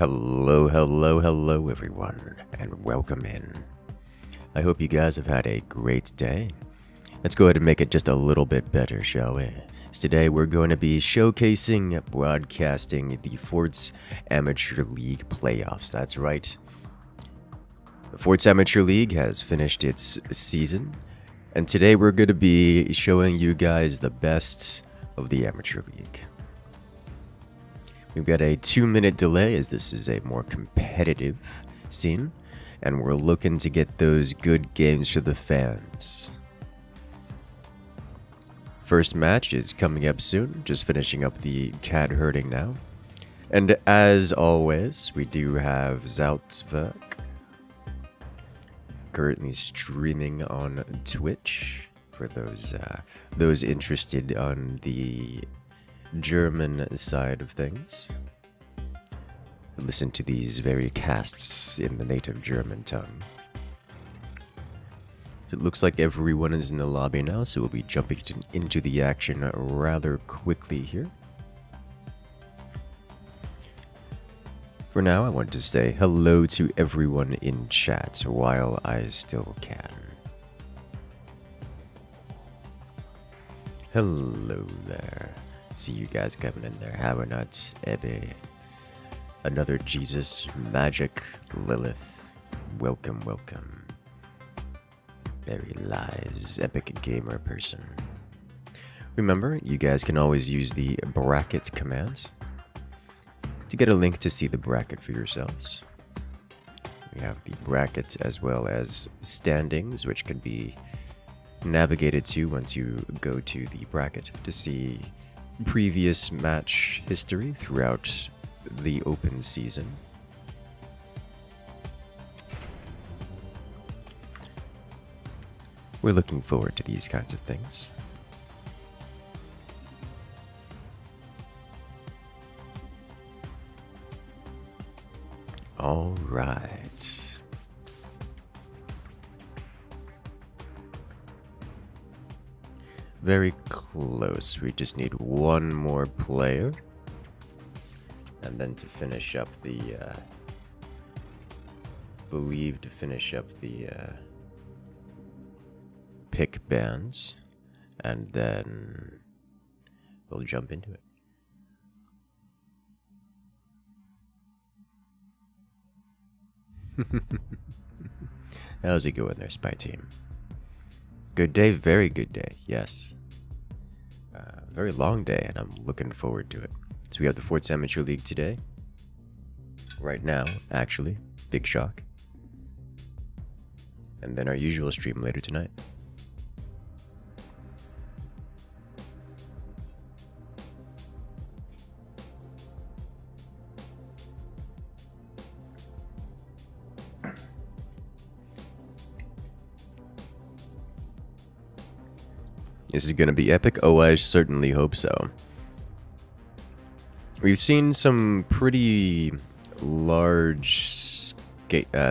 Hello, hello, hello, everyone, and welcome in. I hope you guys have had a great day. Let's go ahead and make it just a little bit better, shall we? So today we're going to be showcasing, broadcasting the Forts Amateur League playoffs. That's right. The Forts Amateur League has finished its season, and today we're going to be showing you guys the best of the Amateur League. We've got a 2-minute delay as this is a more competitive scene, and we're looking to get those good games for the fans. First match is coming up soon, just finishing up the cat herding now. And as always, we do have Zaltzwerk currently streaming on Twitch for those interested on the German side of things. Listen to these very casts in the native German tongue. It looks like everyone is in the lobby now, so we'll be jumping into the action rather quickly here. For now, I want to say hello to everyone in chat while I still can. Hello there. See you guys coming in there. Have a nuts, Ebbe. Another Jesus, Magic, Lilith. Welcome, welcome. Very lies, epic gamer person. Remember, you guys can always use the bracket commands to get a link to see the bracket for yourselves. We have the brackets as well as standings, which can be navigated to once you go to the bracket to see previous match history throughout the open season. We're looking forward to these kinds of things. All right. Very close. We just need one more player. And then to finish up the, pick bands. And then we'll jump into it. How's it going there, Spy Team? Good day, very good day, yes. Very long day, and I'm looking forward to it. So we have the Forts Amateur League today. Right now, actually. Big shock. And then our usual stream later tonight. This is going to be epic. Oh, I certainly hope so. We've seen some pretty large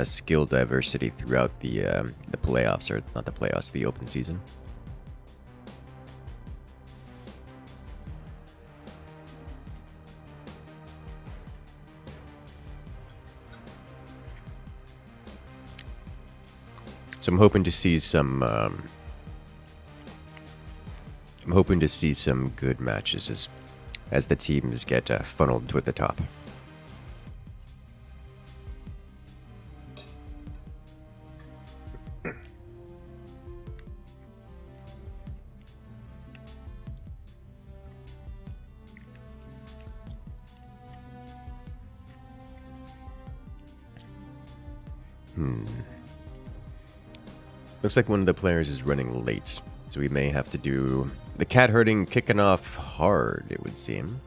skill diversity throughout the playoffs, or not the playoffs, the open season. So I'm hoping to see some. I'm hoping to see some good matches as the teams get funneled to the top. Looks like one of the players is running late, so we may have to do the cat herding kicking off hard, it would seem.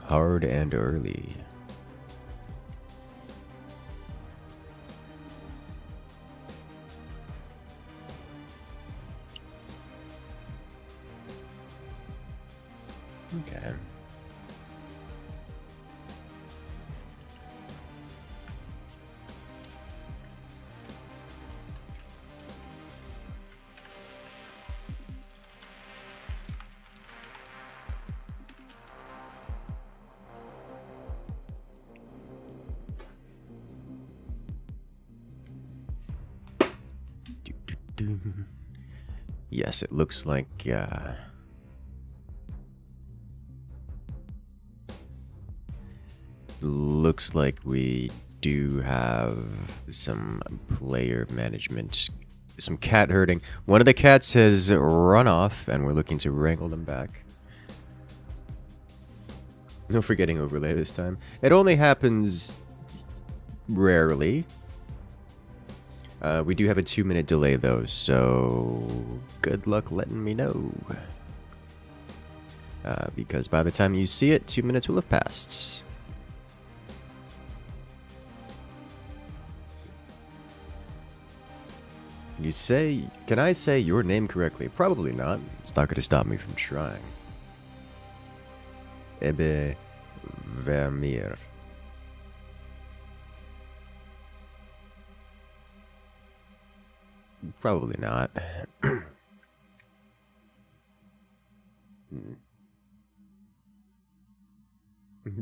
Hard and early. Okay. Yes, it looks like we do have some player management, some cat herding. One of the cats has run off, and we're looking to wrangle them back. No forgetting overlay this time. It only happens rarely. We do have a 2-minute delay though, so good luck letting me know. Because by the time you see it, 2 minutes will have passed. You say, can I say your name correctly? Probably not. It's not going to stop me from trying. Ebe Vermeer. Probably not.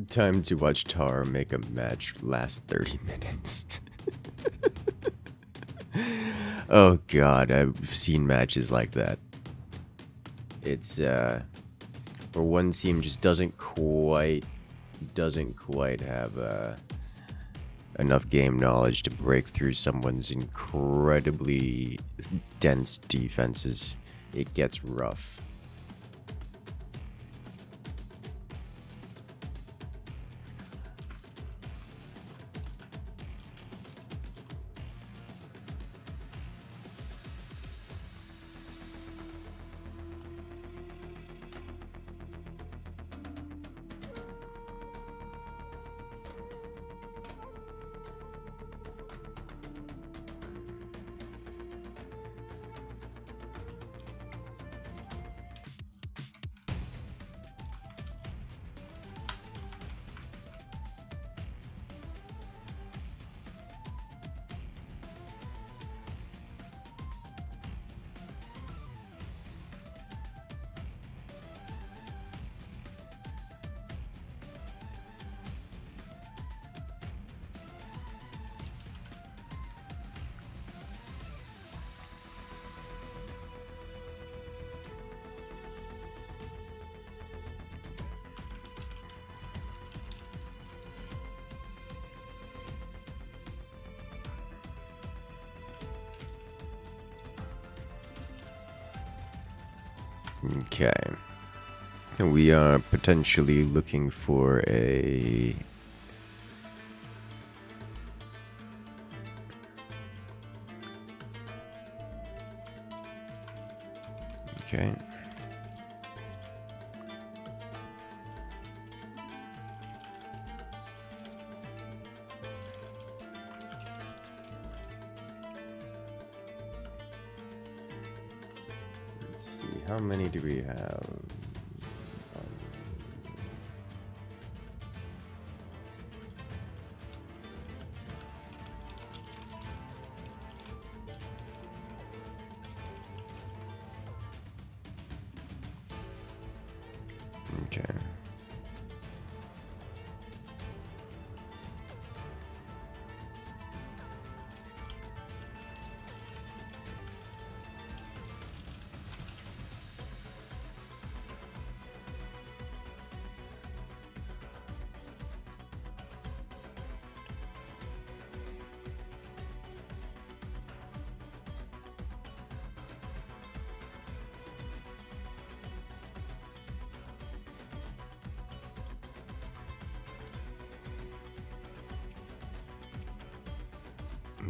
Time to watch Tar make a match last 30 minutes. Oh god, I've seen matches like that. It's where one team just doesn't quite have enough game knowledge to break through someone's incredibly dense defenses. It gets rough. Okay. We are potentially looking for a... Okay. Let's see, how many do we have? Okay.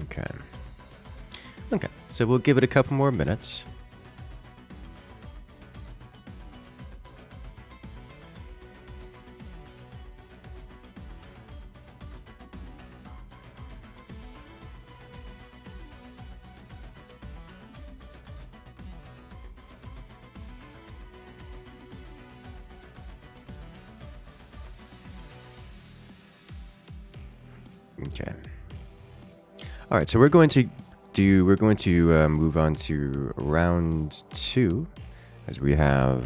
Okay. Okay, so we'll give it a couple more minutes. Okay. All right, so we're going to move on to round 2, as we have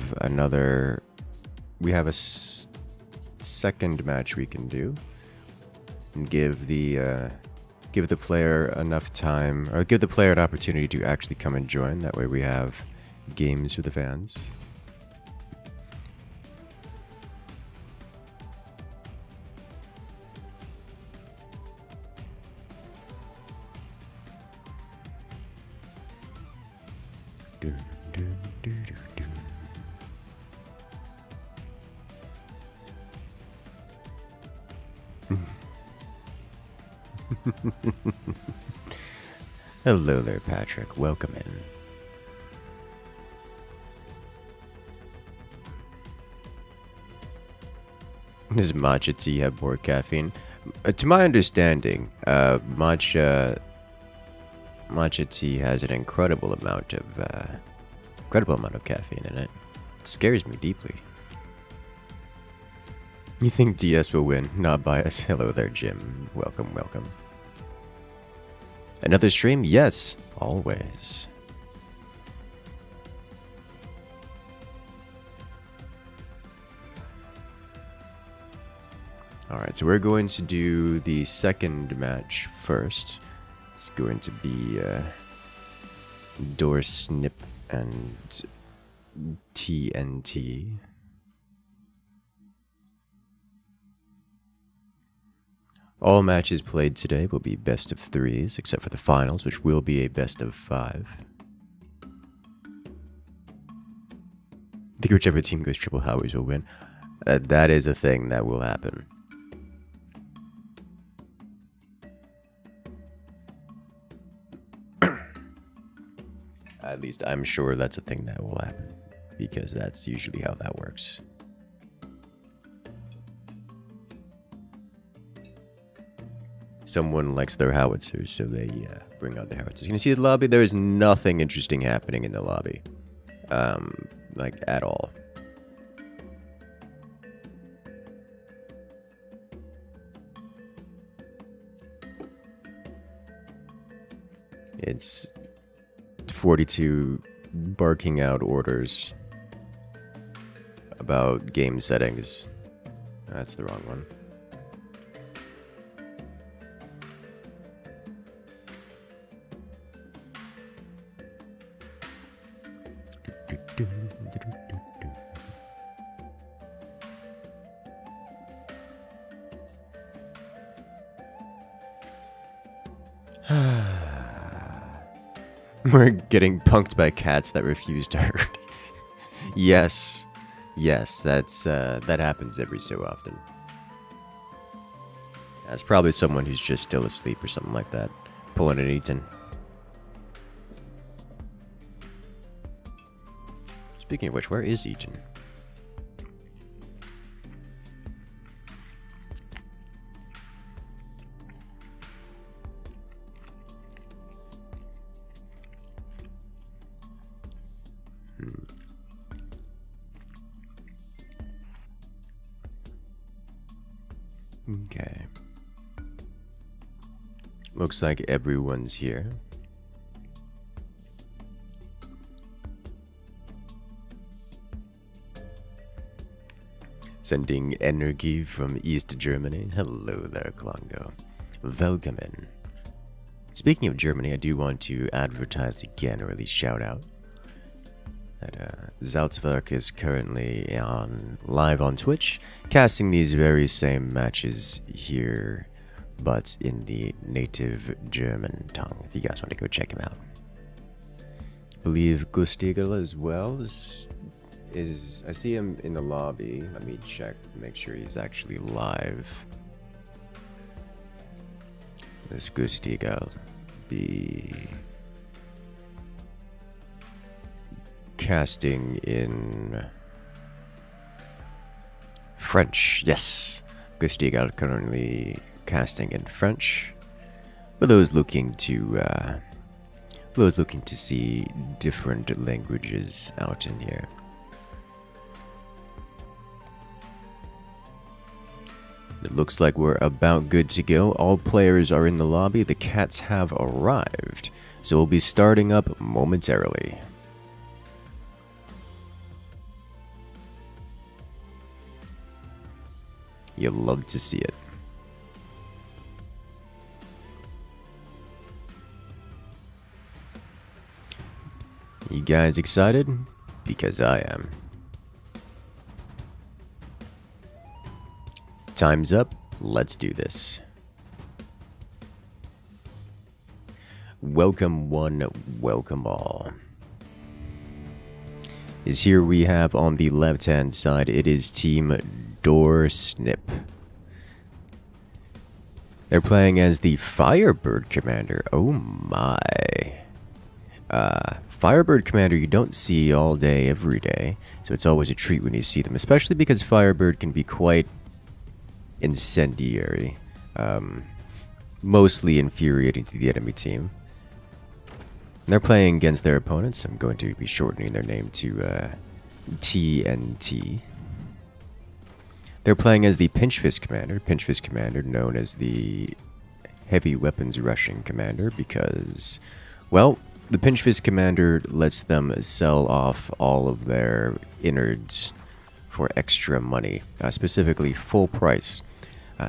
a second match we can do and give the give the player enough time, or give the player an opportunity to actually come and join. That way we have games for the fans. Hello there, Patrick. Welcome in. Does matcha tea have more caffeine? To my understanding, matcha tea has an incredible amount of caffeine in it. It scares me deeply. You think DS will win? Not bias. Hello there, Jim. Welcome, welcome. Another stream? Yes, always. Alright, so we're going to do the second match first. It's going to be Door Snip and TNT. All matches played today will be best of 3s, except for the finals, which will be a best of 5. I think whichever team goes triple Howies will win. That is a thing that will happen. At least I'm sure that's a thing that will happen, because that's usually how that works. Someone likes their howitzers, so they bring out the howitzers. You can see the lobby. There is nothing interesting happening in the lobby, like at all. It's 42 barking out orders about game settings. That's the wrong one. We're getting punked by cats that refuse to hurt. Yes, that happens every so often. That's probably someone who's just still asleep or something like that, pulling an Eaton. Speaking of which, where is Eaton? Okay. Looks like everyone's here. Sending energy from East Germany. Hello there, Klongo. Welcome in. Speaking of Germany, I do want to advertise again, or at least shout out, that Salzburg is currently live on Twitch, casting these very same matches here, but in the native German tongue, if you guys want to go check him out. I believe Gustigel as well is I see him in the lobby. Let me check, make sure he's actually live. This Gustigel be casting in French. Yes, Gustigel currently casting in French. For those looking to see different languages out in here. It looks like we're about good to go. All players are in the lobby. The cats have arrived, so we'll be starting up momentarily. You'll love to see it. You guys excited? Because I am. Time's up. Let's do this. Welcome one, welcome all. Is here we have on the left-hand side, it is Team Door Snip. They're playing as the Firebird Commander. Oh my. Firebird Commander you don't see all day, every day. So it's always a treat when you see them. Especially because Firebird can be quite incendiary. Mostly infuriating to the enemy team. They're playing against their opponents. I'm going to be shortening their name to TNT. They're playing as the Pinch Fist Commander. Pinch Fist Commander known as the Heavy Weapons Rushing Commander because, well, the Pinch Fist Commander lets them sell off all of their innards for extra money, specifically full price.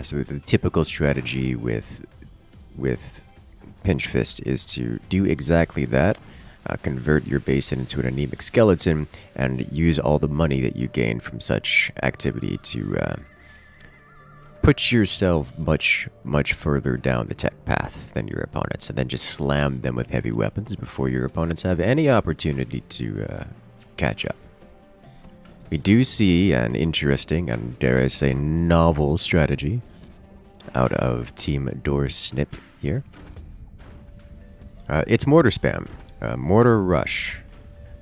So the typical strategy with Pinch Fist is to do exactly that, convert your base into an anemic skeleton, and use all the money that you gain from such activity to put yourself much further down the tech path than your opponents, and then just slam them with heavy weapons before your opponents have any opportunity to catch up. We do see an interesting and, dare I say, novel strategy out of Team Door Snip here. It's Mortar Spam. Mortar Rush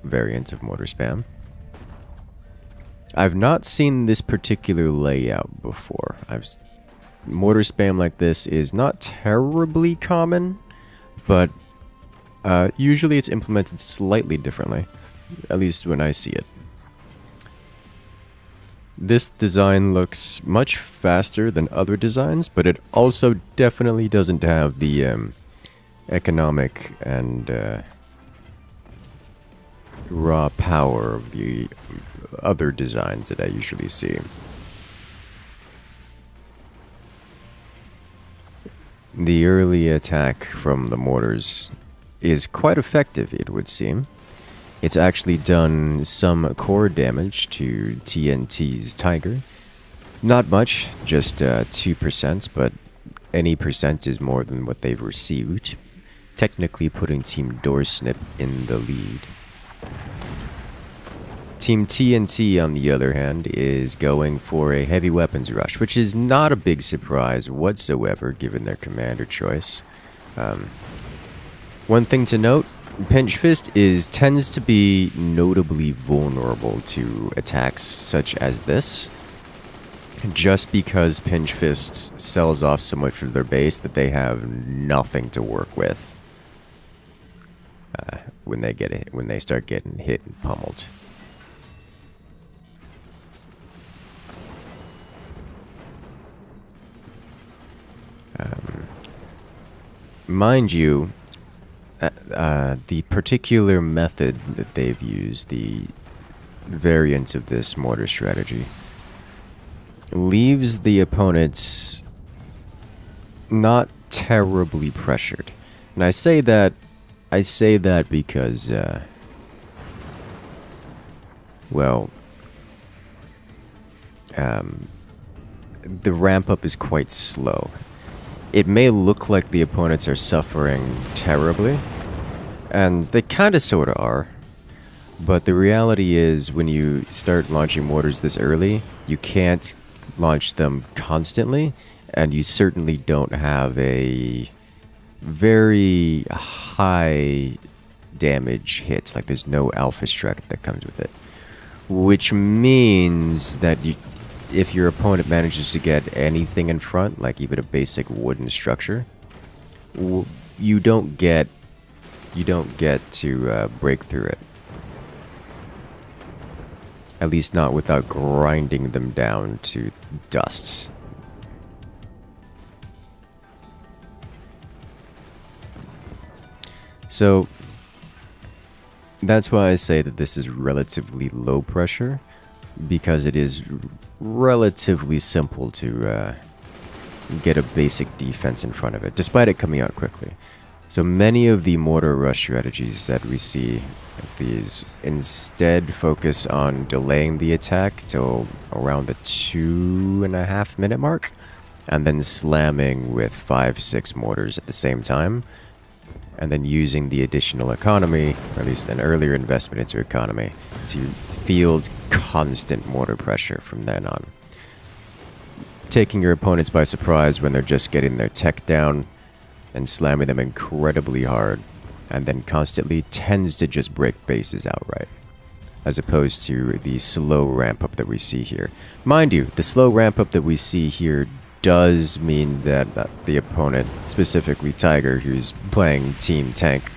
variant of Mortar Spam. I've not seen this particular layout before. Mortar Spam like this is not terribly common, but usually it's implemented slightly differently, at least when I see it. This design looks much faster than other designs, but it also definitely doesn't have the economic and raw power of the other designs that I usually see. The early attack from the mortars is quite effective, it would seem. It's actually done some core damage to TNT's Tiger. Not much, just 2%, but any percent is more than what they've received, technically putting Team Door Snip in the lead. Team TNT, on the other hand, is going for a heavy weapons rush, which is not a big surprise whatsoever, given their commander choice. One thing to note, Pinch Fist tends to be notably vulnerable to attacks such as this, just because Pinch Fist sells off so much of their base that they have nothing to work with when they start getting hit and pummeled. Mind you, the particular method that they've used, the variants of this mortar strategy, leaves the opponents not terribly pressured. And I say that because, the ramp up is quite slow. It may look like the opponents are suffering terribly, and they kind of sort of are, but the reality is when you start launching mortars this early, you can't launch them constantly, and you certainly don't have a very high damage hits, like there's no alpha strike that comes with it, which means that if your opponent manages to get anything in front, like even a basic wooden structure, you don't get to break through it. At least not without grinding them down to dust. So that's why I say that this is relatively low pressure, because it is relatively simple to get a basic defense in front of it, despite it coming out quickly. So many of the mortar rush strategies that we see, these instead focus on delaying the attack till around the 2.5 minute mark, and then slamming with 5-6 mortars at the same time, and then using the additional economy, or at least an earlier investment into economy, to field constant mortar pressure from then on. Taking your opponents by surprise when they're just getting their tech down, and slamming them incredibly hard, and then constantly tends to just break bases outright, as opposed to the slow ramp up that we see here. Mind you, the slow ramp up that we see here does mean that the opponent, specifically Tiger, who's playing Team Tank,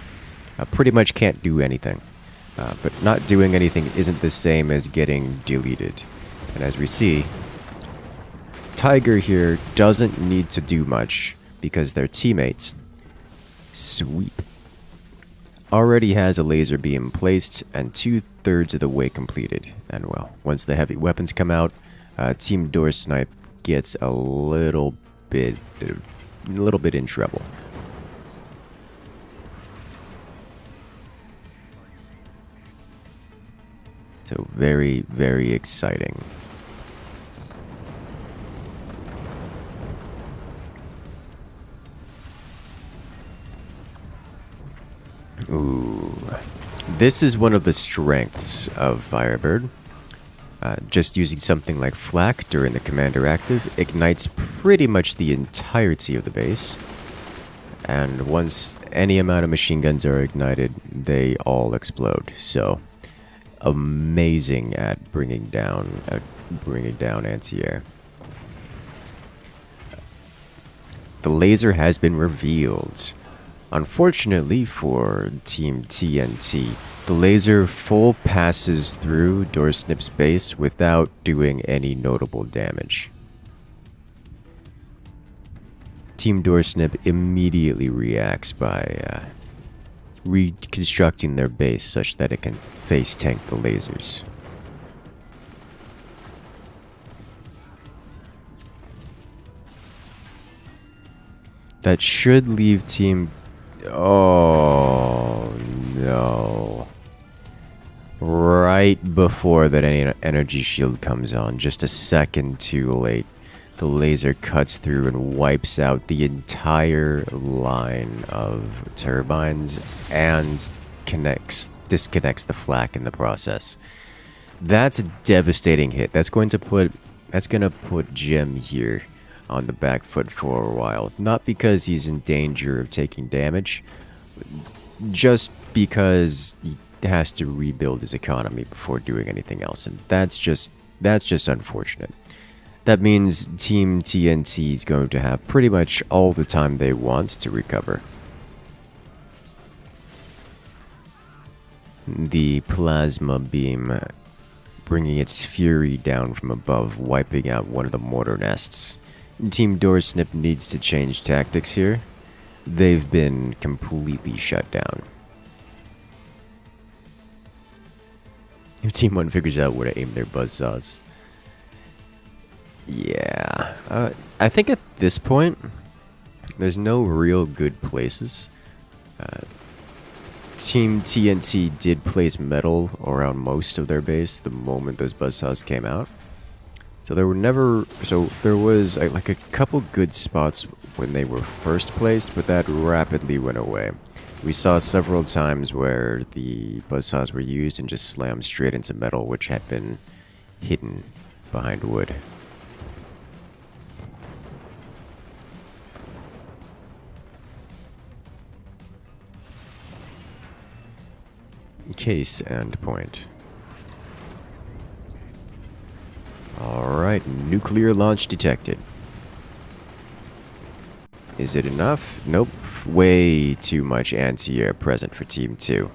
pretty much can't do anything. But not doing anything isn't the same as getting deleted. And as we see, Tiger here doesn't need to do much because their teammates, Sweep, already has a laser beam placed and 2/3 of the way completed. And well, once the heavy weapons come out, Team Door Snipe gets a little bit in trouble. So very, very exciting. Ooh. This is one of the strengths of Firebird. Just using something like Flak during the commander active ignites pretty much the entirety of the base. And once any amount of machine guns are ignited, they all explode. So, amazing at bringing down anti-air. The laser has been revealed. Unfortunately for Team TNT, the laser full passes through Doorsnip's base without doing any notable damage. Team Doorsnip immediately reacts by reconstructing their base such that it can face tank the lasers. That should leave Team... Oh, no. Right before that energy shield comes on, just a second too late, the laser cuts through and wipes out the entire line of turbines and disconnects the flak in the process. That's a devastating hit. That's gonna put Jim here on the back foot for a while. Not because he's in danger of taking damage, just because he has to rebuild his economy before doing anything else, and that's just unfortunate. That means Team TNT is going to have pretty much all the time they want to recover. The plasma beam bringing its fury down from above, wiping out one of the mortar nests. Team Doorsnip needs to change tactics here. They've been completely shut down. If Team 1 figures out where to aim their buzzsaws. Yeah. I think at this point, there's no real good places. Team TNT did place metal around most of their base the moment those buzzsaws came out. So there was like a couple good spots when they were first placed, but that rapidly went away. We saw several times where the buzzsaws were used and just slammed straight into metal, which had been hidden behind wood. Case and point. Alright, nuclear launch detected. Is it enough? Nope. Way too much anti-air present for Team 2.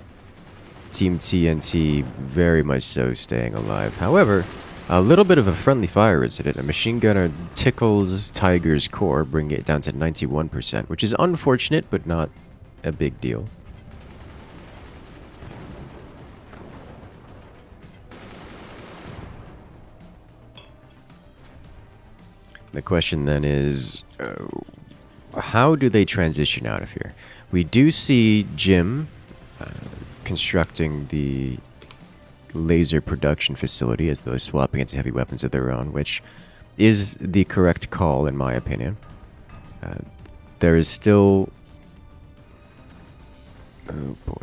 Team TNT very much so staying alive. However, a little bit of a friendly fire incident. A machine gunner tickles Tiger's core, bringing it down to 91%, which is unfortunate, but not a big deal. The question then is, how do they transition out of here? We do see Jim constructing the laser production facility as though swapping into heavy weapons of their own, which is the correct call in my opinion. There is still... Oh boy.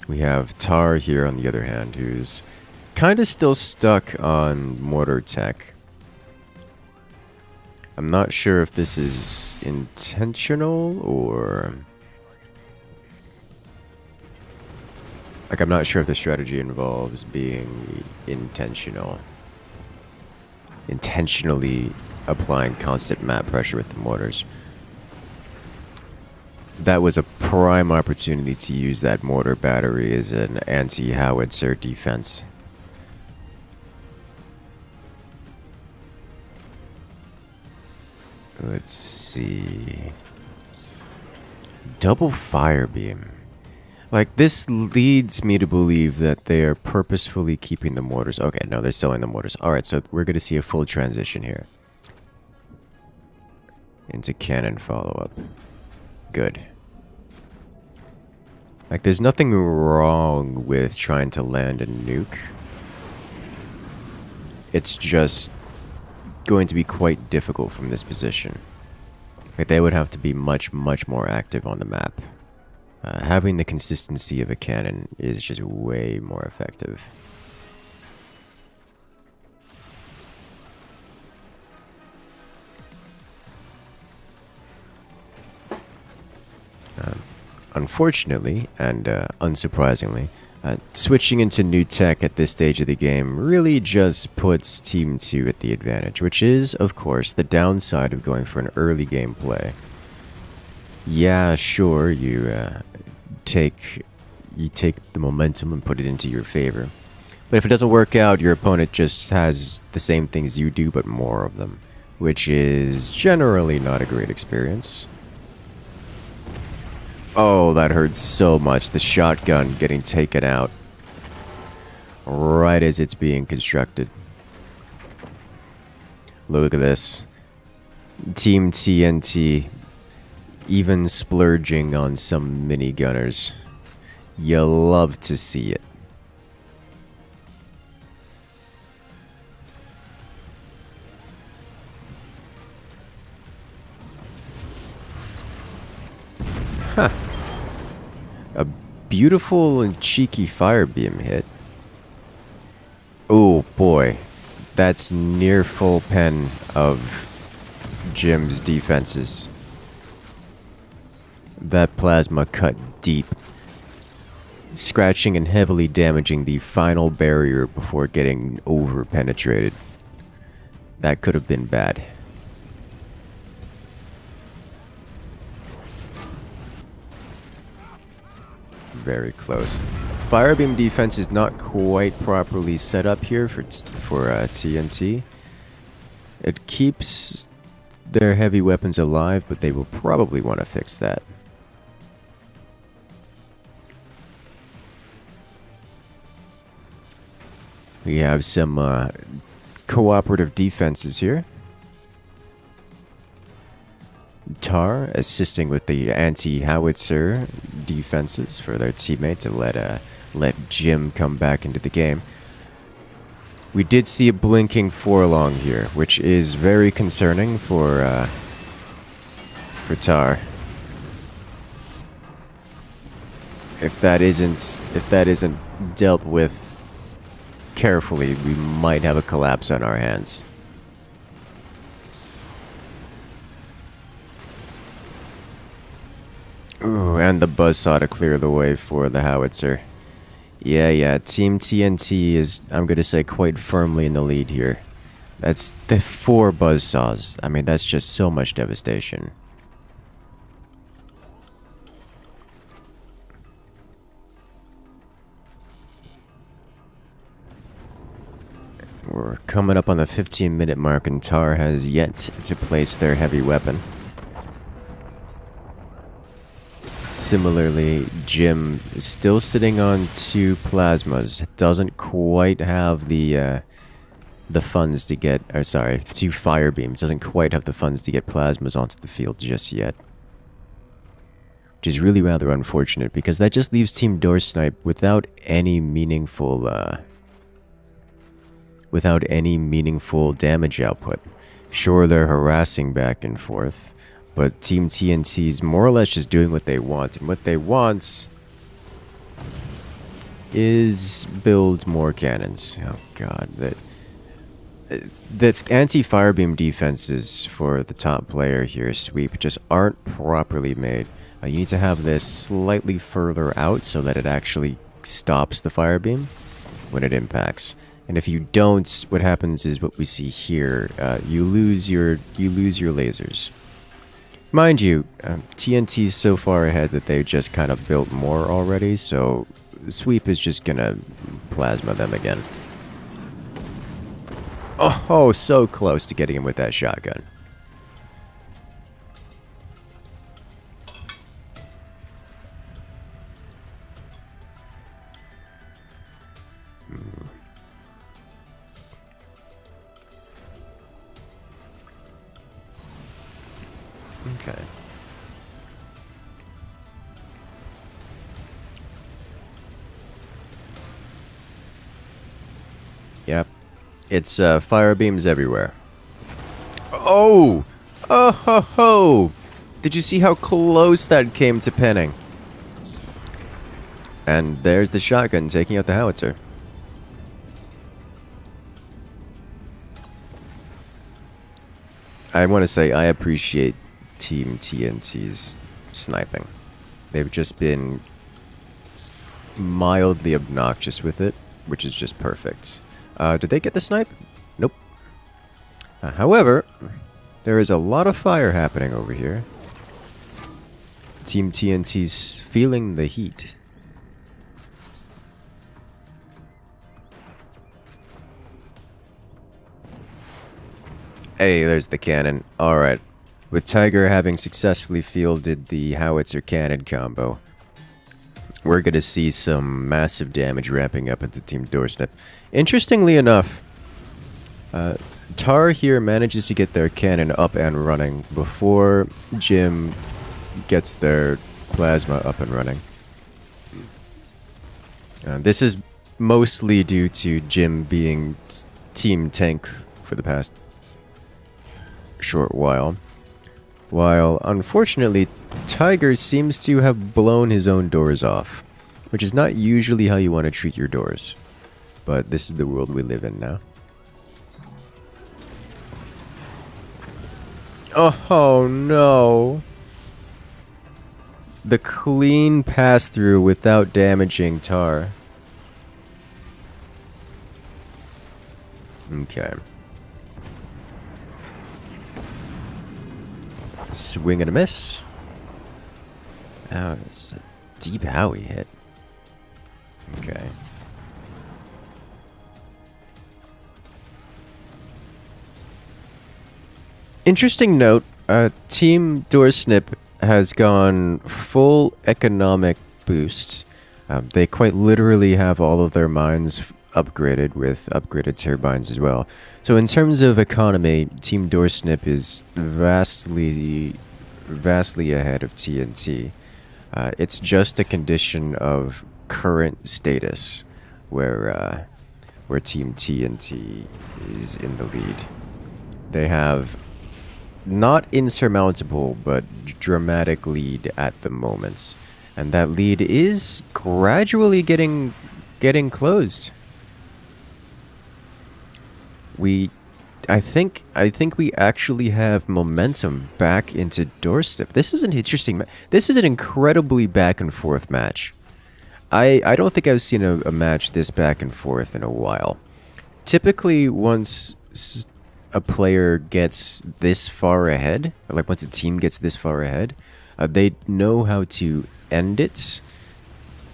We have Tar here on the other hand, who's kind of still stuck on mortar tech. I'm not sure if this is intentional or... Like, I'm not sure if the strategy involves being intentional. Intentionally applying constant map pressure with the mortars. That was a prime opportunity to use that mortar battery as an anti-howitzer defense. Let's see. Double fire beam. Like, this leads me to believe that they are purposefully keeping the mortars. Okay, no, they're selling the mortars. Alright, so we're going to see a full transition here. Into cannon follow-up. Good. Like, there's nothing wrong with trying to land a nuke. It's just going to be quite difficult from this position. Like, they would have to be much, much more active on the map. Having the consistency of a cannon is just way more effective. Unfortunately, and unsurprisingly, switching into new tech at this stage of the game really just puts Team 2 at the advantage, which is, of course, the downside of going for an early game play. Yeah, sure, you take the momentum and put it into your favor. But if it doesn't work out, your opponent just has the same things you do, but more of them, which is generally not a great experience. Oh, that hurts so much. The shotgun getting taken out right as it's being constructed. Look at this. Team TNT even splurging on some minigunners. You love to see it. Huh. A beautiful and cheeky fire beam hit. Oh boy. That's near full pen of Jim's defenses. That plasma cut deep, scratching and heavily damaging the final barrier before getting over-penetrated. That could have been bad. Very close. Firebeam defense is not quite properly set up here for TNT. It keeps their heavy weapons alive, but they will probably want to fix that. We have some cooperative defenses here. Tar assisting with the anti-howitzer defenses for their teammate to let Jim come back into the game. We did see a blinking forlong here, which is very concerning for Tar. If that isn't dealt with carefully, we might have a collapse on our hands. Ooh, and the buzzsaw to clear the way for the howitzer. Yeah, Team TNT is, I'm gonna say, quite firmly in the lead here. That's the 4 buzzsaws. I mean, that's just so much devastation. We're coming up on the 15-minute mark, and Tar has yet to place their heavy weapon. similarly, Jim is still sitting on 2 plasmas. Doesn't quite have the funds to get, or sorry, 2 fire beams. Doesn't quite have the funds to get plasmas onto the field just yet. Which is really rather unfortunate, because that just leaves Team Doorsnipe without any meaningful damage output. Sure, they're harassing back and forth, but Team TNT's more or less just doing what they want, and what they want is build more cannons. Oh god, the anti-firebeam defenses for the top player here, Sweep, just aren't properly made. You need to have this slightly further out so that it actually stops the firebeam when it impacts. And if you don't, what happens is what we see here. You lose your lasers. Mind you, TNT's so far ahead that they've just kind of built more already, so Sweep is just gonna plasma them again. Oh, so close to getting him with that shotgun. Okay. Yep. It's fire beams everywhere. Oh! Oh ho ho! Did you see how close that came to pinning? And there's the shotgun taking out the howitzer. I want to say I appreciate Team TNT's sniping. They've just been mildly obnoxious with it, which is just perfect. Did they get the snipe? Nope. However, there is a lot of fire happening over here. Team TNT's feeling the heat. Hey, there's the cannon. Alright. With Tiger having successfully fielded the howitzer cannon combo, we're going to see some massive damage ramping up into Team Doorsnipe. Interestingly enough, Tar here manages to get their cannon up and running before Jim gets their plasma up and running. This is mostly due to Jim being Team Tank for the past short while. While, unfortunately, Tiger seems to have blown his own doors off, which is not usually how you want to treat your doors. But this is the world we live in now. Oh no! The clean pass-through without damaging Tar. Okay. Swing and a miss. Oh, it's a deep Howie hit. Okay. Interesting note, Team Doorsnipe has gone full economic boost. They quite literally have all of their mines upgraded with upgraded turbines as well. So in terms of economy, Team Doorsnipe is vastly ahead of TNT. It's just a condition of current status where Team TNT is in the lead. They have not insurmountable, but dramatic lead at the moment. And that lead is gradually getting closed. I think we actually have momentum back into Doorsnipe. This is an interesting this is an incredibly back and forth match. I don't think I've seen a match this back and forth in a while. Typically, once a player gets this far ahead, like once a team gets this far ahead, they know how to end it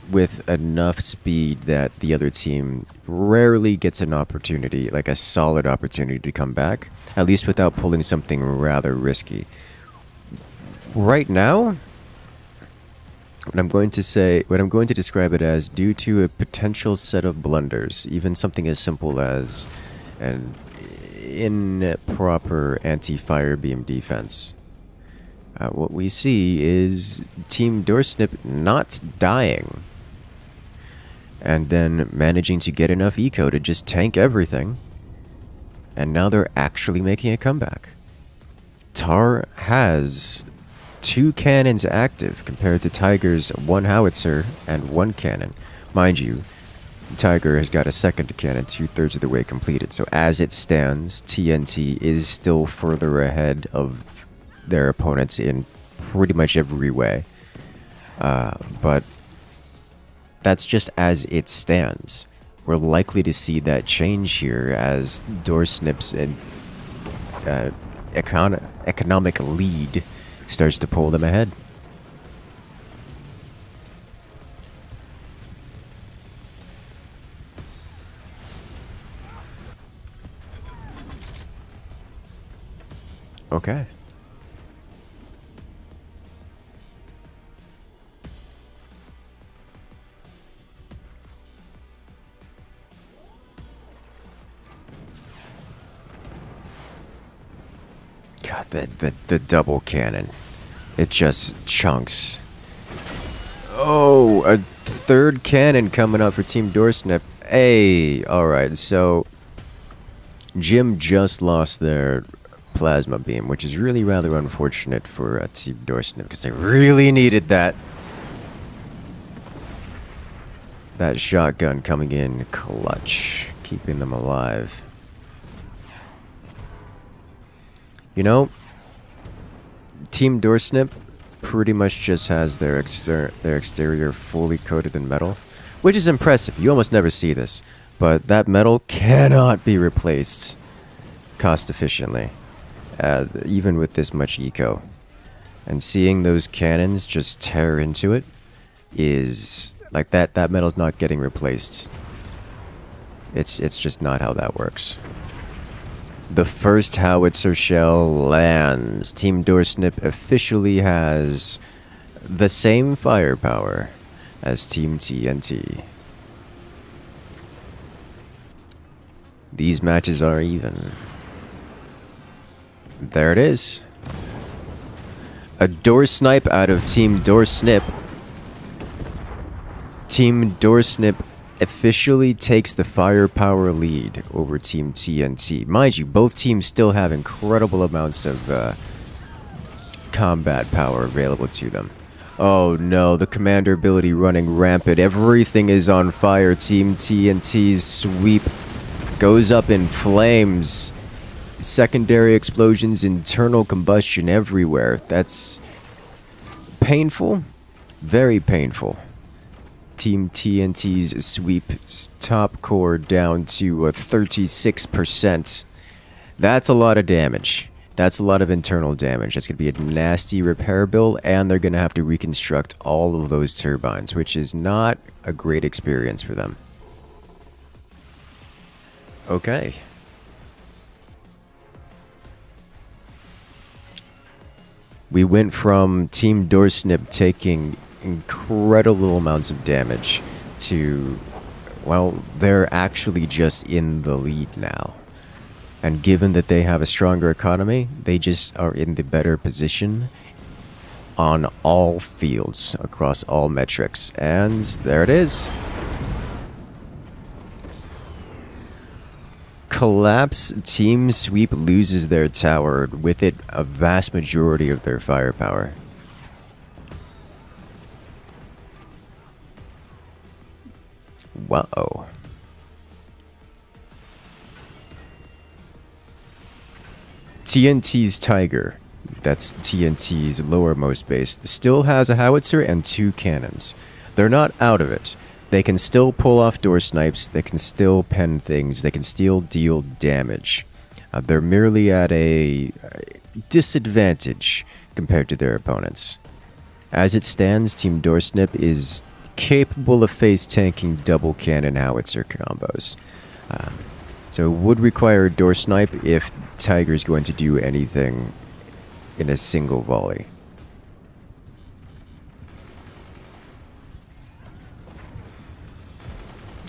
with enough speed that the other team rarely gets an opportunity, like a solid opportunity to come back, at least without pulling something rather risky. Right now, what I'm going to describe it as, due to a potential set of blunders, even something as simple as an improper anti-fire beam defense. What we see is Team Doorsnip not dying, and then managing to get enough eco to just tank everything, and now they're actually making a comeback. Tar has 2 cannons active compared to Tiger's 1 howitzer and 1 cannon. Mind you, Tiger has got a second cannon 2/3 of the way completed, so as it stands, TNT is still further ahead of their opponents in pretty much every way. But that's just as it stands. We're likely to see that change here as Doorsnip's economic lead starts to pull them ahead. Okay. God, the double cannon. It just chunks. Oh, a 3rd cannon coming up for Team Doorsnip. Hey, alright, so Jim just lost their plasma beam, which is really rather unfortunate for Team Doorsnip, because they really needed that. That shotgun coming in clutch, keeping them alive. You know, Team Doorsnip pretty much just has their exterior fully coated in metal, which is impressive. You almost never see this, but that metal cannot be replaced cost efficiently, even with this much eco. And seeing those cannons just tear into it is like that metal's not getting replaced. It's just not how that works. The first howitzer shell lands. Team Doorsnip officially has the same firepower as Team TNT. These matches are even. There it is. A door snipe out of Team Doorsnip. Team Doorsnip officially takes the firepower lead over Team TNT. Mind you, both teams still have incredible amounts of combat power available to them. Oh no, the commander ability running rampant. Everything is on fire. Team TNT's sweep goes up in flames. Secondary explosions, internal combustion everywhere. That's painful. Very painful. Team TNT's sweep top core down to 36%. That's a lot of damage. That's a lot of internal damage. That's going to be a nasty repair bill, and they're going to have to reconstruct all of those turbines, which is not a great experience for them. Okay. We went from Team Doorsnip taking incredible amounts of damage to, well, they're actually just in the lead now. And given that they have a stronger economy, they just are in the better position on all fields across all metrics. And there it is. Collapse. Team Sweep loses their tower, with it a vast majority of their firepower. Whoa. TNT's Tiger, that's TNT's lowermost base, still has a howitzer and 2 cannons. They're not out of it. They can still pull off door snipes, they can still pen things, they can still deal damage. They're merely at a disadvantage compared to their opponents. As it stands, Team Doorsnip is capable of face-tanking double cannon howitzer combos. So it would require a door snipe if Tiger's going to do anything in a single volley.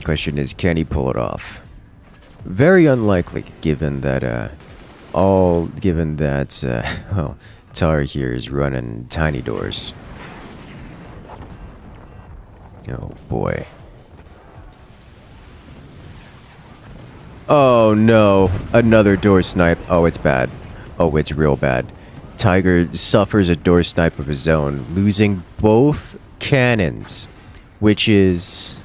Question is, can he pull it off? Very unlikely, given that, well, Tar here is running tiny doors. Oh boy. Oh no, another door snipe. Oh, it's bad. Oh, it's real bad. Tiger suffers a door snipe of his own, losing both cannons, which is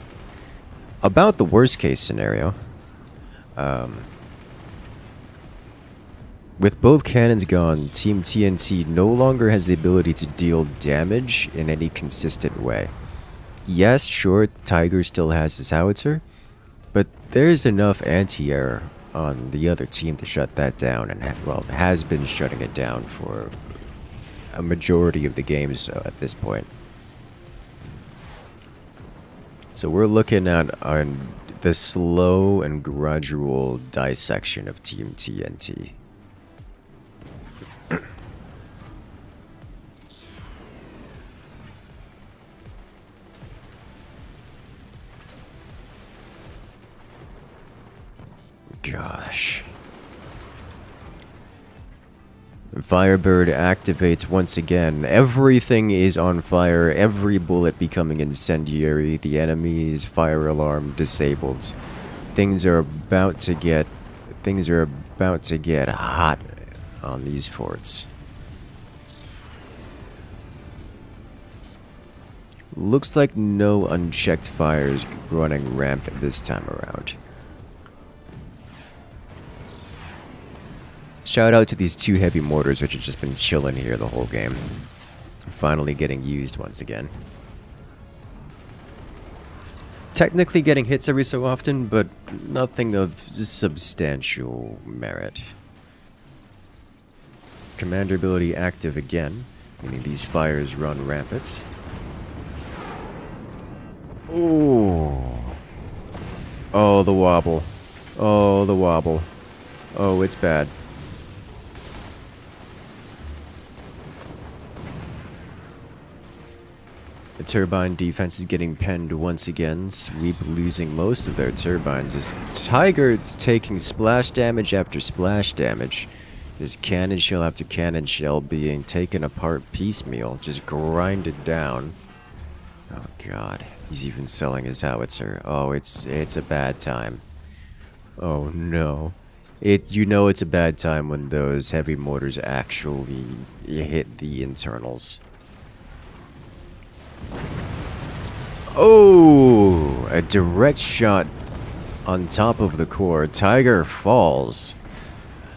about the worst case scenario. With both cannons gone, Team TNT no longer has the ability to deal damage in any consistent way. Yes, sure, Tiger still has his howitzer, but there's enough anti-air on the other team to shut that down, and well, has been shutting it down for a majority of the games at this point. So we're looking at the slow and gradual dissection of Team TNT. Gosh. Firebird activates once again. Everything is on fire, every bullet becoming incendiary, the enemy's fire alarm disabled. Things are about to get hot on these forts. Looks like no unchecked fires running rampant this time around. Shout out to these two heavy mortars which have just been chilling here the whole game. Finally getting used once again. Technically getting hits every so often, but nothing of substantial merit. Commander ability active again, meaning these fires run rampant. Ooh. Oh, the wobble. Oh, the wobble. Oh, it's bad. The turbine defense is getting penned once again. Sweep losing most of their turbines as Tiger's taking splash damage after splash damage. His cannon shell after cannon shell being taken apart piecemeal, just grinded down. Oh god, he's even selling his howitzer. Oh, it's a bad time. Oh no. You know it's a bad time when those heavy mortars actually hit the internals. Oh, a direct shot on top of the core. Tiger falls.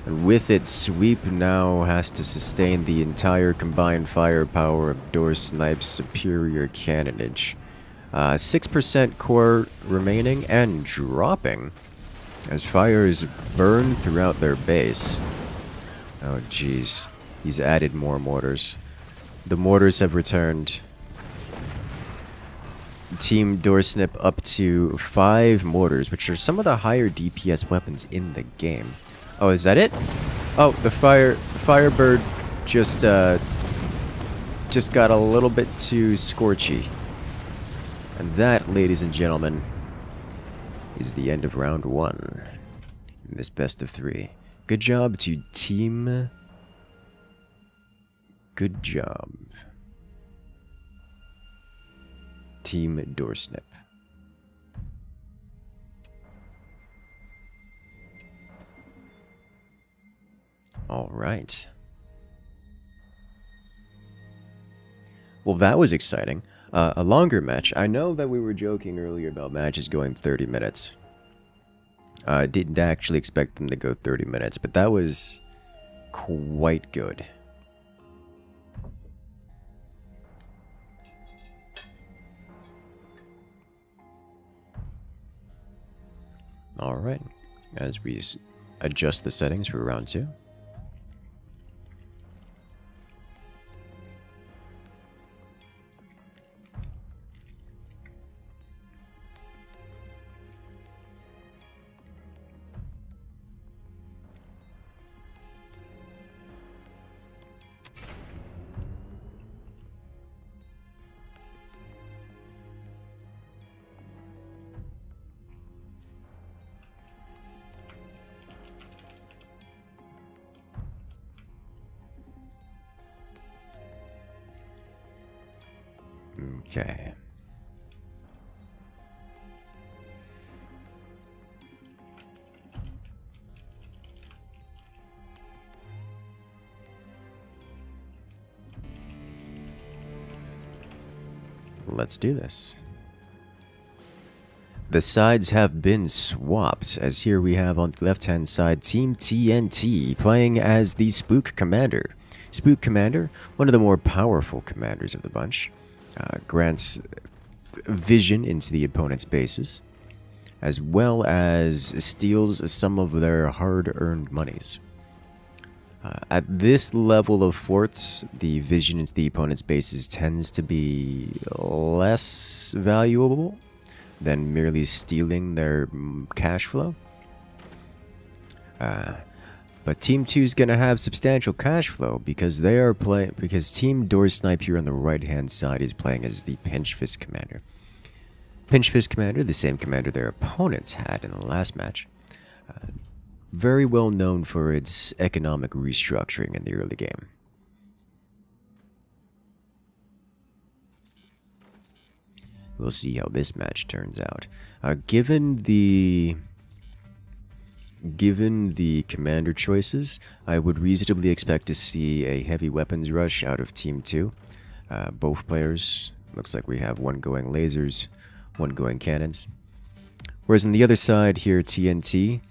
And with it, Sweep now has to sustain the entire combined firepower of Door Snipe's superior cannonage. 6% core remaining and dropping as fires burn throughout their base. Oh jeez, he's added more mortars. The mortars have returned. Team Doorsnip up to 5 mortars, which are some of the higher DPS weapons in the game. Oh, is that it? Oh, the Firebird just got a little bit too scorchy. And that, ladies and gentlemen, is the end of round 1 in this best of 3. Good job to team. Good job. Team Doorsnip. All right. Well, that was exciting. A longer match. I know that we were joking earlier about matches going 30 minutes. I didn't actually expect them to go 30 minutes, but that was quite good. All right. As we adjust the settings for round 2. Okay. Let's do this. The sides have been swapped, as here we have on the left-hand side Team TNT playing as the Spook Commander. Spook Commander, one of the more powerful commanders of the bunch, grants vision into the opponent's bases, as well as steals some of their hard-earned monies. At this level of forts, the vision into the opponent's bases tends to be less valuable than merely stealing their cash flow. But Team 2 is going to have substantial cash flow because they are because Team Door Snipe here on the right-hand side is playing as the Pinch Fist Commander. Pinch Fist Commander, the same commander their opponents had in the last match. Very well known for its economic restructuring in the early game. We'll see how this match turns out. Given the commander choices, I would reasonably expect to see a heavy weapons rush out of Team 2. Both players, looks like we have one going lasers, one going cannons. Whereas on the other side here, TNT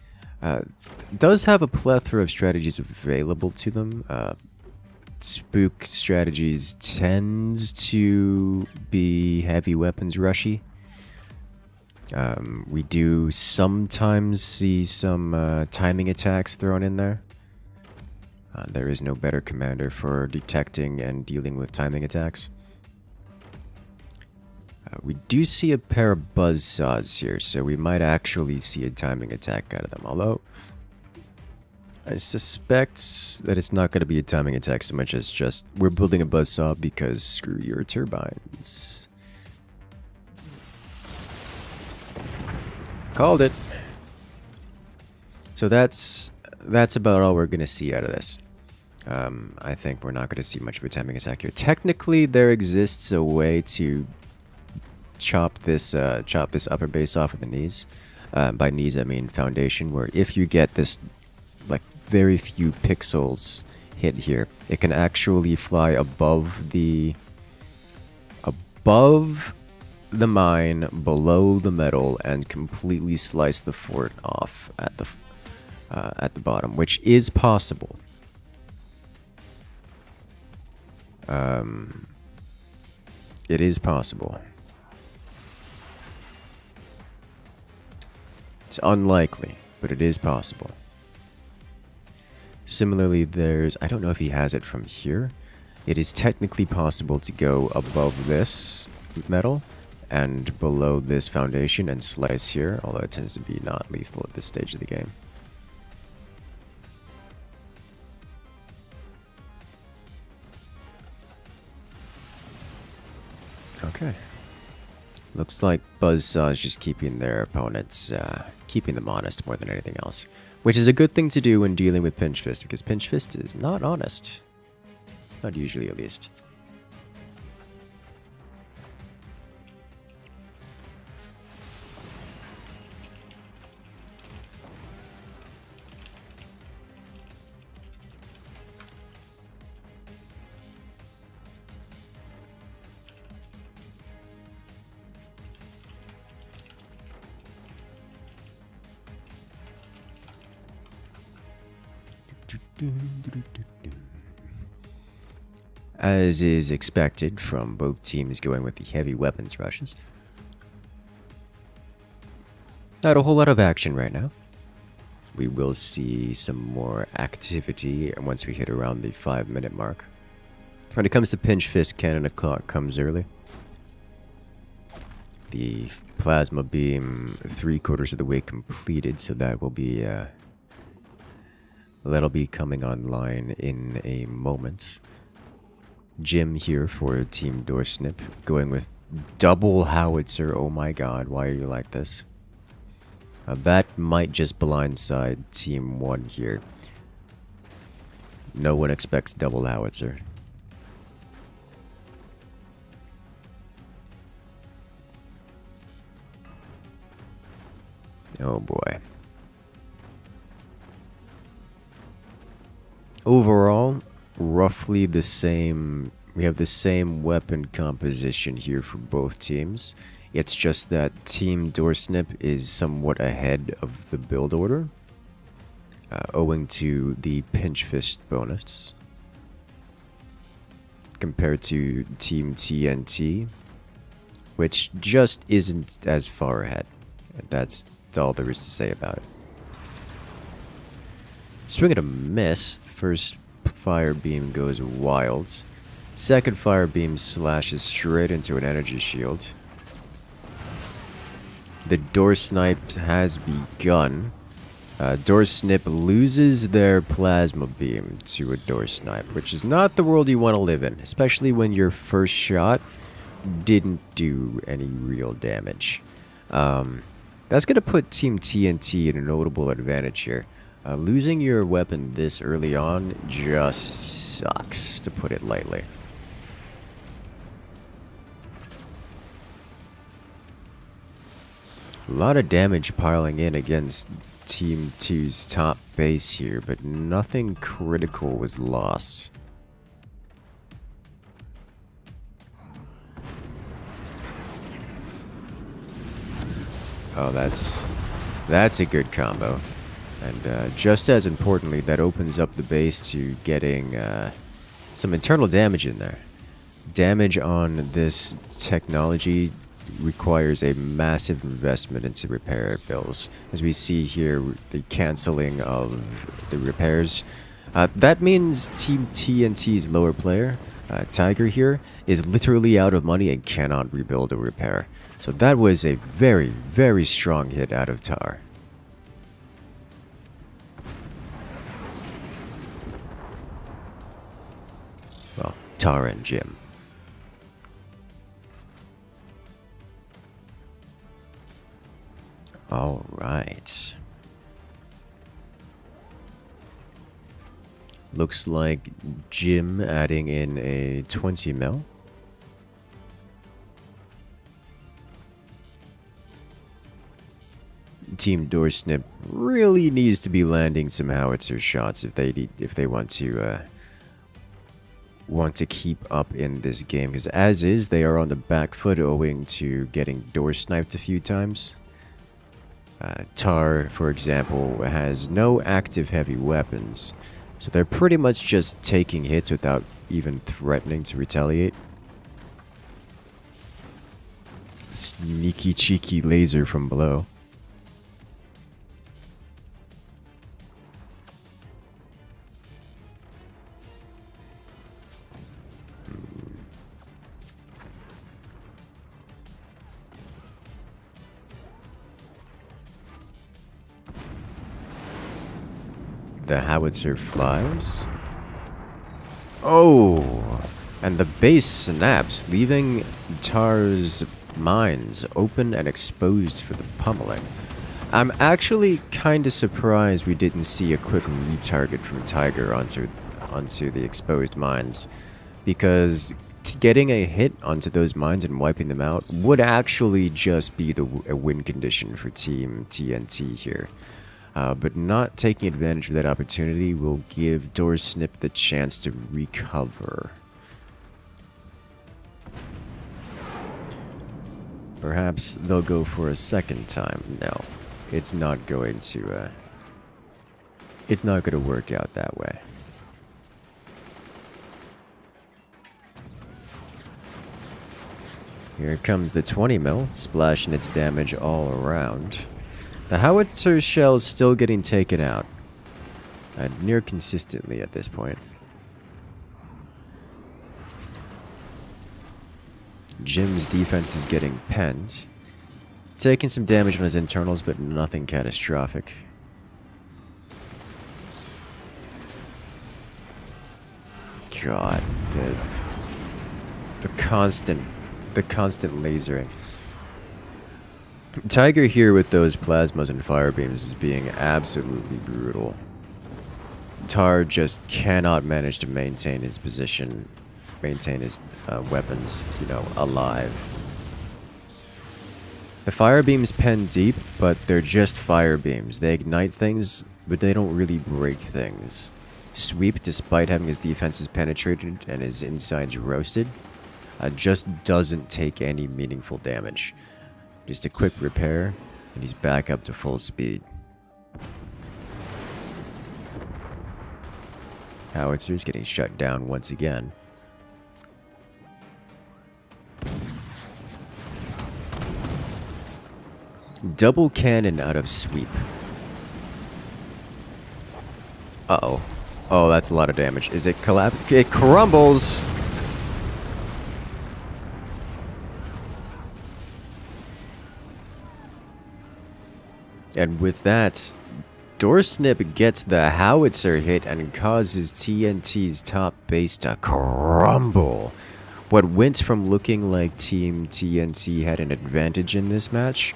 does have a plethora of strategies available to them. Spook strategies tends to be heavy weapons rushy. We do sometimes see some timing attacks thrown in there. There is no better commander for detecting and dealing with timing attacks. We do see a pair of buzzsaws here, so we might actually see a timing attack out of them. Although, I suspect that it's not going to be a timing attack so much as just, we're building a buzzsaw because screw your turbines. Called it. So that's about all we're going to see out of this. I think we're not going to see much of a timing attack here. Technically, there exists a way to chop this upper base off of the knees. By knees, I mean foundation, where if you get this, like, very few pixels hit here, it can actually fly above the mine, below the metal, and completely slice the fort off at the bottom, which is possible. It is possible. It's unlikely, but it is possible. Similarly, I don't know if he has it from here. It is technically possible to go above this metal and below this foundation and slice here, although it tends to be not lethal at this stage of the game. Okay. Looks like Buzzsaw is just keeping their opponents, keeping them honest more than anything else. Which is a good thing to do when dealing with Pinch Fist, because Pinch Fist is not honest. Not usually, at least. As is expected from both teams going with the heavy weapons rushes. Not a whole lot of action right now. We will see some more activity once we hit around the 5-minute mark. When it comes to Pinch Fist, Cannon O'Clock comes early. The plasma beam 3/4 of the way completed, so that will be that'll be coming online in a moment. Jim here for Team Doorsnip, going with double howitzer. Oh my god, why are you like this? That might just blindside Team 1 here. No one expects double howitzer. Oh boy. Overall, roughly the same. We have the same weapon composition here for both teams. It's just that Team Doorsnip is somewhat ahead of the build order, owing to the pinch fist bonus, compared to Team TNT, which just isn't as far ahead. That's all there is to say about it. Swing and a miss. First fire beam goes wild. Second fire beam slashes straight into an energy shield. The door snipe has begun. Door snip loses their plasma beam to a door snipe, which is not the world you want to live in, especially when your first shot didn't do any real damage. That's going to put Team TNT in a notable advantage here. Losing your weapon this early on just sucks, to put it lightly. A lot of damage piling in against Team 2's top base here, but nothing critical was lost. Oh, that's a good combo. And just as importantly, that opens up the base to getting some internal damage in there. Damage on this technology requires a massive investment into repair bills. As we see here, the canceling of the repairs. That means Team TNT's lower player, Tiger here, is literally out of money and cannot rebuild or repair. So that was a very, very strong hit out of Tar. Well, Tar and Jim. All right. Looks like Jim adding in a 20 mil. Team Doorsnip really needs to be landing some howitzer shots if they want to keep up in this game, because as is they are on the back foot owing to getting door sniped a few times. Tar, for example, has no active heavy weapons, so they're pretty much just taking hits without even threatening to retaliate. Sneaky cheeky laser from below. The howitzer flies. Oh! And the base snaps, leaving Tar's mines open and exposed for the pummeling. I'm actually kinda surprised we didn't see a quick retarget from Tiger onto the exposed mines, because getting a hit onto those mines and wiping them out would actually just be a win condition for Team TNT here. But not taking advantage of that opportunity will give Doorsnip the chance to recover. Perhaps they'll go for a second time. No, it's not going to. It's not going to work out that way. Here comes the 20 mil, splashing its damage all around. The howitzer shell's still getting taken out, near consistently at this point. Jim's defense is getting penned, taking some damage on his internals, but nothing catastrophic. God, the constant lasering. Tiger here with those plasmas and fire beams is being absolutely brutal. Tar just cannot manage to maintain his position, maintain his weapons, alive. The fire beams pen deep, but they're just fire beams. They ignite things, but they don't really break things. Sweep, despite having his defenses penetrated and his insides roasted, just doesn't take any meaningful damage. Just a quick repair, and he's back up to full speed. Howitzer's getting shut down once again. Double cannon out of sweep. Uh-oh. Oh, that's a lot of damage. Is it collapse? It crumbles! And with that, Doorsnip gets the howitzer hit and causes TNT's top base to crumble. What went from looking like Team TNT had an advantage in this match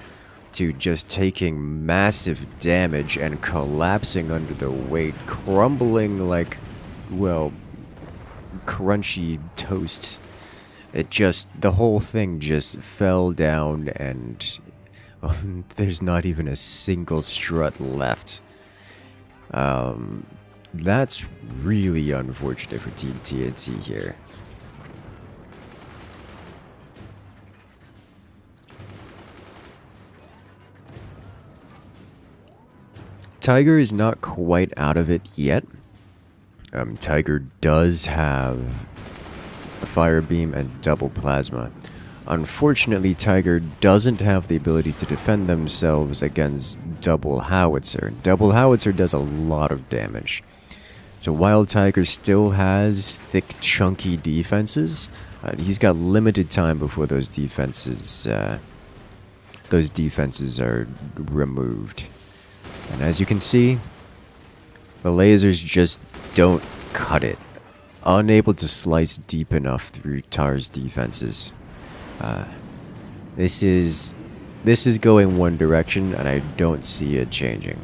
to just taking massive damage and collapsing under the weight, crumbling like, well, crunchy toast. It just, the whole thing just fell down and well, there's not even a single strut left. That's really unfortunate for Team TNT here. Tiger is not quite out of it yet. Tiger does have a fire beam and double plasma. Unfortunately, Tiger doesn't have the ability to defend themselves against double howitzer. Double howitzer does a lot of damage. So while Tiger still has thick, chunky defenses, he's got limited time before those defenses are removed. And as you can see, the lasers just don't cut it. Unable to slice deep enough through Tar's defenses. This is going one direction, and I don't see it changing.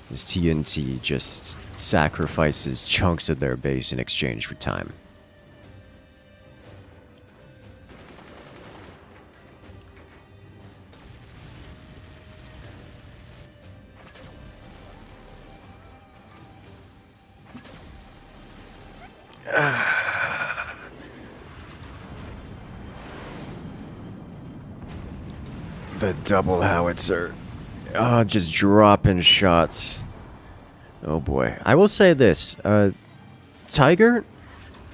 This TNT just sacrifices chunks of their base in exchange for time. The double howitzer. Oh, just dropping shots. Oh boy. I will say this. Tiger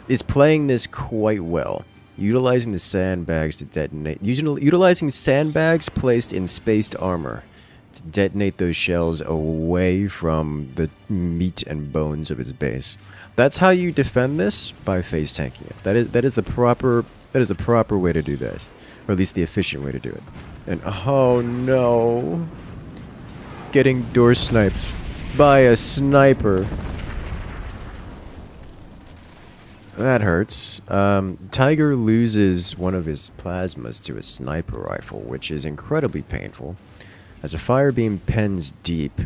is playing this quite well. Utilizing the sandbags to detonate. Utilizing sandbags placed in spaced armor to detonate those shells away from the meat and bones of his base. That's how you defend this, by face tanking it. That is the proper way to do this. Or at least the efficient way to do it. And oh no, getting door sniped by a sniper. That hurts. Tiger loses one of his plasmas to a sniper rifle, which is incredibly painful. As a fire beam pens deep,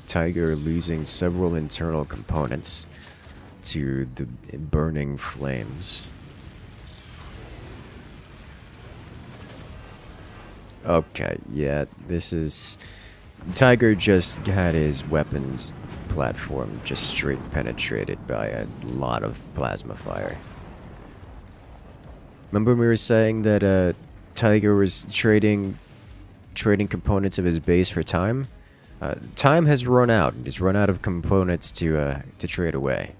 Tiger losing several internal components to the burning flames. Okay, yeah, this is... Tiger just had his weapons platform just straight penetrated by a lot of plasma fire. Remember when we were saying that Tiger was trading components of his base for time? Time has run out. He's run out of components to trade away.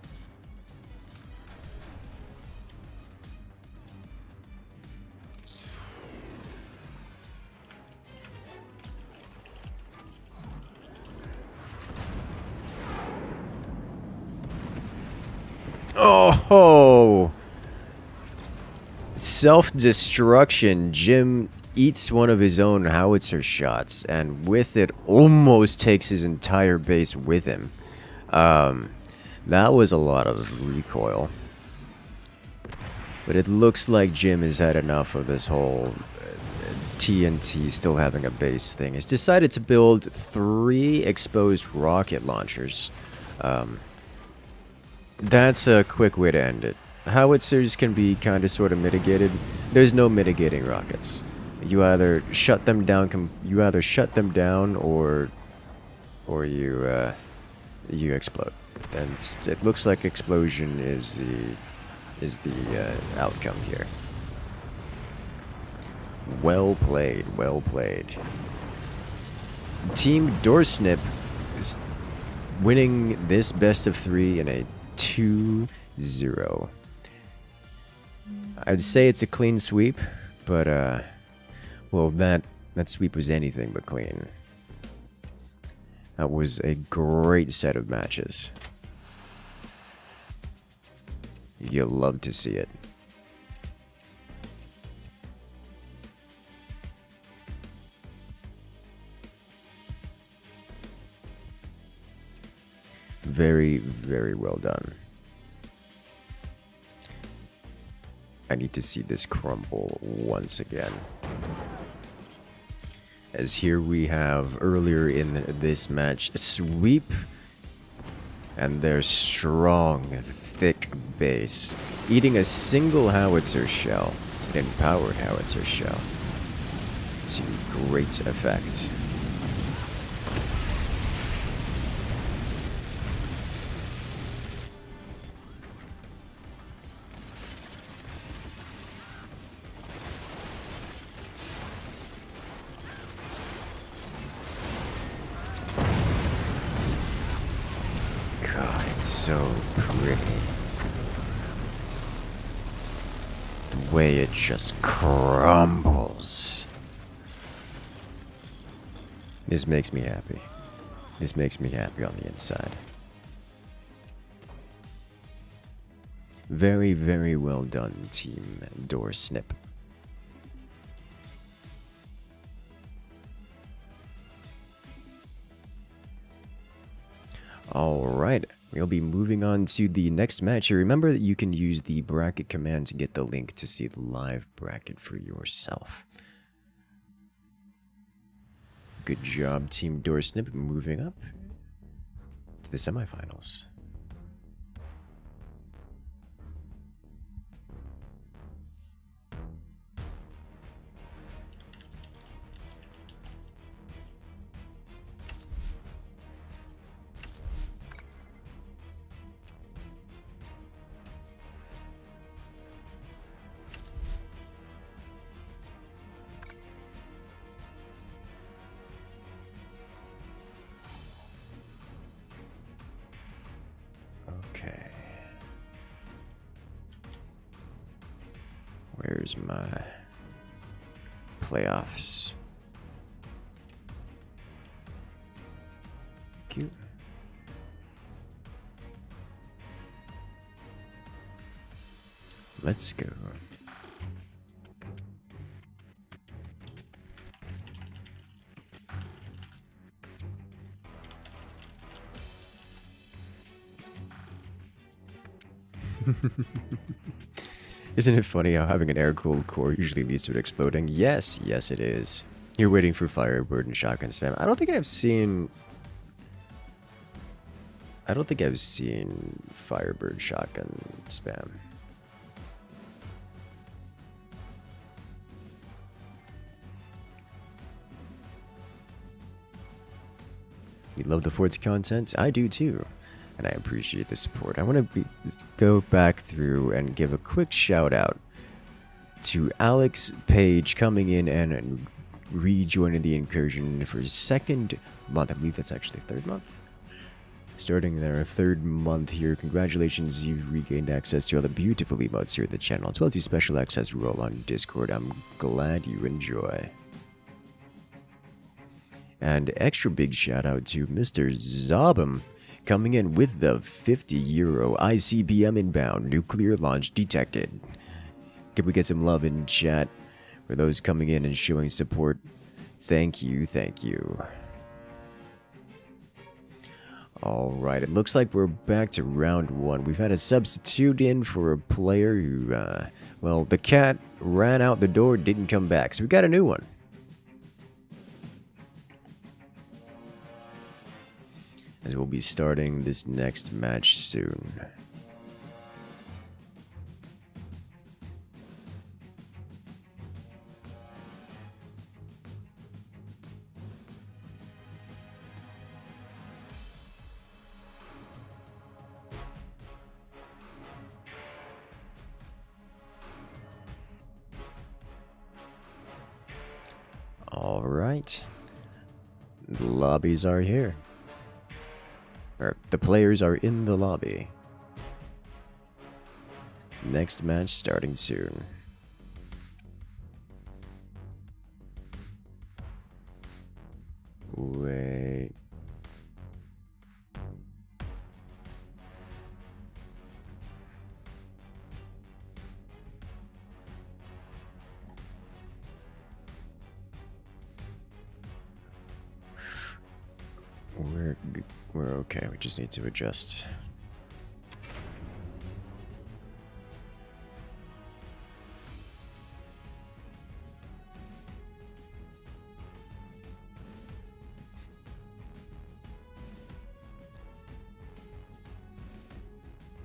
Oh! Self-destruction. Jim eats one of his own howitzer shots, and with it almost takes his entire base with him. That was a lot of recoil. But it looks like Jim has had enough of this whole TNT still having a base thing. He's decided to build 3 exposed rocket launchers. That's a quick way to end it. Howitzers can be kind of sort of mitigated. There's no mitigating rockets. You either shut them down. Or you explode. And it looks like explosion is the outcome here. Well played, well played. Team Doorsnip is winning this best of 3 in a 2-0. I'd say it's a clean sweep, but well, that sweep was anything but clean. That was a great set of matches. You'll love to see it. Very, very well done. I need to see this crumble once again. As here we have earlier in this match sweep and their strong, thick base, eating a single howitzer shell, an empowered howitzer shell, to great effect. So pretty. The way it just crumbles. This makes me happy. This makes me happy on the inside. Very, very well done, Team Doorsnip. Alright, we'll be moving on to the next match. Remember that you can use the bracket command to get the link to see the live bracket for yourself. Good job, Team Doorsnip, moving up to the semifinals. Okay. Where's my playoffs? Cute. Let's go. Isn't it funny how having an air-cooled core usually leads to it exploding? Yes, yes it is. You're waiting for Firebird and shotgun spam. I don't think I've seen Firebird shotgun spam. You love the Fort's content? I do too. And I appreciate the support. I want to go back through and give a quick shout out to Alex Page coming in and rejoining the incursion for his second month. I believe that's actually third month. Starting their third month here. Congratulations, you've regained access to all the beautiful emotes here at the channel, as well as the special access role on Discord. I'm glad you enjoy. And extra big shout out to Mr. Zobum, coming in with the €50 ICBM inbound nuclear launch detected. Can we get some love in chat for those coming in and showing support? Thank you, thank you. Alright, it looks like we're back to round one. We've had a substitute in for a player who, well, the cat ran out the door, didn't come back, so we got a new one. As we'll be starting this next match soon. right. The lobbies are here. Or, the players are in the lobby. Next match starting soon. Wait. We're okay. We just need to adjust.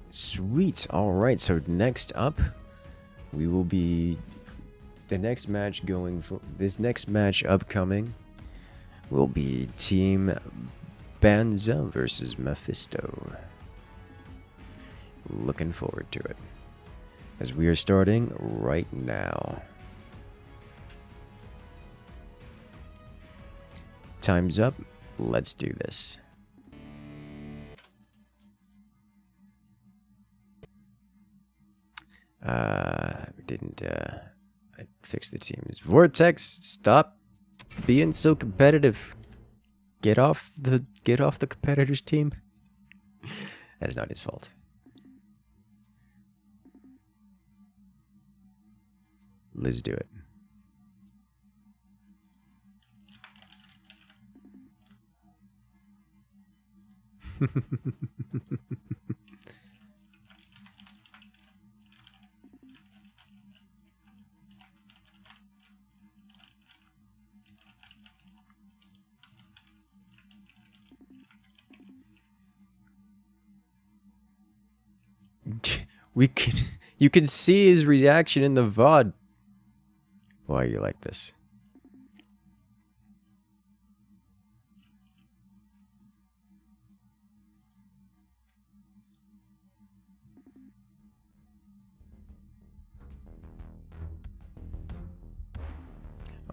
Sweet. All right. So next up, we will be the next match going for this next match upcoming will be Team Banza versus Mephisto. Looking forward to it. As we are starting right now. Time's up. Let's do this. I fixed the teams. Vortex, stop being so competitive. Get off the competitor's team. That's not his fault. Let's do it. You can see his reaction in the VOD. Why are you like this?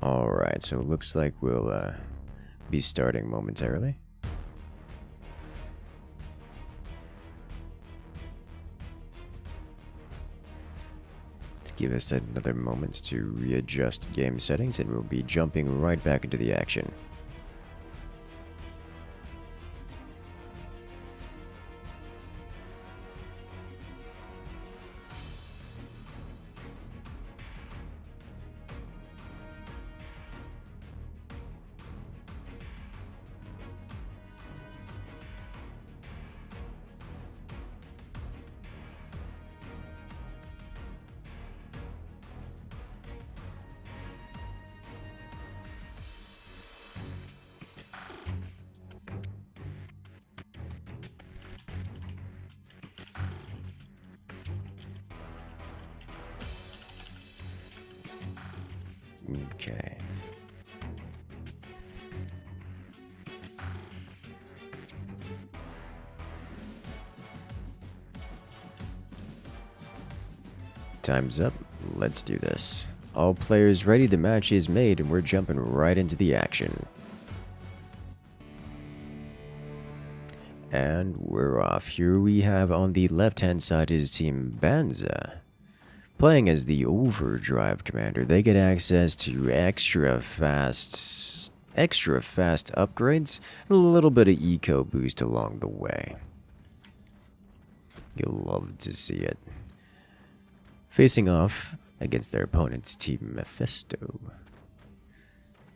Alright, so it looks like we'll be starting momentarily. Give us another moment to readjust game settings, and we'll be jumping right back into the action. Okay. Time's up. Let's do this. All players ready, the match is made, and we're jumping right into the action. And we're off. Here we have on the left-hand side is Team Banza. Playing as the Overdrive Commander, they get access to extra fast upgrades and a little bit of eco boost along the way. You'll love to see it. Facing off against their opponent's Team Mephisto.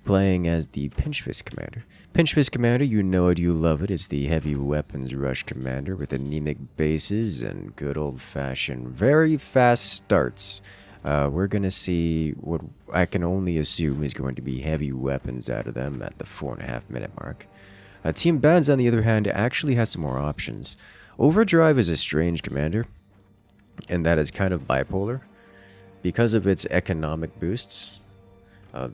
Playing as the Pinchfist Commander. Pinchfist Commander, you know it, you love it. It's the heavy weapons rush commander with anemic bases and good old-fashioned, very fast starts. We're going to see what I can only assume is going to be heavy weapons out of them at the 4.5-minute mark. Team Bands, on the other hand, actually has some more options. Overdrive is a strange commander, and that is kind of bipolar. Because of its economic boosts,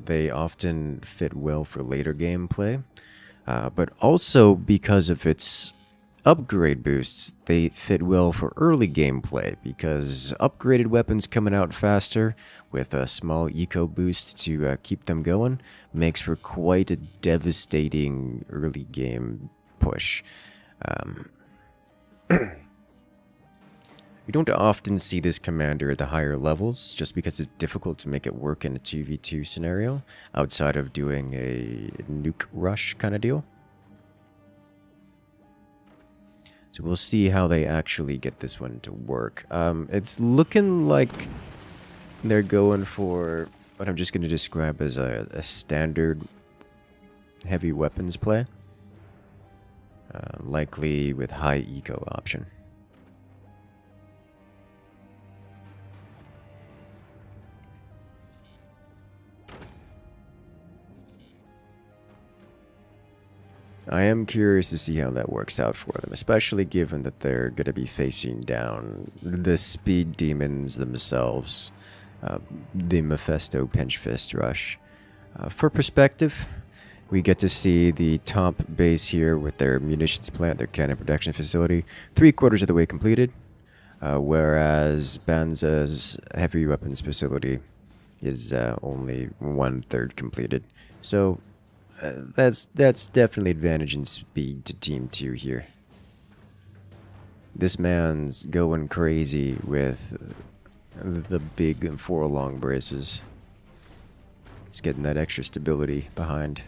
they often fit well for later gameplay, but also because of its upgrade boosts, they fit well for early gameplay because upgraded weapons coming out faster with a small eco boost to keep them going makes for quite a devastating early game push. We don't often see this commander at the higher levels just because it's difficult to make it work in a 2v2 scenario outside of doing a nuke rush kind of deal. So we'll see how they actually get this one to work. It's looking like they're going for what I'm just going to describe as a standard heavy weapons play. Likely with high eco option. I am curious to see how that works out for them, especially given that they're going to be facing down the speed demons themselves, the Mephisto Pinch Fist Rush. For perspective, we get to see the top base here with their munitions plant, their cannon production facility, 3/4 of the way completed, whereas Banza's heavy weapons facility is only 1/3 completed. So that's definitely advantage in speed to Team 2 here. This man's going crazy with the big and 4 long braces. He's getting that extra stability behind.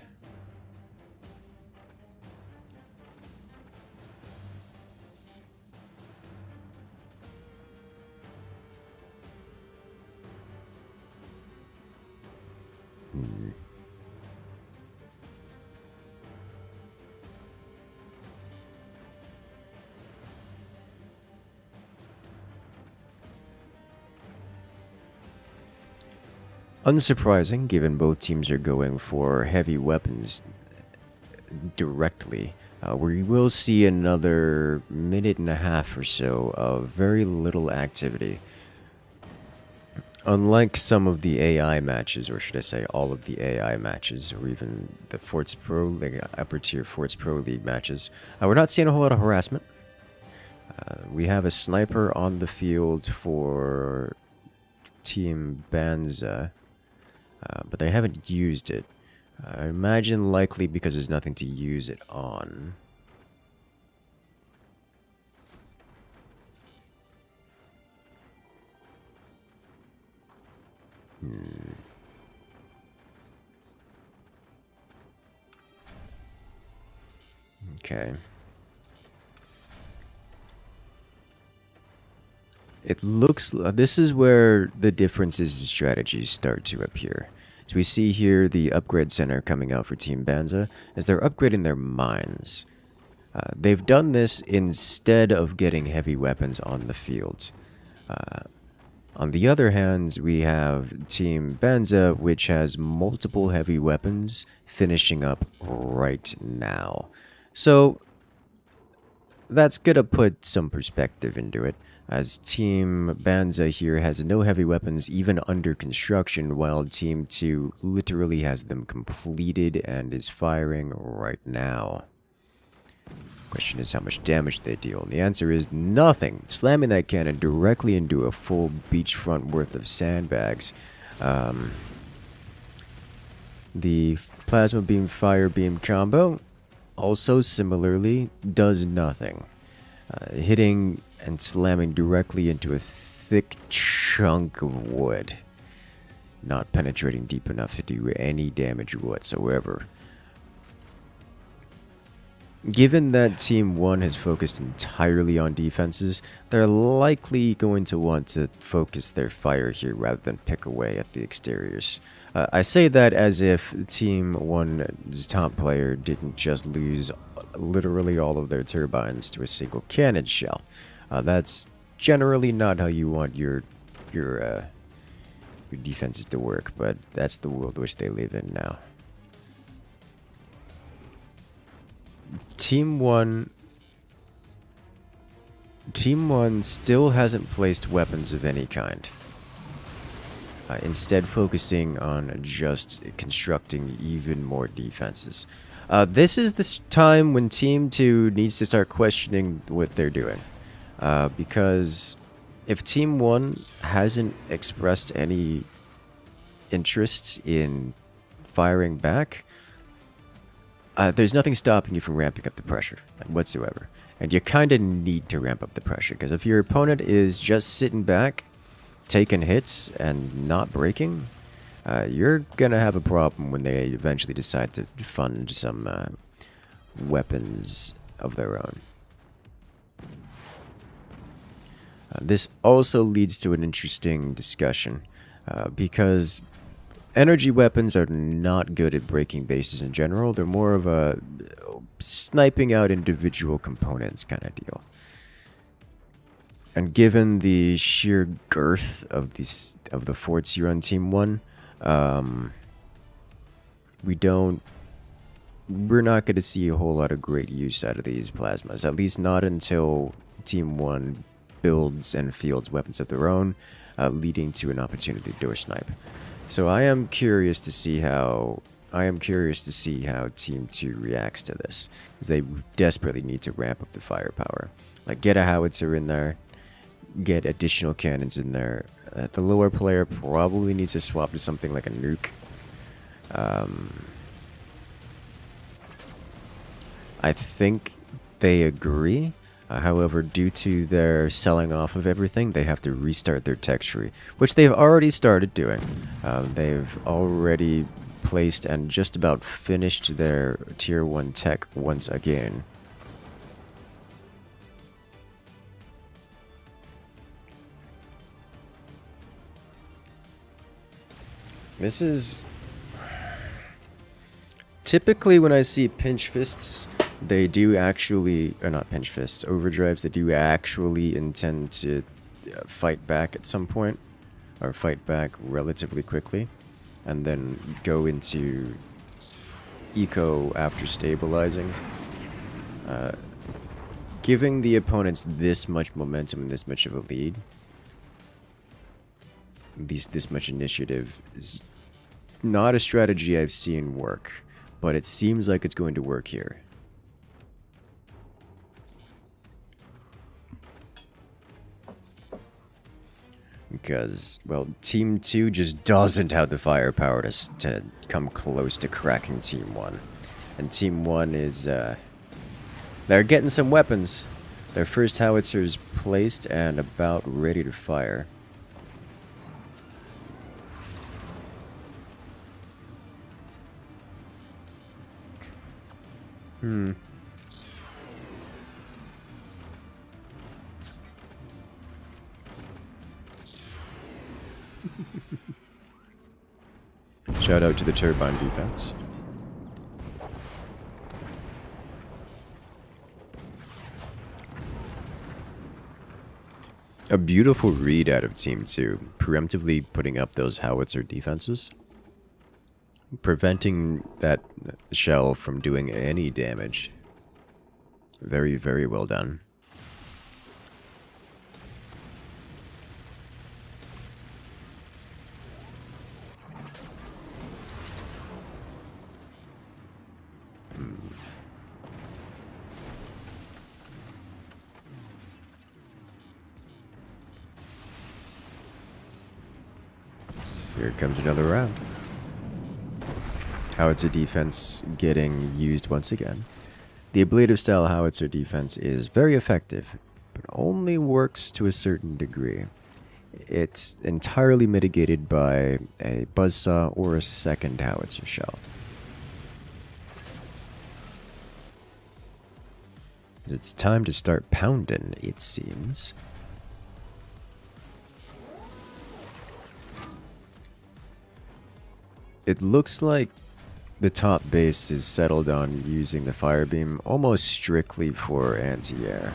Unsurprising, given both teams are going for heavy weapons directly. We will see another minute and a half or so of very little activity. Unlike some of the AI matches, or should I say all of the AI matches, or even the Forts Pro League, upper tier Forts Pro League matches, we're not seeing a whole lot of harassment. We have a sniper on the field for Team Banza. But they haven't used it. I imagine likely because there's nothing to use it on. Okay. It looks... this is where the differences in strategies start to appear. So we see here the upgrade center coming out for Team Banza as they're upgrading their mines. They've done this instead of getting heavy weapons on the field. On the other hand, we have Team Banza, which has multiple heavy weapons finishing up right now. So that's gonna put some perspective into it, as Team Banza here has no heavy weapons even under construction, while Team 2 literally has them completed and is firing right now. Question is how much damage they deal, and the answer is nothing. Slamming that cannon directly into a full beachfront worth of sandbags. The plasma beam fire beam combo also similarly does nothing. Hitting and slamming directly into a thick chunk of wood, not penetrating deep enough to do any damage whatsoever. Given that Team 1 has focused entirely on defenses, they're likely going to want to focus their fire here rather than pick away at the exteriors. I say that as if Team 1's top player didn't just lose literally all of their turbines to a single cannon shell. That's generally not how you want your defenses to work, but that's the world which they live in now. Team 1 still hasn't placed weapons of any kind. Instead focusing on just constructing even more defenses. This is the time when Team 2 needs to start questioning what they're doing. Because if Team 1 hasn't expressed any interest in firing back, there's nothing stopping you from ramping up the pressure whatsoever. And you kind of need to ramp up the pressure, because if your opponent is just sitting back, taking hits, and not breaking, you're going to have a problem when they eventually decide to fund some weapons of their own. This also leads to an interesting discussion, because energy weapons are not good at breaking bases in general. They're more of a sniping out individual components kind of deal. And given the sheer girth of the forts here on Team 1, we're not going to see a whole lot of great use out of these plasmas, at least not until Team 1 builds and fields weapons of their own, leading to an opportunity to door snipe. So I am curious to see how Team 2 reacts to this, because they desperately need to ramp up the firepower. Like, get a howitzer in there, get additional cannons in there. The lower player probably needs to swap to something like a nuke. I think they agree. However, due to their selling off of everything, they have to restart their tech tree, which they've already started doing. They've already placed and just about finished their tier 1 tech once again. This is... Typically when I see pinch fists, they do actually, or not pinch fists, overdrives, they do actually intend to fight back at some point, or fight back relatively quickly, and then go into eco after stabilizing. Giving the opponents this much momentum and this much of a lead, this much initiative, is not a strategy I've seen work, but it seems like it's going to work here. Because, well, Team 2 just doesn't have the firepower to come close to cracking Team 1. And Team 1 is, they're getting some weapons. Their first howitzer's placed and about ready to fire. Shout out to the turbine defense. A beautiful read out of Team 2, preemptively putting up those howitzer defenses, preventing that shell from doing any damage. Very, very well done. Here comes another round. Howitzer defense getting used once again. The ablative style howitzer defense is very effective, but only works to a certain degree. It's entirely mitigated by a buzzsaw or a second howitzer shell. It's time to start pounding, it seems. It looks like the top base is settled on using the fire beam almost strictly for anti-air.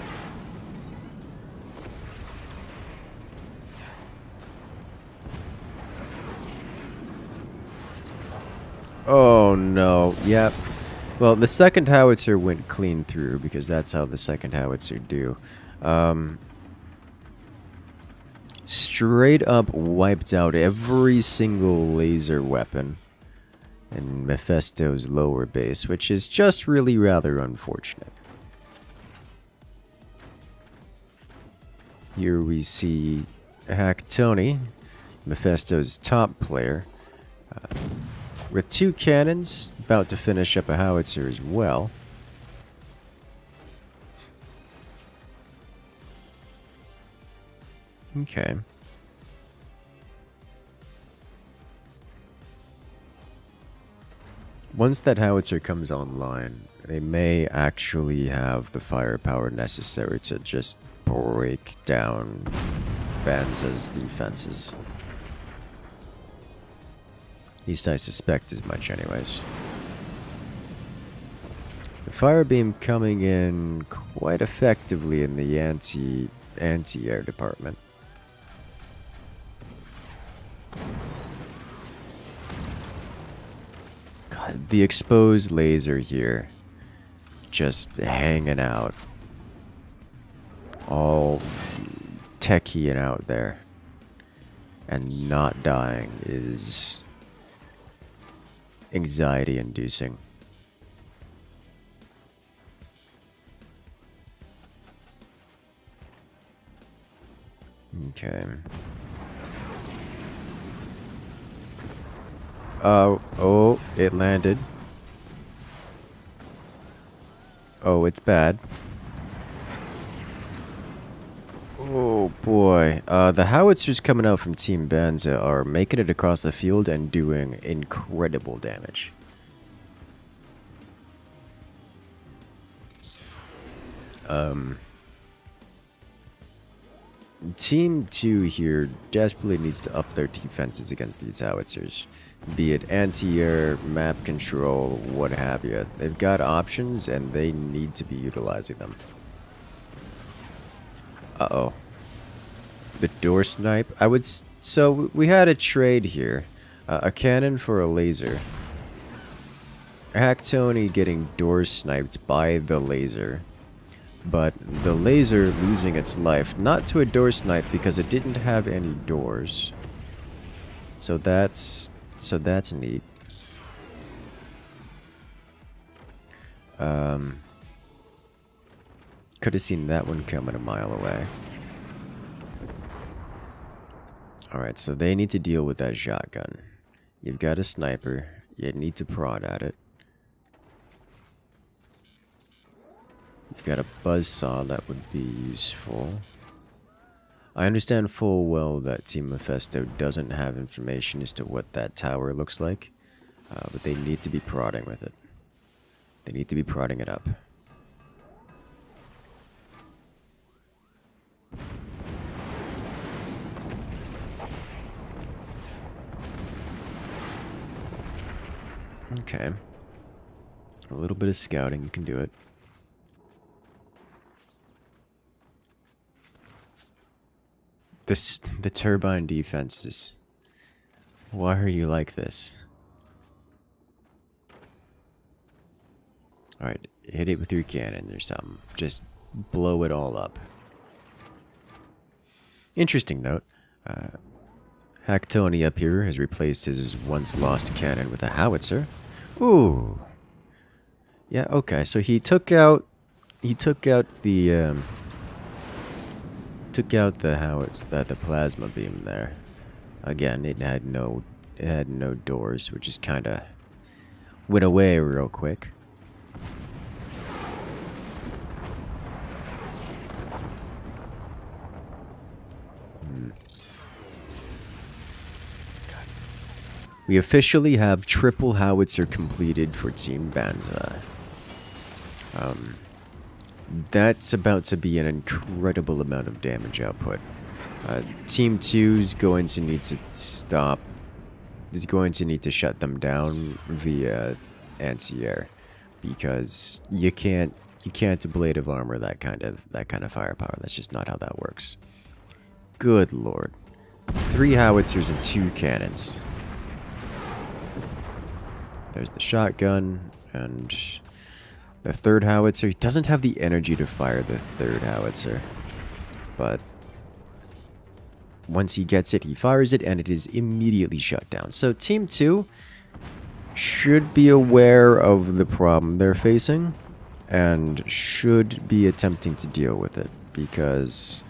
Oh no, yep. Well, the second howitzer went clean through because that's how the second howitzer do. Straight up wiped out every single laser weapon and Mephisto's lower base, which is just really rather unfortunate. Here we see Tony, Mephisto's top player, with 2 cannons, about to finish up a howitzer as well. Okay. Once that howitzer comes online, they may actually have the firepower necessary to just break down Banza's defenses. At least I suspect as much anyways. The fire beam coming in quite effectively in the anti-air department. God, the exposed laser here just hanging out. All techie and out there. And not dying is anxiety inducing. Okay. Oh, it landed. Oh, it's bad. Oh boy. The howitzers coming out from Team Banza are making it across the field and doing incredible damage. Team 2 here desperately needs to up their defenses against these howitzers. Be it anti-air, map control, what have you. They've got options and they need to be utilizing them. Uh-oh. The door snipe. So we had a trade here. A cannon for a laser. Tony getting door sniped by the laser. But the laser losing its life, not to a door snipe because it didn't have any doors. So that's neat. Could have seen that one coming a mile away. Alright, so they need to deal with that shotgun. You've got a sniper. You need to prod at it. You've got a buzzsaw that would be useful. I understand full well that Team Mephisto doesn't have information as to what that tower looks like. But they need to be prodding with it. They need to be prodding it up. Okay. A little bit of scouting, you can do it. The turbine defenses. Why are you like this? Alright, hit it with your cannon or something. Just blow it all up. Interesting note. Tony up here has replaced his once lost cannon with a howitzer. Ooh. Yeah, okay, so he took out the the plasma beam there. Again, it had no doors, which is kind of went away real quick. We officially have triple howitzer completed for Team Banza. That's about to be an incredible amount of damage output. Team 2 is going to need to stop. Is going to need to shut them down via anti-air, because you can't ablative armor that kind of firepower. That's just not how that works. Good lord, 3 howitzers and 2 cannons. There's the shotgun and the 3rd howitzer. He doesn't have the energy to fire the 3rd howitzer, but once he gets it, he fires it and it is immediately shut down. So Team 2 should be aware of the problem they're facing and should be attempting to deal with it, because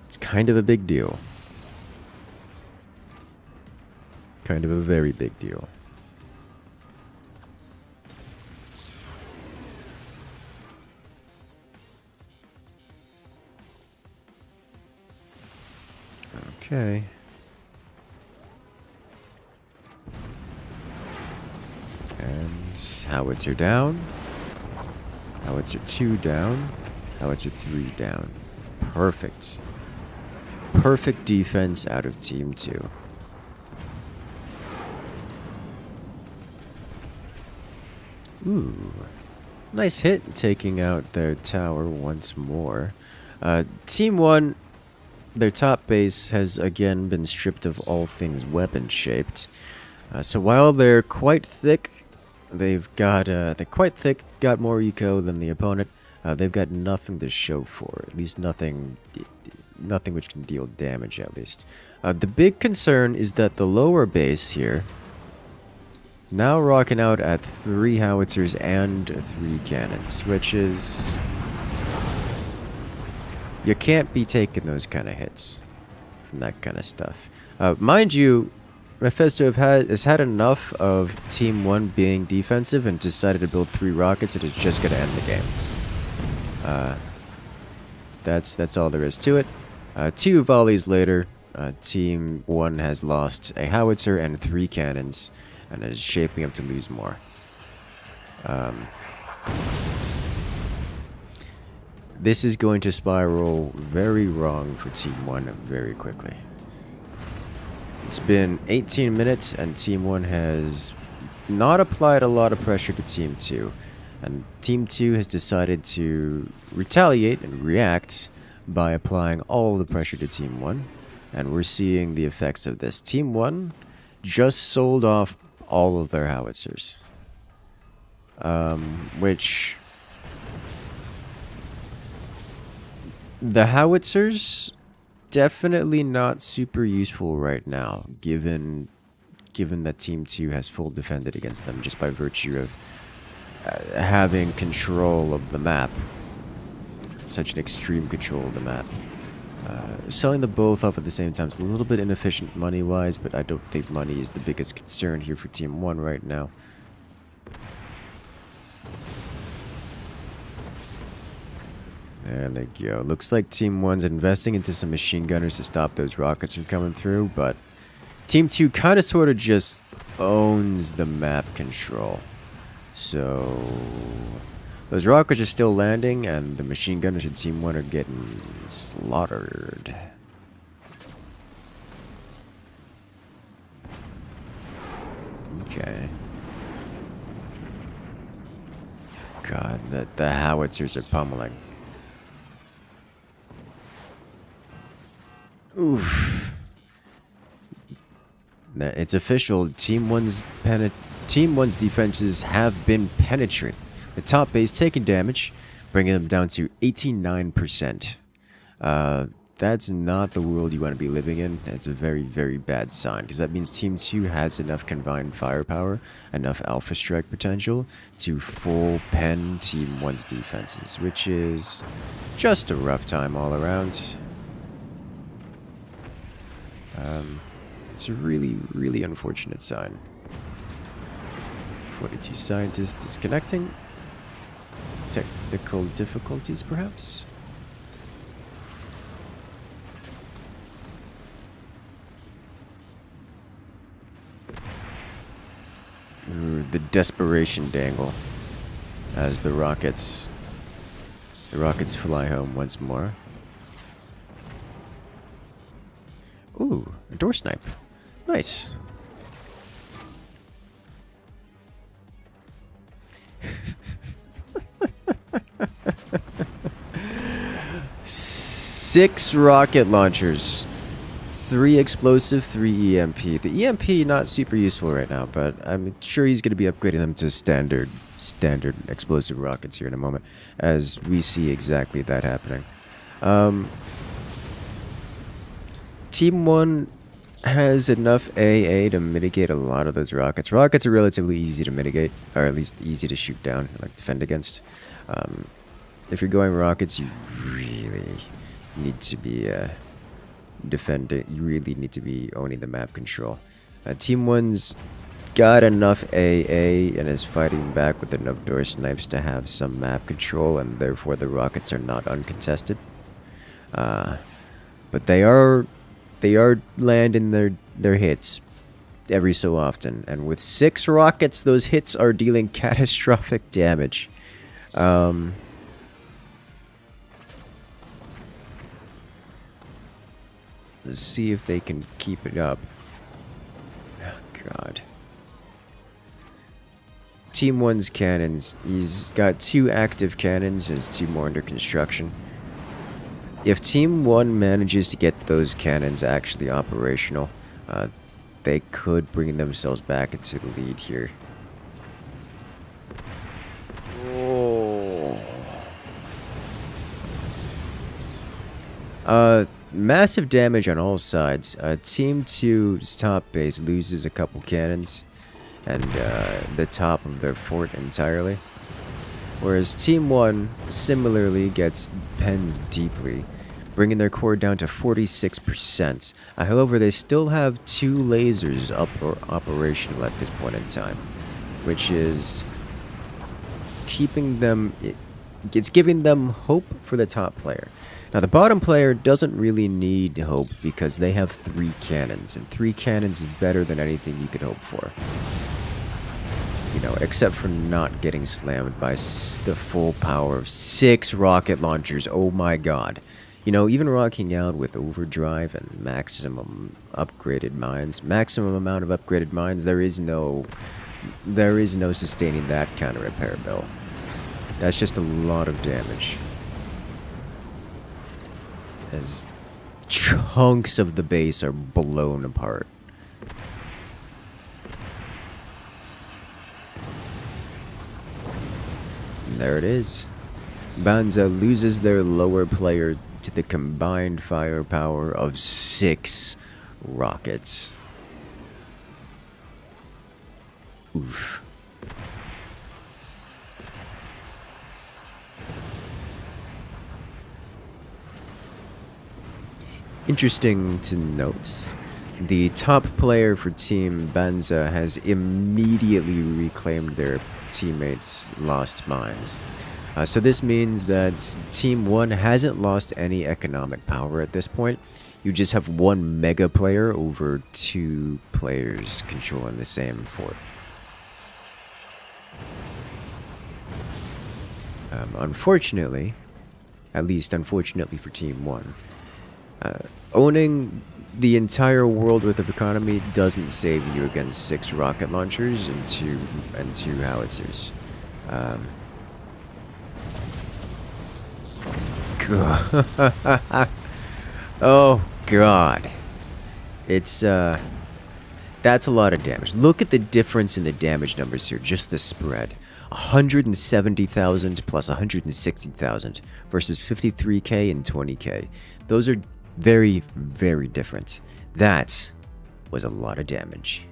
it's kind of a big deal. Kind of a very big deal. Okay. And howitzer down. Howitzer 2 down. Howitzer 3 down. Perfect. Perfect defense out of Team 2. Ooh. Nice hit taking out their tower once more. Team 1, their top base has again been stripped of all things weapon-shaped. So while they're quite thick, they're quite thick, got more eco than the opponent. They've got nothing to show for, at least nothing which can deal damage, at least. The big concern is that the lower base here, now rocking out at 3 howitzers and 3 cannons, which is... You can't be taking those kind of hits from that kind of stuff. Mind you, Mephisto has had enough of Team 1 being defensive and decided to build 3 rockets that is just going to end the game. That's all there is to it. 2 volleys later, Team 1 has lost a howitzer and 3 cannons, and is shaping up to lose more. This is going to spiral very wrong for Team 1 very quickly. It's been 18 minutes and Team 1 has not applied a lot of pressure to Team 2. And Team 2 has decided to retaliate and react by applying all the pressure to Team 1. And we're seeing the effects of this. Team 1 just sold off all of their howitzers. Which... The howitzers, definitely not super useful right now, given that Team 2 has full defended against them just by virtue of having control of the map. Such an extreme control of the map. Selling them both off at the same time is a little bit inefficient money-wise, but I don't think money is the biggest concern here for Team 1 right now. There they go. Looks like Team 1's investing into some machine gunners to stop those rockets from coming through, but Team 2 kind of sort of just owns the map control. So those rockets are still landing, and the machine gunners in Team 1 are getting slaughtered. Okay. God, the howitzers are pummeling. Oof. It's official. Team 1's defenses have been penetrant. The top base taking damage, bringing them down to 89%. That's not the world you want to be living in. It's a very, very bad sign, because that means Team 2 has enough combined firepower, enough alpha strike potential to full pen Team 1's defenses, which is just a rough time all around. It's a really, really unfortunate sign. 42 scientists disconnecting. Technical difficulties, perhaps? Ooh, the desperation dangle as the rockets fly home once more. Ooh, a door snipe. Nice. Six rocket launchers. 3 explosive, 3 EMP. The EMP not super useful right now, but I'm sure he's going to be upgrading them to standard explosive rockets here in a moment, as we see exactly that happening. Team 1 has enough AA to mitigate a lot of those rockets. Rockets are relatively easy to mitigate, or at least easy to shoot down, like defend against. If you're going rockets, you really need to be defending. You really need to be owning the map control. Team 1's got enough AA and is fighting back with enough door snipes to have some map control, and therefore the rockets are not uncontested. But they are landing their hits every so often, and with 6 rockets, those hits are dealing catastrophic damage. Let's see if they can keep it up. Oh, God. Team 1's cannons, he's got 2 active cannons, has 2 more under construction. If Team 1 manages to get those cannons actually operational, they could bring themselves back into the lead here. Massive damage on all sides. Team 2's top base loses a couple cannons and the top of their fort entirely. Whereas Team 1 similarly gets penned deeply, bringing their core down to 46%. However, they still have 2 lasers up or operational at this point in time, which is keeping them... It's giving them hope for the top player. Now, the bottom player doesn't really need hope because they have 3 cannons, and 3 cannons is better than anything you could hope for. You know, except for not getting slammed by the full power of 6 rocket launchers. Oh my god. You know, even rocking out with overdrive and maximum upgraded mines, maximum amount of upgraded mines, there is no sustaining that kind of repair bill. That's just a lot of damage. As chunks of the base are blown apart. And there it is. Banza loses their lower player to the combined firepower of 6 rockets. Oof. Interesting to note, the top player for Team Banza has immediately reclaimed their teammates' lost mines. So this means that Team 1 hasn't lost any economic power at this point. You just have 1 mega player over 2 players controlling the same fort. Unfortunately, at least unfortunately for Team 1, owning the entire world with of economy doesn't save you against 6 rocket launchers and two howitzers. Oh god. It's that's a lot of damage. Look at the difference in the damage numbers here, just the spread. 170,000 plus 160,000 versus 53k and 20k. Those are very, very different. That was a lot of damage.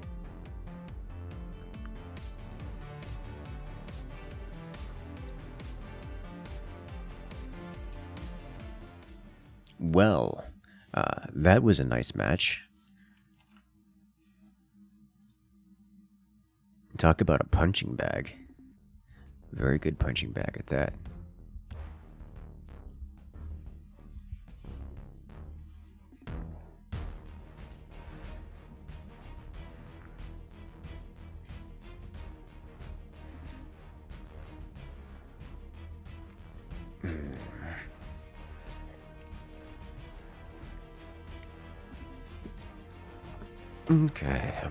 Well, that was a nice match. Talk about a punching bag. Very good punching bag at that. Okay.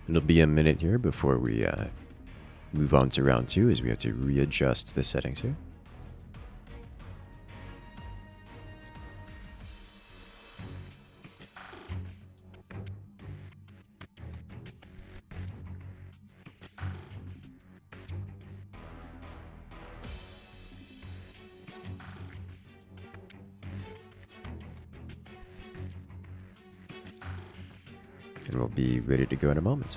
It'll be a minute here before we move on to round 2, as we have to readjust the settings here. and we'll be ready to go in a moment.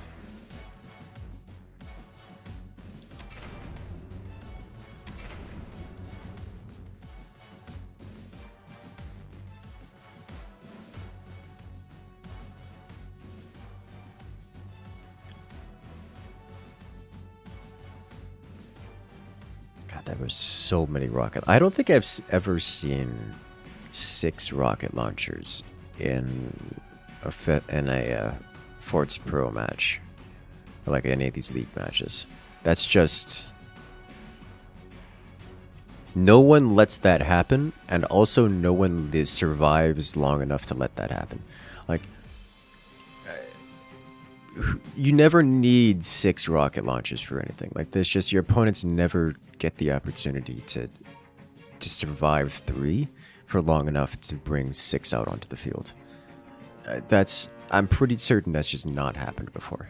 God, there were so many rocket. I don't think I've ever seen 6 rocket launchers in a Forts Pro match, or like any of these league matches. That's just, no one lets that happen, and also no one survives long enough to let that happen. Like, you never need 6 rocket launchers for anything. Like, there's just, your opponents never get the opportunity to survive 3 for long enough to bring 6 out onto the field. I'm pretty certain that's just not happened before.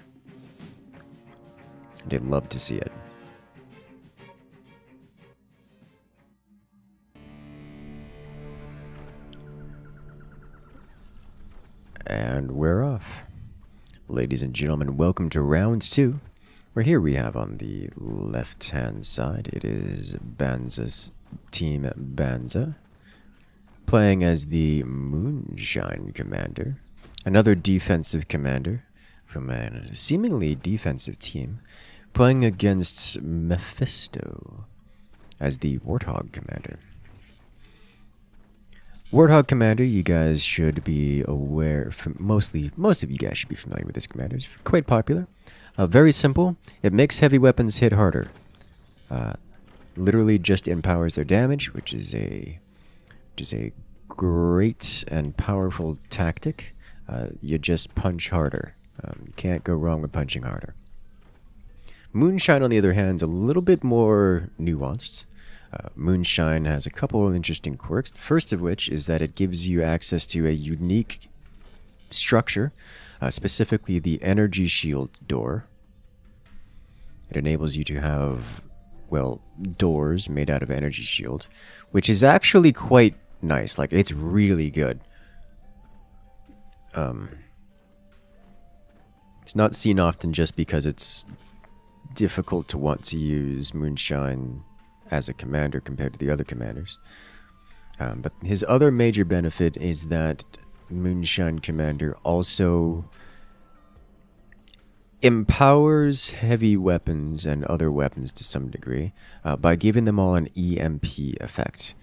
And I'd love to see it. And we're off. Ladies and gentlemen, welcome to round 2. Where here we have on the left-hand side, it is Banza's Team Banza, playing as the Moonshine Commander, another defensive commander from a seemingly defensive team, playing against Mephisto as the Warthog Commander. Warthog Commander, you guys should be aware, most of you guys should be familiar with this commander. It's quite popular. Very simple. It makes heavy weapons hit harder. Literally just empowers their damage, which is a great and powerful tactic. You just punch harder. You can't go wrong with punching harder. Moonshine, on the other hand, is a little bit more nuanced. Moonshine has a couple of interesting quirks. The first of which is that it gives you access to a unique structure, specifically the energy shield door. It enables you to have, well, doors made out of energy shield, which is actually quite nice. Like, it's really good. It's not seen often just because it's difficult to want to use Moonshine as a commander compared to the other commanders. But his other major benefit is that Moonshine Commander also empowers heavy weapons and other weapons to some degree by giving them all an EMP effect.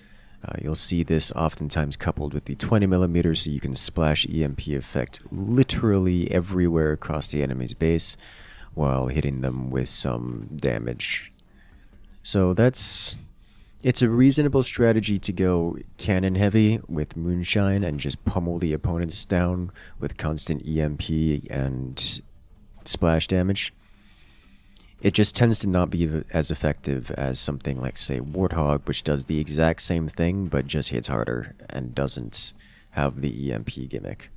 You'll see this oftentimes coupled with the 20mm, so you can splash EMP effect literally everywhere across the enemy's base while hitting them with some damage. So it's a reasonable strategy to go cannon heavy with Moonshine and just pummel the opponents down with constant EMP and splash damage. It just tends to not be as effective as something like, say, Warthog, which does the exact same thing but just hits harder and doesn't have the EMP gimmick.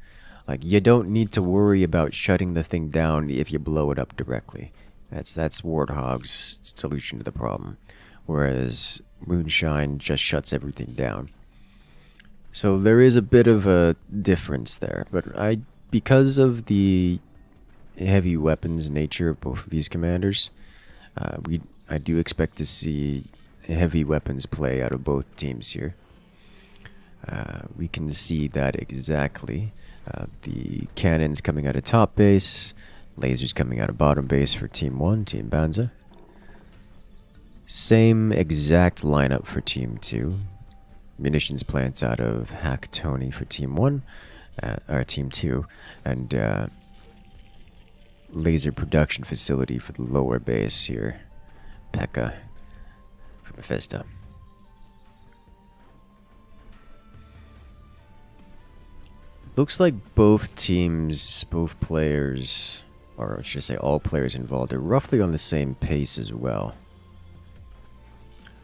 Like, you don't need to worry about shutting the thing down if you blow it up directly. That's Warthog's solution to the problem. Whereas Moonshine just shuts everything down. So there is a bit of a difference there. But because of the heavy weapons nature of both of these commanders, I do expect to see heavy weapons play out of both teams here. We can see that exactly. The cannons coming out of top base, lasers coming out of bottom base for Team 1, Team Banza. Same exact lineup for Team 2. Munitions plants out of Hack Tony for Team 1, or Team 2, and laser production facility for the lower base here, P.E.K.K.A. for Mephisto. Looks like both teams, both players, or should I say all players involved, are roughly on the same pace as well.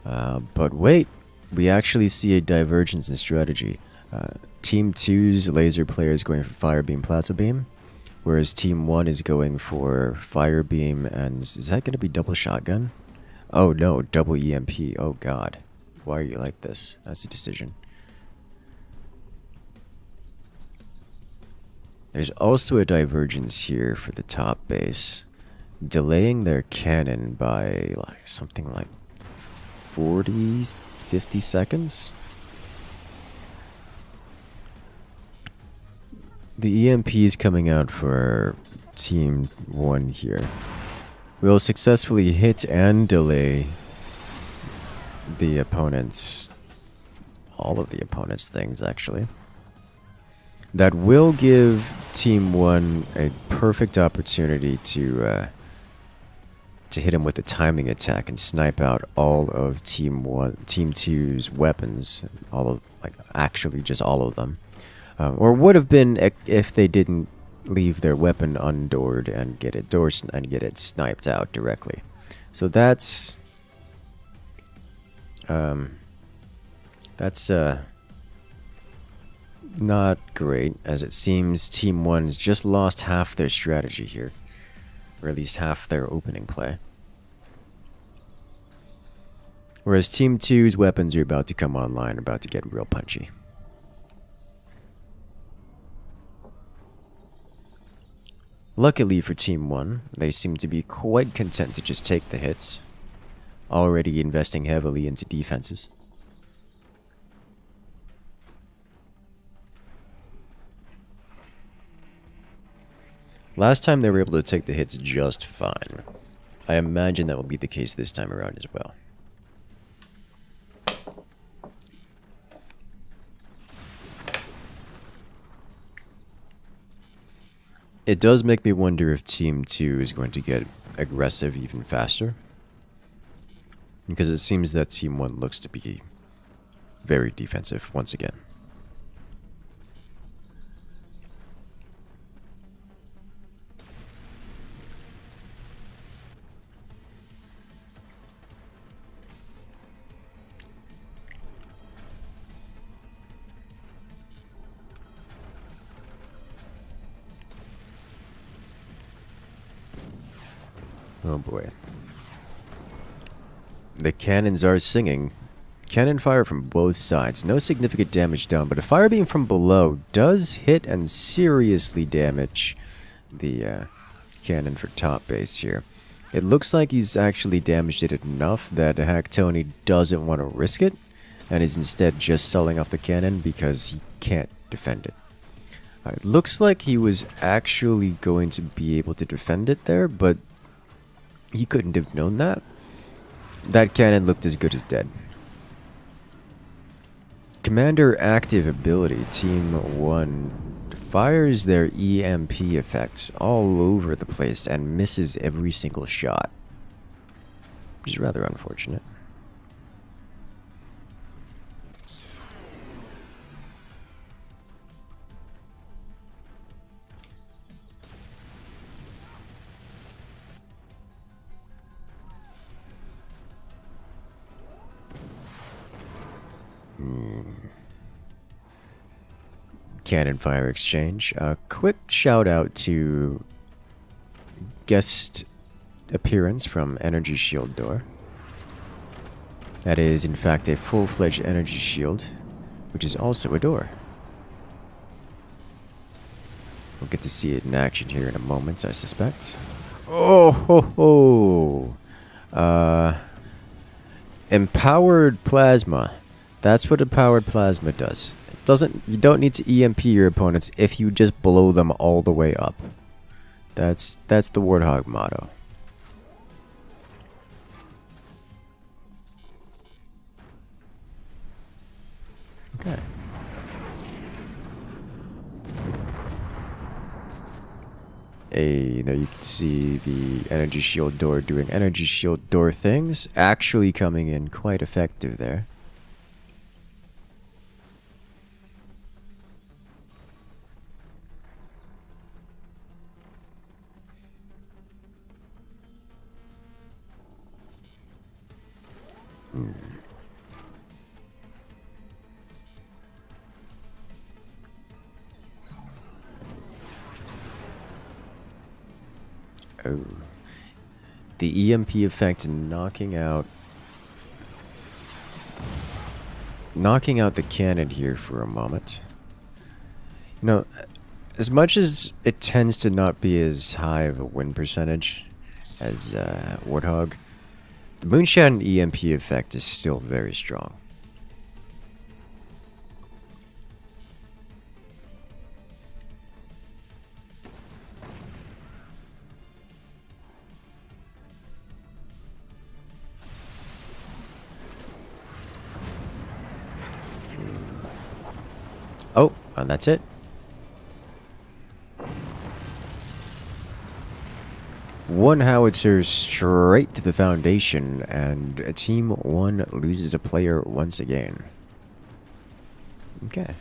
But wait, we actually see a divergence in strategy. Team 2's laser player is going for Fire Beam, Plasma Beam, whereas Team 1 is going for Fire Beam and... is that going to be double shotgun? Oh no, double EMP. Oh god. Why are you like this? That's a decision. There's also a divergence here for the top base, delaying their cannon by like something like 40, 50 seconds. The EMP is coming out for Team 1 here. We'll successfully hit and delay the opponent's, all of the opponent's things actually. That will give Team 1 a perfect opportunity to hit him with a timing attack and snipe out all of Team 2's weapons, all of, like, actually just all of them. Or would have been if they didn't leave their weapon undoored and get it sniped out directly. So that's not great, as it seems Team 1's just lost half their strategy here, or at least half their opening play. Whereas Team 2's weapons are about to come online, about to get real punchy. Luckily for Team 1, they seem to be quite content to just take the hits, already investing heavily into defenses. Last time they were able to take the hits just fine. I imagine that will be the case this time around as well. It does make me wonder if Team 2 is going to get aggressive even faster, because it seems that Team 1 looks to be very defensive once again. Oh boy. The cannons are singing. Cannon fire from both sides. No significant damage done, but a fire beam from below does hit and seriously damage the cannon for top base here. It looks like he's actually damaged it enough that Hack-Tony doesn't want to risk it, and is instead just selling off the cannon because he can't defend it. It looks like he was actually going to be able to defend it there, but he couldn't have known that. That cannon looked as good as dead. Commander active ability, Team 1 fires their EMP effects all over the place and misses every single shot, which is rather unfortunate. Cannon fire exchange. A quick shout out to guest appearance from Energy Shield Door. That is in fact a full-fledged energy shield, which is also a door. We'll get to see it in action here in a moment, I suspect. Oh ho ho! Empowered plasma. That's what empowered plasma does. You don't need to EMP your opponents if you just blow them all the way up. That's the Warthog motto. Okay. There you can see the energy shield door doing energy shield door things, actually coming in quite effective there. Oh. The EMP effect knocking out the cannon here for a moment. You know, as much as it tends to not be as high of a win percentage as Warthog, the Moonshine EMP effect is still very strong. Oh, and that's it. One howitzer straight to the foundation, and Team 1 loses a player once again. Okay.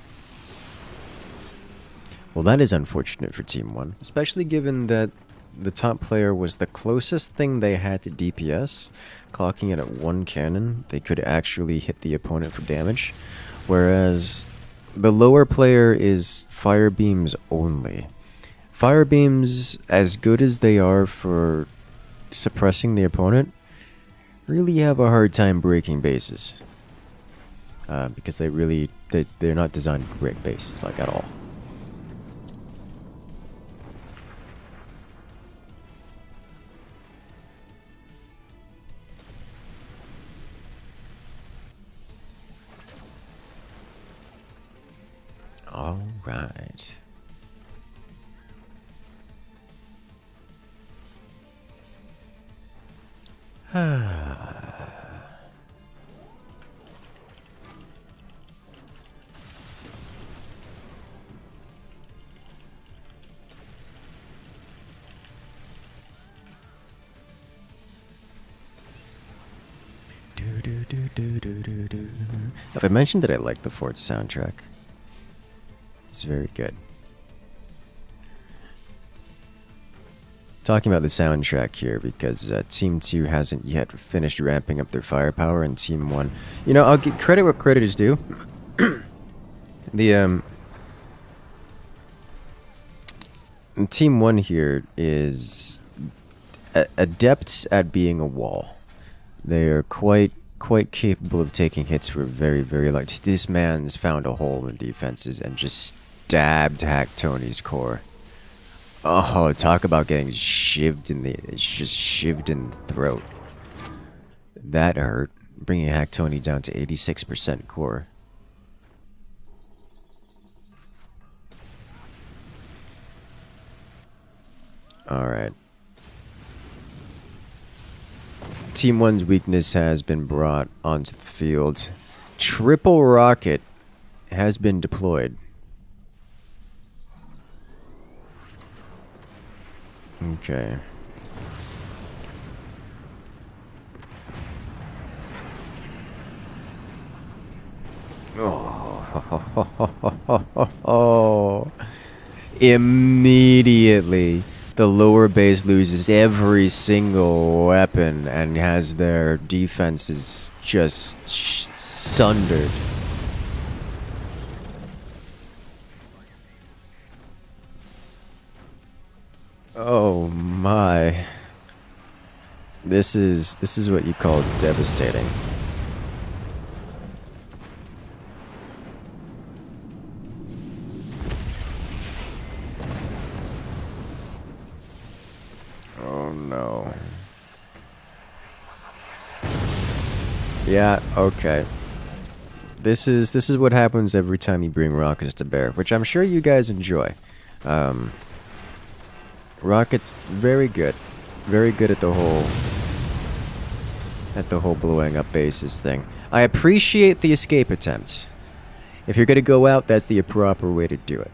Well, that is unfortunate for Team 1, especially given that the top player was the closest thing they had to DPS, clocking it at 1 cannon. They could actually hit the opponent for damage, whereas the lower player is fire beams only. Fire beams, as good as they are for suppressing the opponent, really have a hard time breaking bases. Because they're not designed to break bases, like, at all. All right. Have I mentioned that I like the Fort soundtrack? It's very good. Talking about the soundtrack here because Team 2 hasn't yet finished ramping up their firepower, and Team 1... You know, I'll give credit where credit is due. Team 1 here is adept at being a wall. They are quite capable of taking hits for very, very light. This man's found a hole in defenses and just stabbed Hack Tony's core. Oh, talk about getting shivved in the... It's just shivved in the throat. That hurt. Bringing Hack Tony down to 86% core. Alright. Team 1's weakness has been brought onto the field. Triple rocket has been deployed. Okay. Oh. Immediately, the lower base loses every single weapon and has their defenses just sundered. Oh my. This is what you call devastating. Oh no. Yeah, okay. This is what happens every time you bring rockets to bear, which I'm sure you guys enjoy. Rocket's very good. Very good at the whole blowing up bases thing. I appreciate the escape attempts. If you're gonna go out, that's the proper way to do it.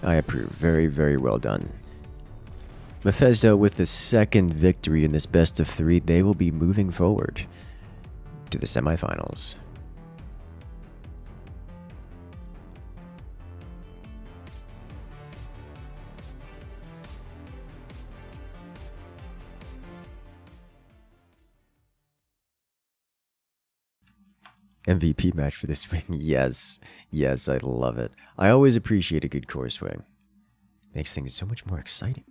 I approve. Very, very well done. Bethesda with the second victory in this best of 3, they will be moving forward to the semifinals. MVP match for this wing. Yes, I love it. I always appreciate a good core swing. Makes things so much more exciting.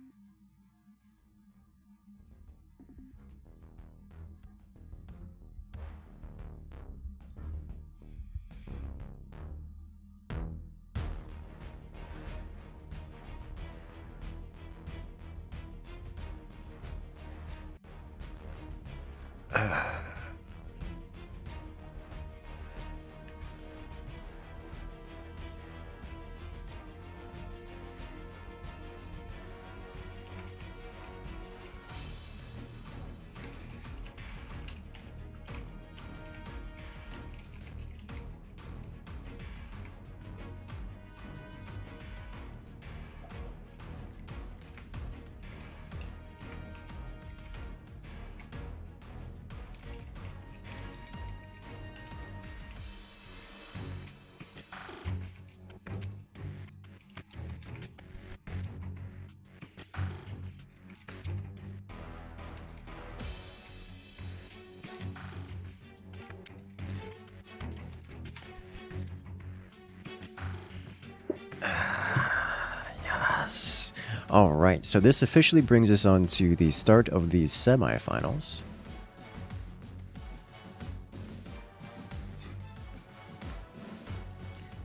Yes. All right, so this officially brings us on to the start of the semifinals.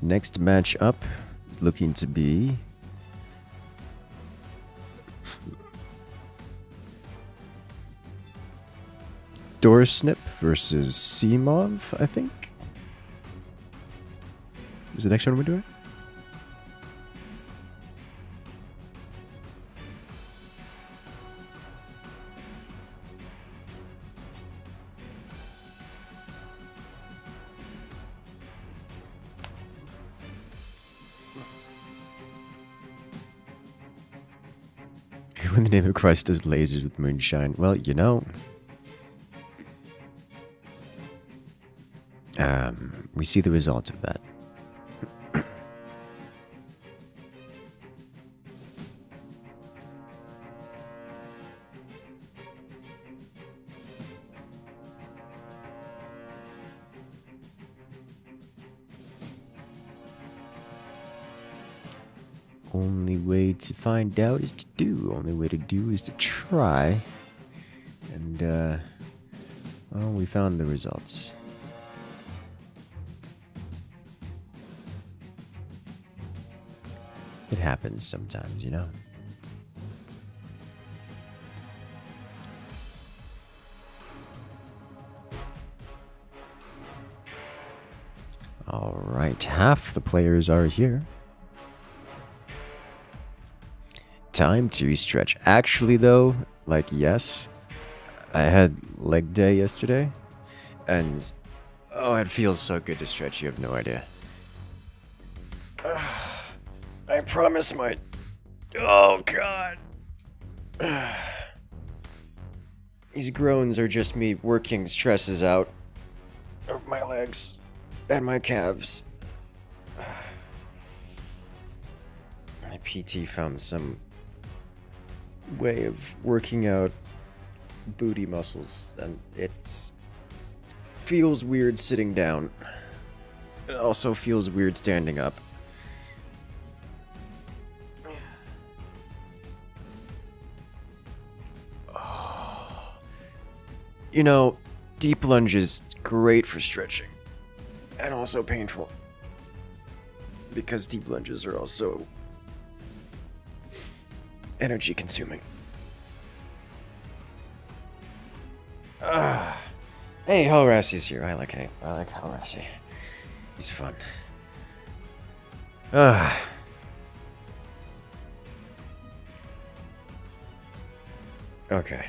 Next match up is looking to be Dorsnip versus Seamov, I think. Is the next one we're doing? Who in the name of Christ does lasers with moonshine? Well, you know, we see the results of that. Only way to find out is to do. Only way to do is to try. And, well, we found the results. It happens sometimes, you know? Alright, half the players are here. Time to stretch. Actually, though, like, yes, I had leg day yesterday, and oh, it feels so good to stretch. You have no idea. I promise my. Oh God. These groans are just me working stresses out of my legs and my calves. My PT found some way of working out booty muscles, and it feels weird sitting down. It also feels weird standing up. You know, deep lunges great for stretching, and also painful, because deep lunges are also energy consuming. Hey, Halrassi's here. I like Halrassi. He's fun. Okay.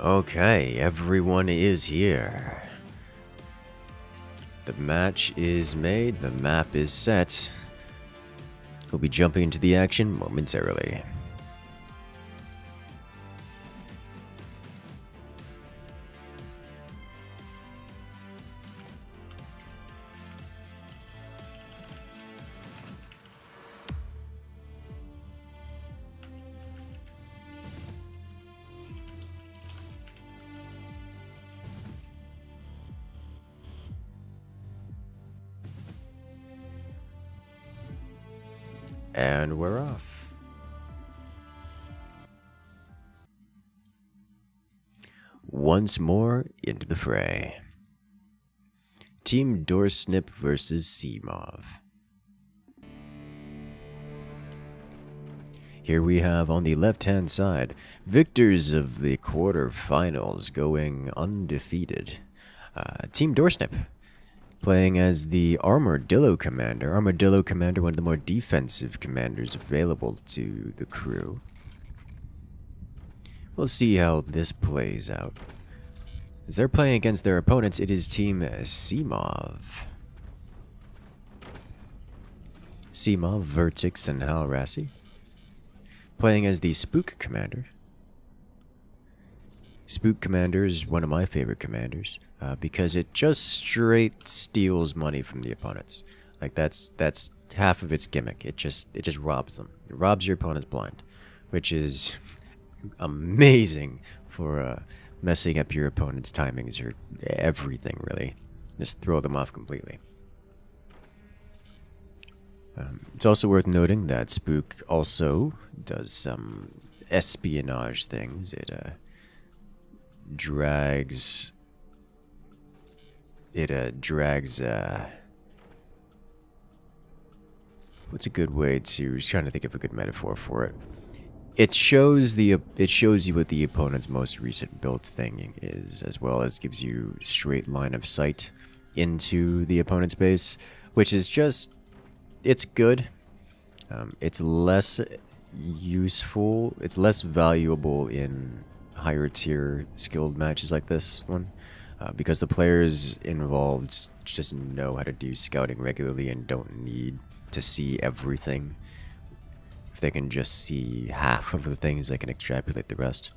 Okay, everyone is here. The match is made, the map is set. We'll be jumping into the action momentarily. And we're off. Once more into the fray. Team Doorsnip versus Seamov. Here we have on the left-hand side, victors of the quarterfinals going undefeated. Team Doorsnip, playing as the Armadillo Commander. Armadillo Commander, one of the more defensive commanders available to the crew. We'll see how this plays out. As they're playing against their opponents, it is Team Seamov. Seamov, Vertix, and Halrasi. Playing as the Spook Commander. Spook Commander is one of my favorite commanders, because it just straight steals money from the opponents. Like that's half of its gimmick. It just robs them. It robs your opponents blind, which is amazing for messing up your opponent's timings or everything, really. Just throw them off completely. It's also worth noting that Spook also does some espionage things. It drags what's a good way to, just trying to think of a good metaphor for it. It shows you what the opponent's most recent build thing is, as well as gives you straight line of sight into the opponent's base, which is just, it's good. It's less useful, it's less valuable in higher tier skilled matches like this one, because the players involved just know how to do scouting regularly and don't need to see everything. If they can just see half of the things, they can extrapolate the rest.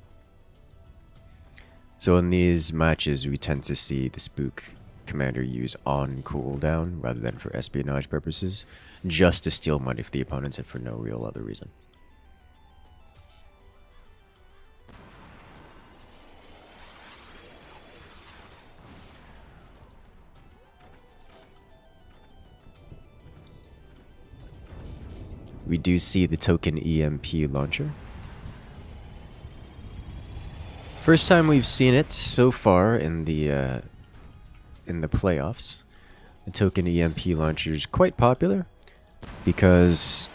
So in these matches, we tend to see the Spook Commander use on cooldown rather than for espionage purposes, just to steal money for the opponents and for no real other reason. We do see the token EMP launcher. First time we've seen it so far in the playoffs. The token EMP launcher is quite popular because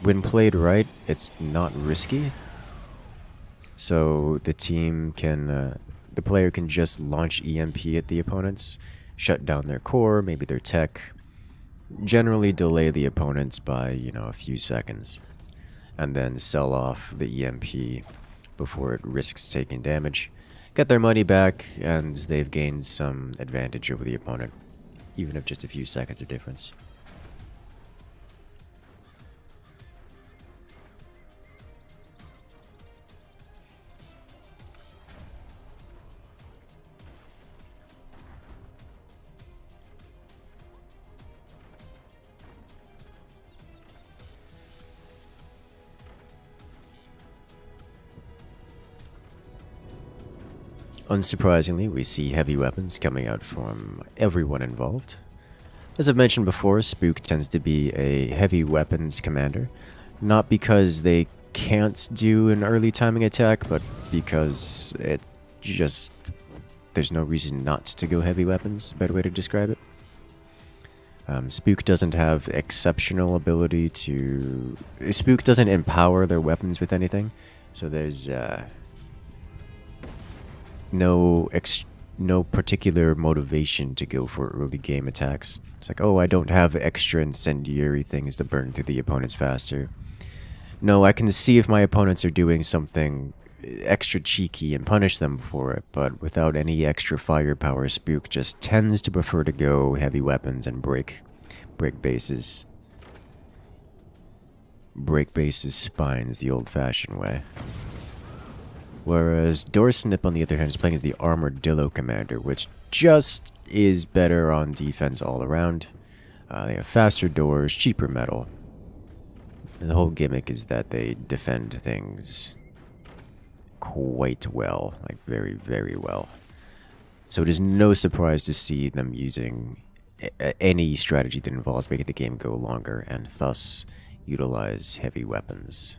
when played right, it's not risky. So the team can, the player can just launch EMP at the opponents, shut down their core, maybe their tech, generally delay the opponents by, a few seconds, and then sell off the EMP before it risks taking damage, get their money back, and they've gained some advantage over the opponent, even if just a few seconds of difference. Unsurprisingly, we see heavy weapons coming out from everyone involved. As I've mentioned before, Spook tends to be a heavy weapons commander, not because they can't do an early timing attack, but because there's no reason not to go heavy weapons, a better way to describe it. Spook doesn't have exceptional ability to... Spook doesn't empower their weapons with anything, so there's no particular motivation to go for early game attacks. It's like, oh, I don't have extra incendiary things to burn through the opponents faster. No, I can see if my opponents are doing something extra cheeky and punish them for it, but without any extra firepower, Spook just tends to prefer to go heavy weapons and break bases. Break bases spines the old-fashioned way. Whereas Doorsnip, on the other hand, is playing as the Armadillo Commander, which just is better on defense all around. They have faster doors, cheaper metal. And the whole gimmick is that they defend things quite well, like very, very well. So it is no surprise to see them using any strategy that involves making the game go longer and thus utilize heavy weapons.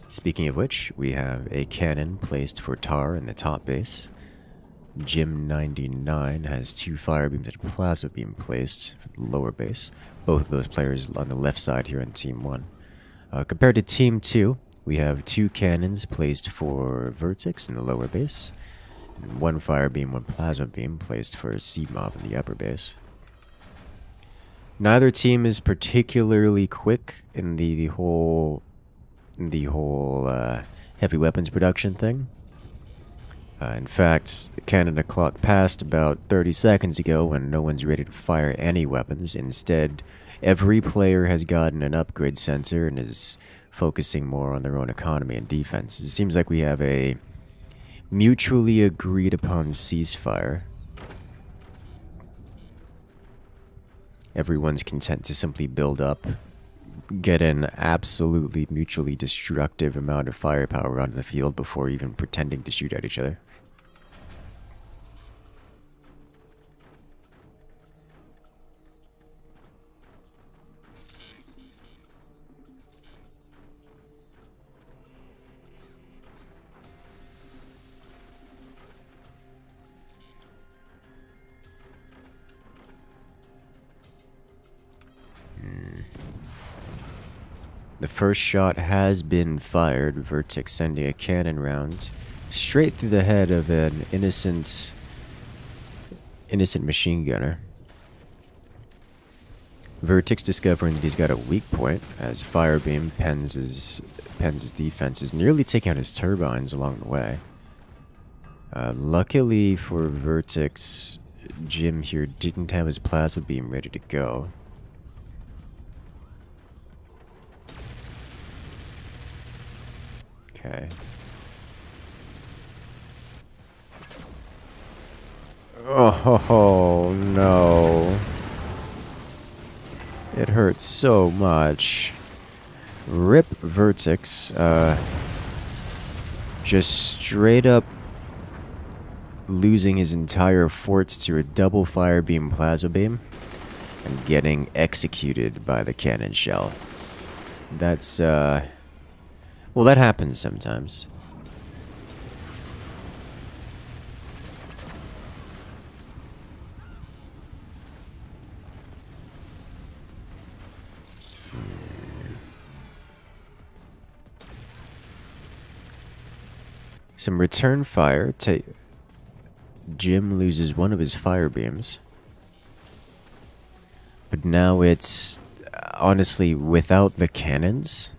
Speaking of which, we have a cannon placed for Tar in the top base. Jim 99 has 2 fire beams and a plasma beam placed for the lower base. Both of those players on the left side here in Team 1. Compared to Team 2, we have 2 cannons placed for Vertex in the lower base. And 1 fire beam, 1 plasma beam placed for C-Mob in the upper base. Neither team is particularly quick in the whole heavy weapons production thing. In fact, the Canada clock passed about 30 seconds ago when no one's ready to fire any weapons. Instead, every player has gotten an upgrade sensor and is focusing more on their own economy and defense. It seems like we have a mutually agreed upon ceasefire. Everyone's content to simply build up, get an absolutely mutually destructive amount of firepower onto the field before even pretending to shoot at each other. The first shot has been fired, Vertex sending a cannon round straight through the head of an innocent machine gunner. Vertex discovering that he's got a weak point as Firebeam pens his defenses, nearly taking out his turbines along the way. Luckily for Vertex, Jim here didn't have his plasma beam ready to go. Okay. Oh no. It hurts so much. Rip Vertex. Just straight up losing his entire forts to a double fire beam plasma beam and getting executed by the cannon shell. That's well, that happens sometimes. Some return fire. Jim loses one of his fire beams. But now it's honestly without the cannons.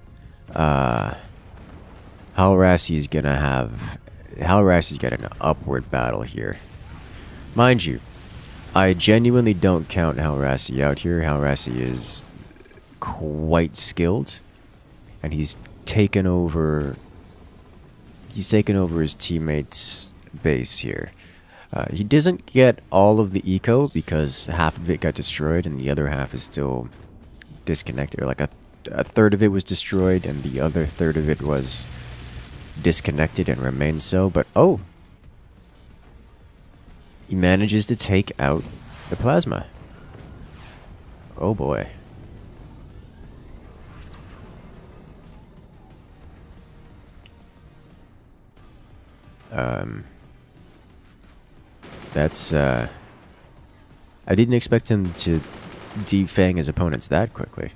Halrassi's got an upward battle here. Mind you, I genuinely don't count Halrassi out here. Halrassi is quite skilled, and he's taken over his teammates' base here. He doesn't get all of the eco because half of it got destroyed and the other half is still disconnected. Or like a third of it was destroyed and the other third of it was disconnected and remains so. But oh, he manages to take out the plasma. Oh boy. That's I didn't expect him to defang his opponents that quickly.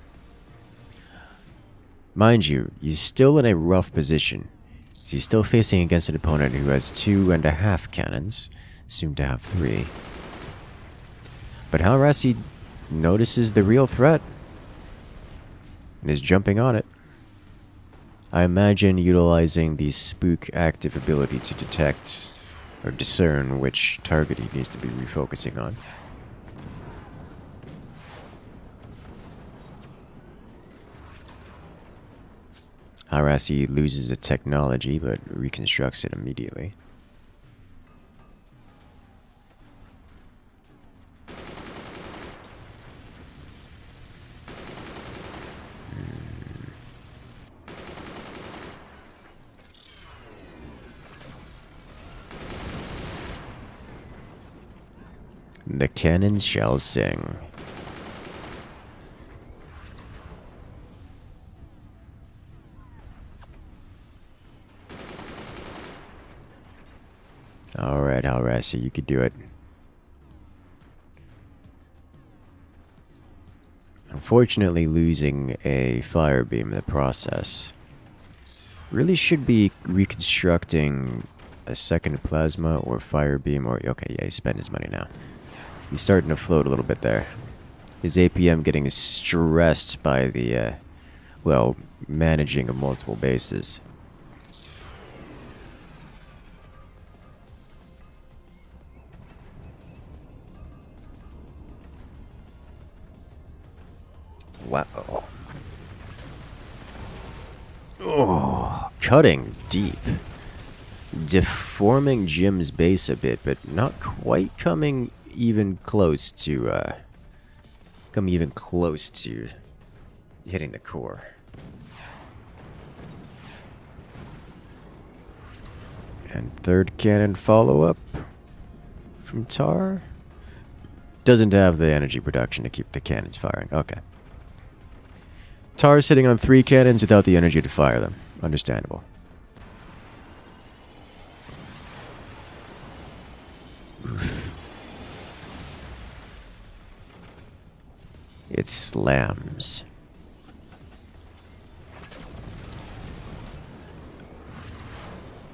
Mind you, he's still in a rough position. He's still facing against an opponent who has 2.5 cannons, soon to have 3. But Halrassi notices the real threat and is jumping on it. I imagine utilizing the spook active ability to detect or discern which target he needs to be refocusing on. Halrassi loses a technology but reconstructs it immediately. The cannons shall sing. Alright, Halrasi, you could do it. Unfortunately, losing a fire beam in the process. Really should be reconstructing a second plasma or fire beam or... Okay, yeah, he spent his money now. He's starting to float a little bit there. His APM getting stressed by the, well, managing of multiple bases. Wow. Oh, cutting deep. Deforming Jim's base a bit, but not quite coming even close to, hitting the core. And third cannon follow-up from Tar. Doesn't have the energy production to keep the cannons firing. Okay. Tar sitting on 3 cannons without the energy to fire them. Understandable. It slams.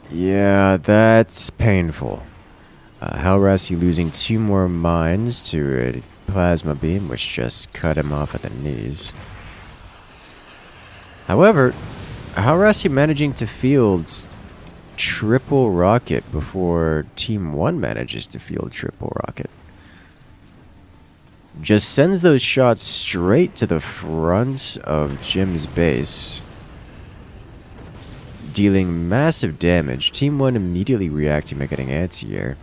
Yeah, that's painful. Halrasi losing 2 more mines to a plasma beam, which just cut him off at the knees. However, Halrasi managing to field triple rocket before Team 1 manages to field triple rocket. Just sends those shots straight to the front of Jim's base, dealing massive damage. Team 1 immediately reacting by getting anti-air,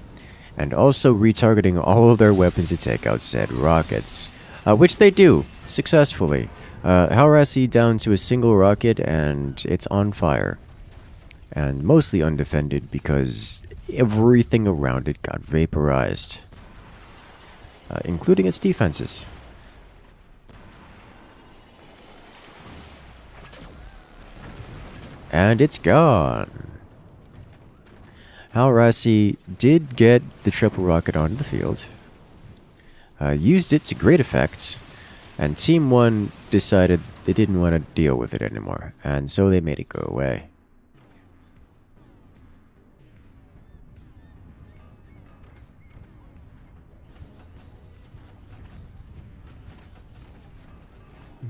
and also retargeting all of their weapons to take out said rockets, which they do successfully. Halrasi down to a single rocket, and it's on fire. And mostly undefended because everything around it got vaporized. Including its defenses. And it's gone. Halrasi did get the triple rocket onto the field. Used it to great effect. And Team 1 decided they didn't want to deal with it anymore. And so they made it go away.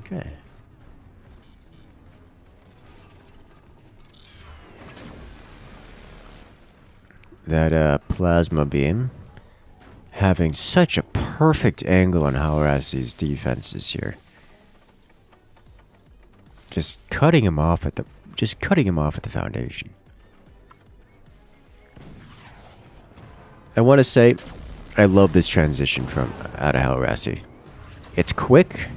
Okay. That plasma beam having such a perfect angle on Halrasi's defenses here. Just cutting him off at the foundation. I want to say I love this transition from out of Halrasi. It's quick.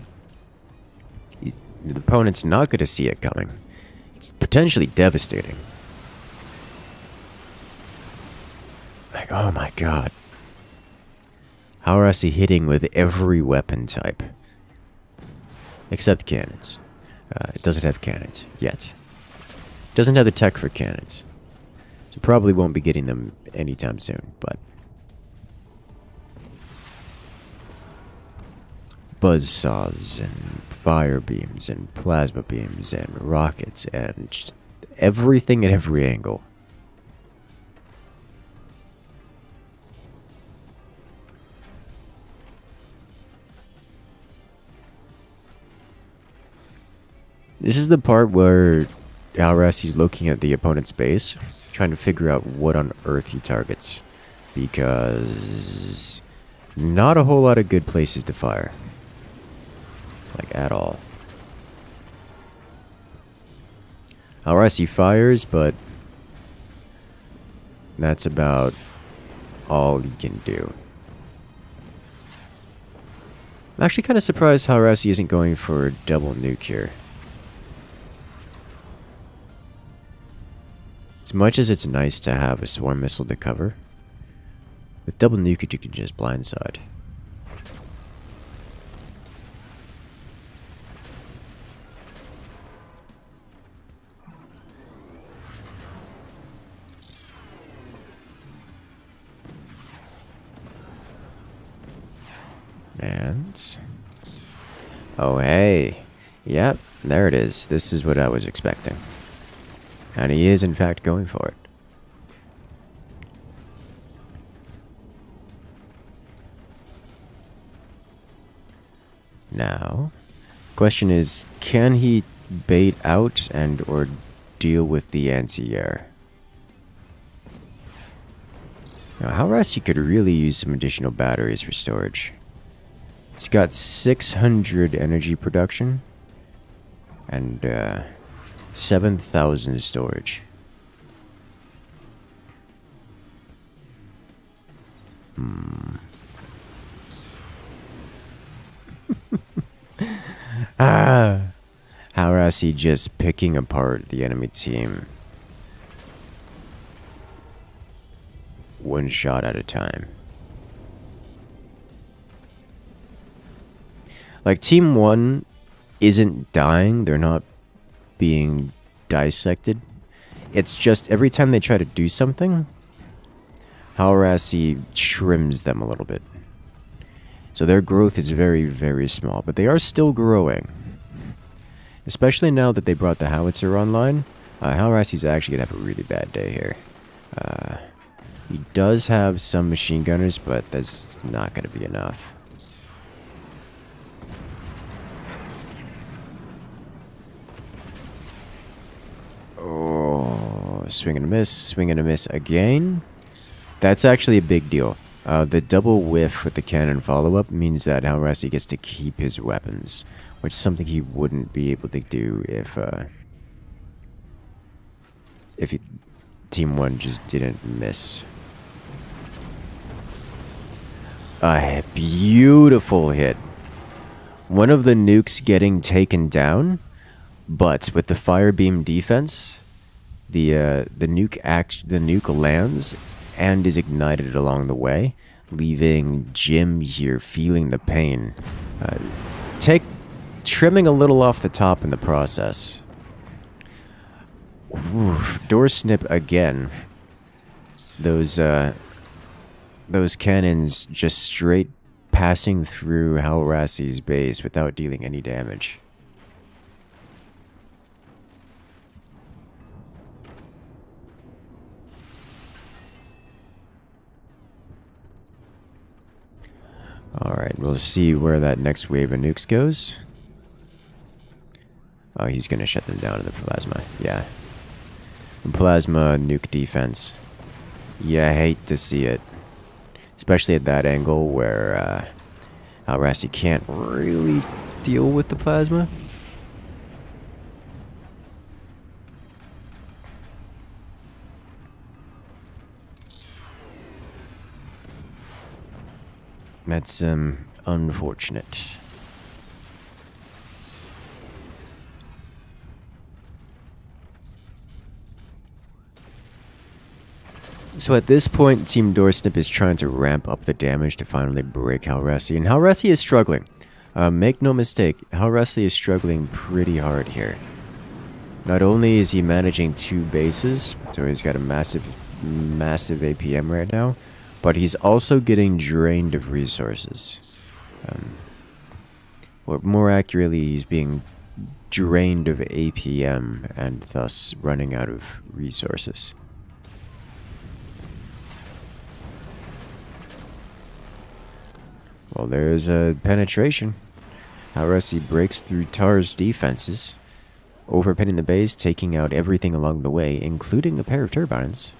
The opponent's not going to see it coming. It's potentially devastating. Like, oh my god. Halrasi hitting with every weapon type. Except cannons. It doesn't have cannons yet. It doesn't have the tech for cannons. So probably won't be getting them anytime soon, but... buzzsaws and fire beams and plasma beams and rockets and just everything at every angle. This is the part where Halrasi's looking at the opponent's base, trying to figure out what on earth he targets, because not a whole lot of good places to fire. Like, at all. Halrasi fires, but that's about all he can do. I'm actually kind of surprised Halrasi isn't going for a double nuke here. As much as it's nice to have a swarm missile to cover, with double nuke you can just blindside. seconds. Oh, hey. Yep, there it is. This is what I was expecting. And he is, in fact, going for it. Now, question is, can he bait out and or deal with the anti-air? Now, Halrasi could really use some additional batteries for storage. He's got 600 energy production and 7,000 storage. Halrasi just picking apart the enemy team. One shot at a time. Like, Team 1 isn't dying. They're not being dissected. It's just every time they try to do something, Halrasi trims them a little bit. So their growth is very, very small. But they are still growing. Especially now that they brought the howitzer online. Halrasi's actually going to have a really bad day here. He does have some machine gunners, but that's not going to be enough. Oh, swing and a miss again. That's actually a big deal. The double whiff with the cannon follow-up means that Halrasi gets to keep his weapons, which is something he wouldn't be able to do if Team 1 just didn't miss. A beautiful hit. One of the nukes getting taken down, but with the fire beam defense, the nuke lands and is ignited along the way, leaving Jim here feeling the pain. Trimming a little off the top in the process. Oof, door snip again. Those cannons just straight passing through Halrasi's base without dealing any damage. Alright, we'll see where that next wave of nukes goes. Oh, he's gonna shut them down in the plasma. Yeah. Plasma nuke defense. Yeah, I hate to see it. Especially at that angle where Halrasi can't really deal with the plasma. That's unfortunate. So at this point, Team Doorsnip is trying to ramp up the damage to finally break Halrasi, and Halrasi is struggling. Make no mistake, Halrasi is struggling pretty hard here. Not only is he managing 2 bases, so he's got a massive APM right now, but he's also getting drained of resources. Or more accurately, he's being drained of APM and thus running out of resources. Well, there's a penetration. Halrasi breaks through Tar's defenses, overpinning the base, taking out everything along the way, including a pair of turbines.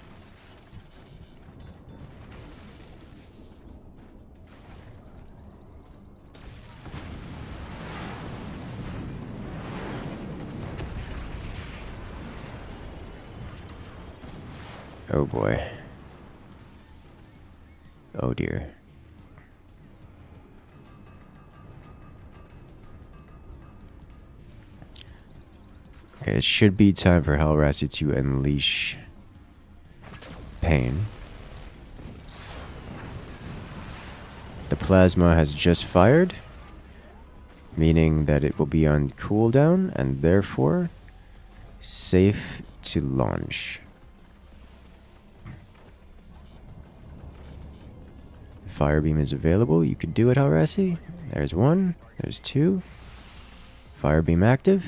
Oh boy. Oh dear. Okay, it should be time for Halrasi to unleash pain. The plasma has just fired, meaning that it will be on cooldown and therefore safe to launch. Fire beam is available. You could do it, Halrasi. There's one. There's two. Fire beam active.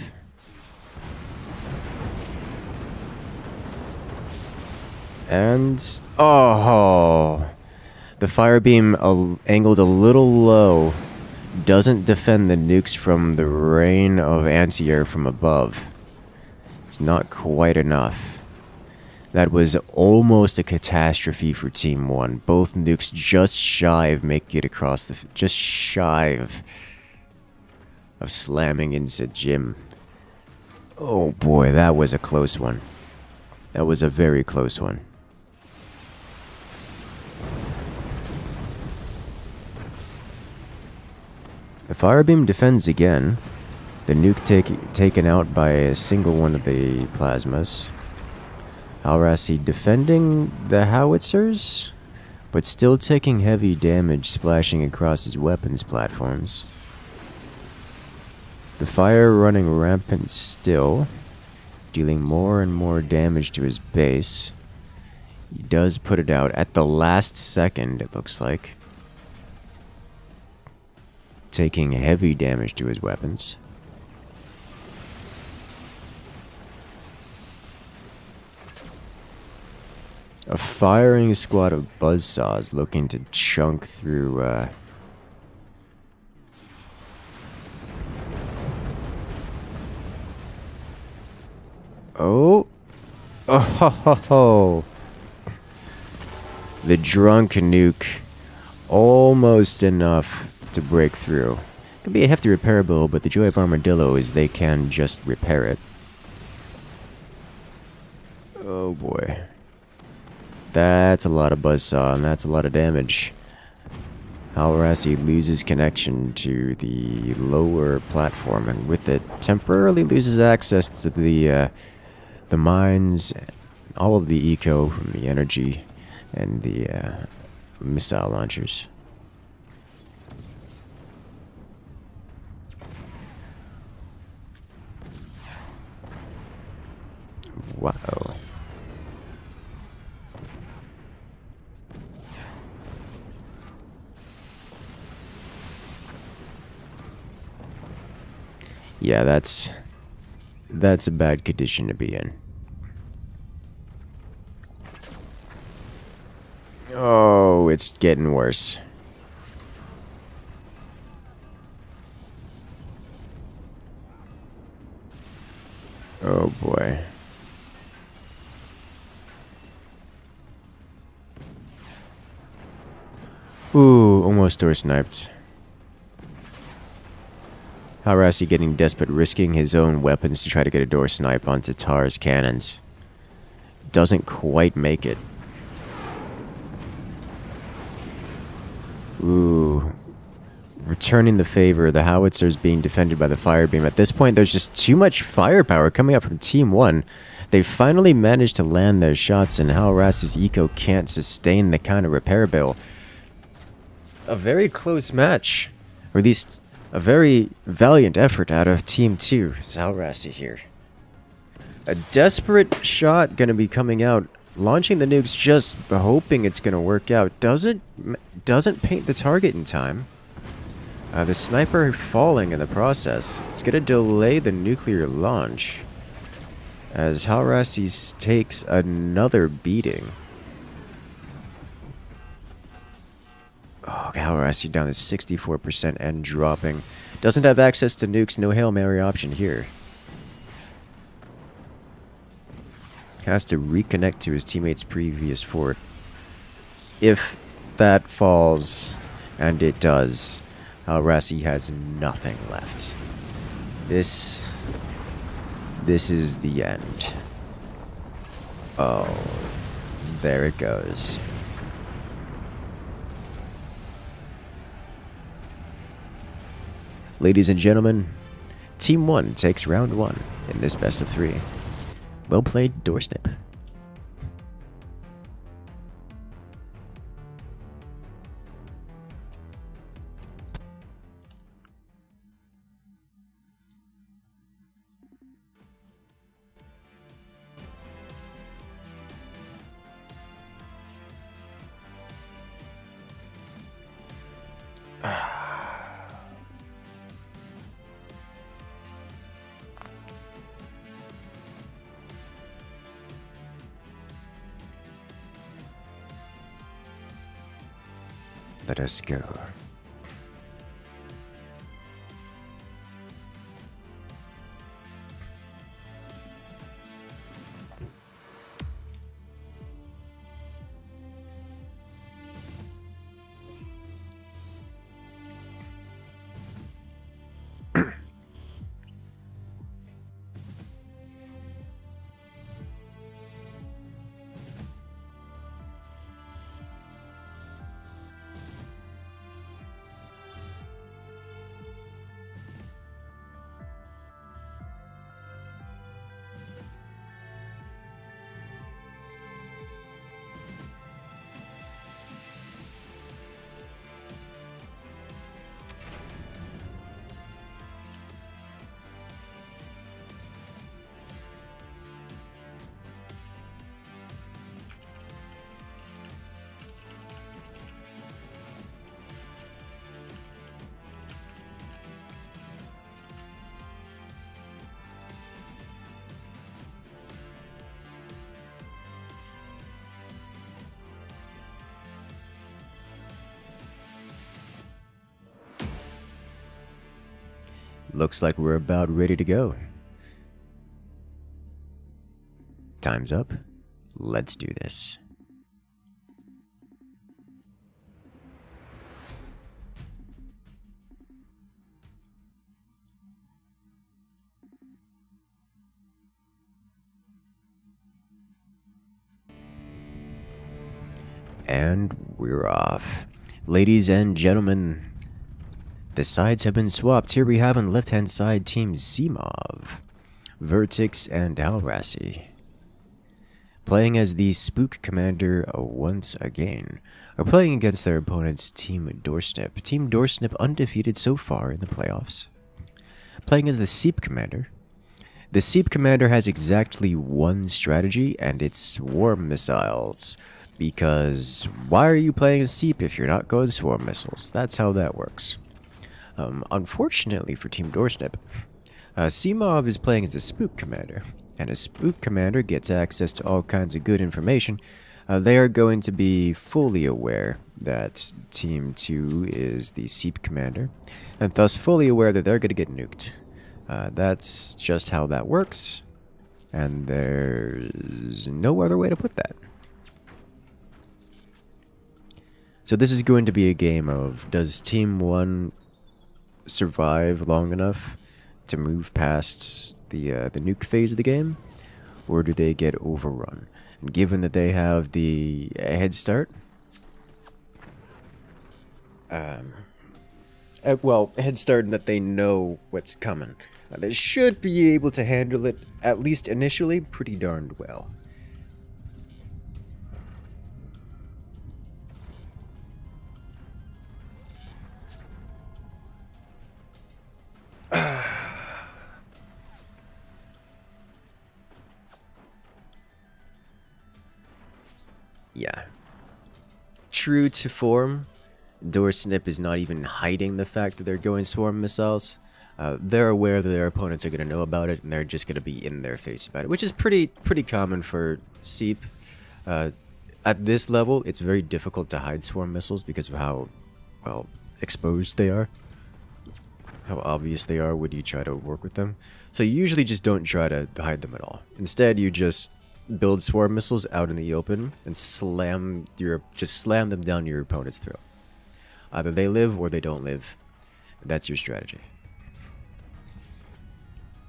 And... oh! The fire beam angled a little low. Doesn't defend the nukes from the rain of anti-air from above. It's not quite enough. That was almost a catastrophe for Team 1. Both nukes just shy of making it across the... just shy of slamming into Jim. Oh boy, that was a close one. That was a very close one. The firebeam defends again. The nuke taken out by a single one of the plasmas. Alrasi defending the howitzers, but still taking heavy damage splashing across his weapons platforms. The fire running rampant still, dealing more and more damage to his base. He does put it out at the last second, it looks like. Taking heavy damage to his weapons. A firing squad of buzzsaws looking to chunk through, Oh! Oh ho ho ho! The drunk nuke. Almost enough to break through. Could be a hefty repair bill, but the joy of Armadillo is they can just repair it. Oh boy. That's a lot of buzzsaw, and that's a lot of damage. Alrasi loses connection to the lower platform, and with it, temporarily loses access to the mines, all of the eco from the energy, and the missile launchers. Wow. Yeah, that's a bad condition to be in. Oh, it's getting worse. Oh boy. Ooh, almost door sniped. Alrasi getting desperate, risking his own weapons to try to get a door snipe onto Tar's cannons. Doesn't quite make it. Ooh. Returning the favor, the howitzers being defended by the firebeam. At this point, there's just too much firepower coming up from Team 1. They finally managed to land their shots, and Alrasi's eco can't sustain the kind of repair bill. A very close match. Or at least a very valiant effort out of Team 2. Alrasi here. A desperate shot gonna be coming out. Launching the nukes, just hoping it's gonna work out. Doesn't paint the target in time. The sniper falling in the process. It's gonna delay the nuclear launch. As Alrasi takes another beating. Oh, Alrasi down to 64% and dropping. Doesn't have access to nukes, no Hail Mary option here. Has to reconnect to his teammate's previous fort. If that falls, and it does, Alrasi has nothing left. This is the end. Oh, there it goes. Ladies and gentlemen, Team 1 takes round 1 in this best of 3. Well played, Doorsnip. Let us go. Looks like we're about ready to go. Time's up. Let's do this. And we're off. Ladies and gentlemen, the sides have been swapped. Here we have on the left-hand side Team Zimov, Vertix, and Alrasi. Playing as the Spook Commander once again, are playing against their opponents Team Doorsnip. Team Doorsnip undefeated so far in the playoffs. Playing as the Seep Commander. The Seep Commander has exactly one strategy, and it's Swarm Missiles. Because why are you playing a Seep if you're not going Swarm Missiles? That's how that works. Unfortunately for Team Doorsnip, Zimov is playing as a Spook Commander, and a Spook Commander gets access to all kinds of good information. They are going to be fully aware that Team 2 is the Seep Commander, and thus fully aware that they're going to get nuked. That's just how that works, and there's no other way to put that. So this is going to be a game of, does Team 1 survive long enough to move past the nuke phase of the game, or do they get overrun? And given that they have the head start, well, head start in that they know what's coming, they should be able to handle it, at least initially, pretty darned well. Yeah. True to form, Doorsnip is not even hiding the fact that they're going Swarm Missiles. They're aware that their opponents are going to know about it, and they're just going to be in their face about it, which is pretty common for Seep. At this level, it's very difficult to hide Swarm Missiles because of how, well, exposed they are. How obvious they are when you try to work with them. So you usually just don't try to hide them at all. Instead, you just build Swarm Missiles out in the open and slam them down your opponent's throat. Either they live or they don't live. That's your strategy.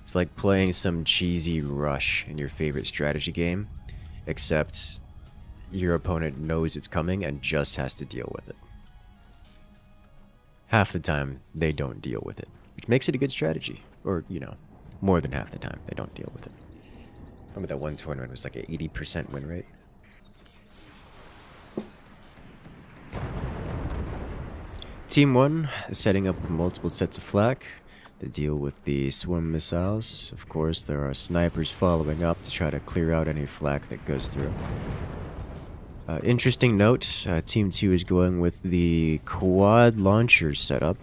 It's like playing some cheesy rush in your favorite strategy game, except your opponent knows it's coming and just has to deal with it. Half the time, they don't deal with it, which makes it a good strategy. Or, you know, more than half the time, they don't deal with it. I remember that one tournament was like an 80% win rate. Team 1 is setting up multiple sets of flak to deal with the Swarm Missiles. Of course, there are snipers following up to try to clear out any flak that goes through. Interesting note, Team 2 is going with the quad launcher setup.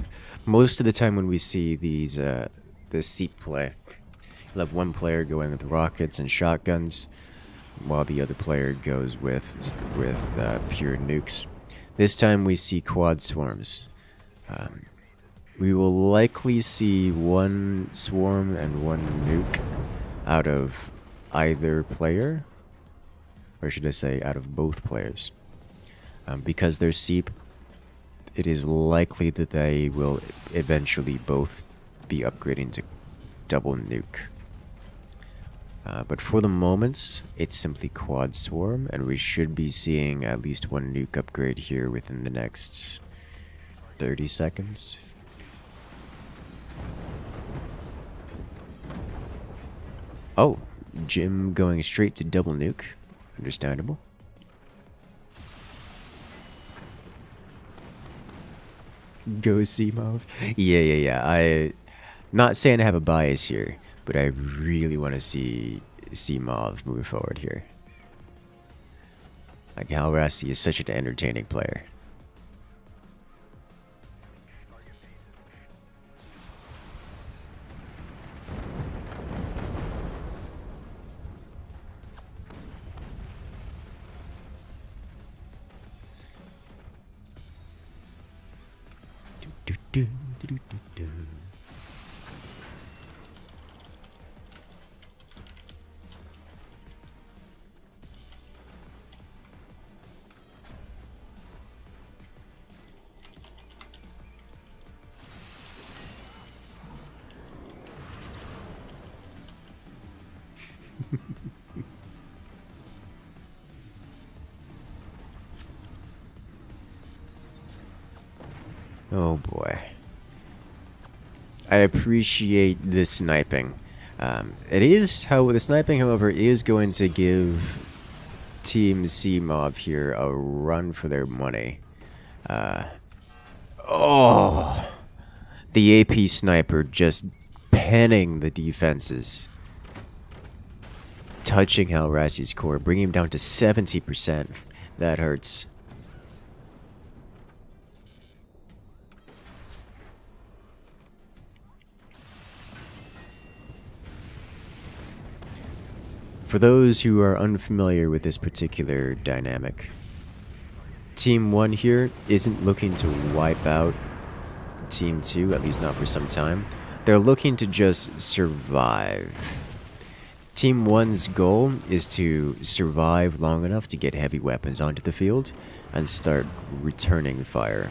Most of the time when we see these, the Seep play, you'll have one player going with rockets and shotguns, while the other player goes with pure nukes. This time we see quad swarms. We will likely see one swarm and one nuke out of either player, or should I say out of both players. Because they're Seep, it is likely that they will eventually both be upgrading to double nuke. But for the moment, it's simply quad swarm, and we should be seeing at least one nuke upgrade here within the next 30 seconds. Oh, Jim going straight to double nuke. Understandable. Go Seamov. Yeah. I not saying I have a bias here, but I really want to see Seamov move forward here. Like, Halrasi is such an entertaining player. Oh boy. I appreciate this sniping. The sniping, however, is going to give Team C-Mob here a run for their money. Oh! The AP sniper just penning the defenses. Touching Halrasi's core, bringing him down to 70%. That hurts. For those who are unfamiliar with this particular dynamic, Team 1 here isn't looking to wipe out Team 2, at least not for some time. They're looking to just survive. Team 1's goal is to survive long enough to get heavy weapons onto the field and start returning fire.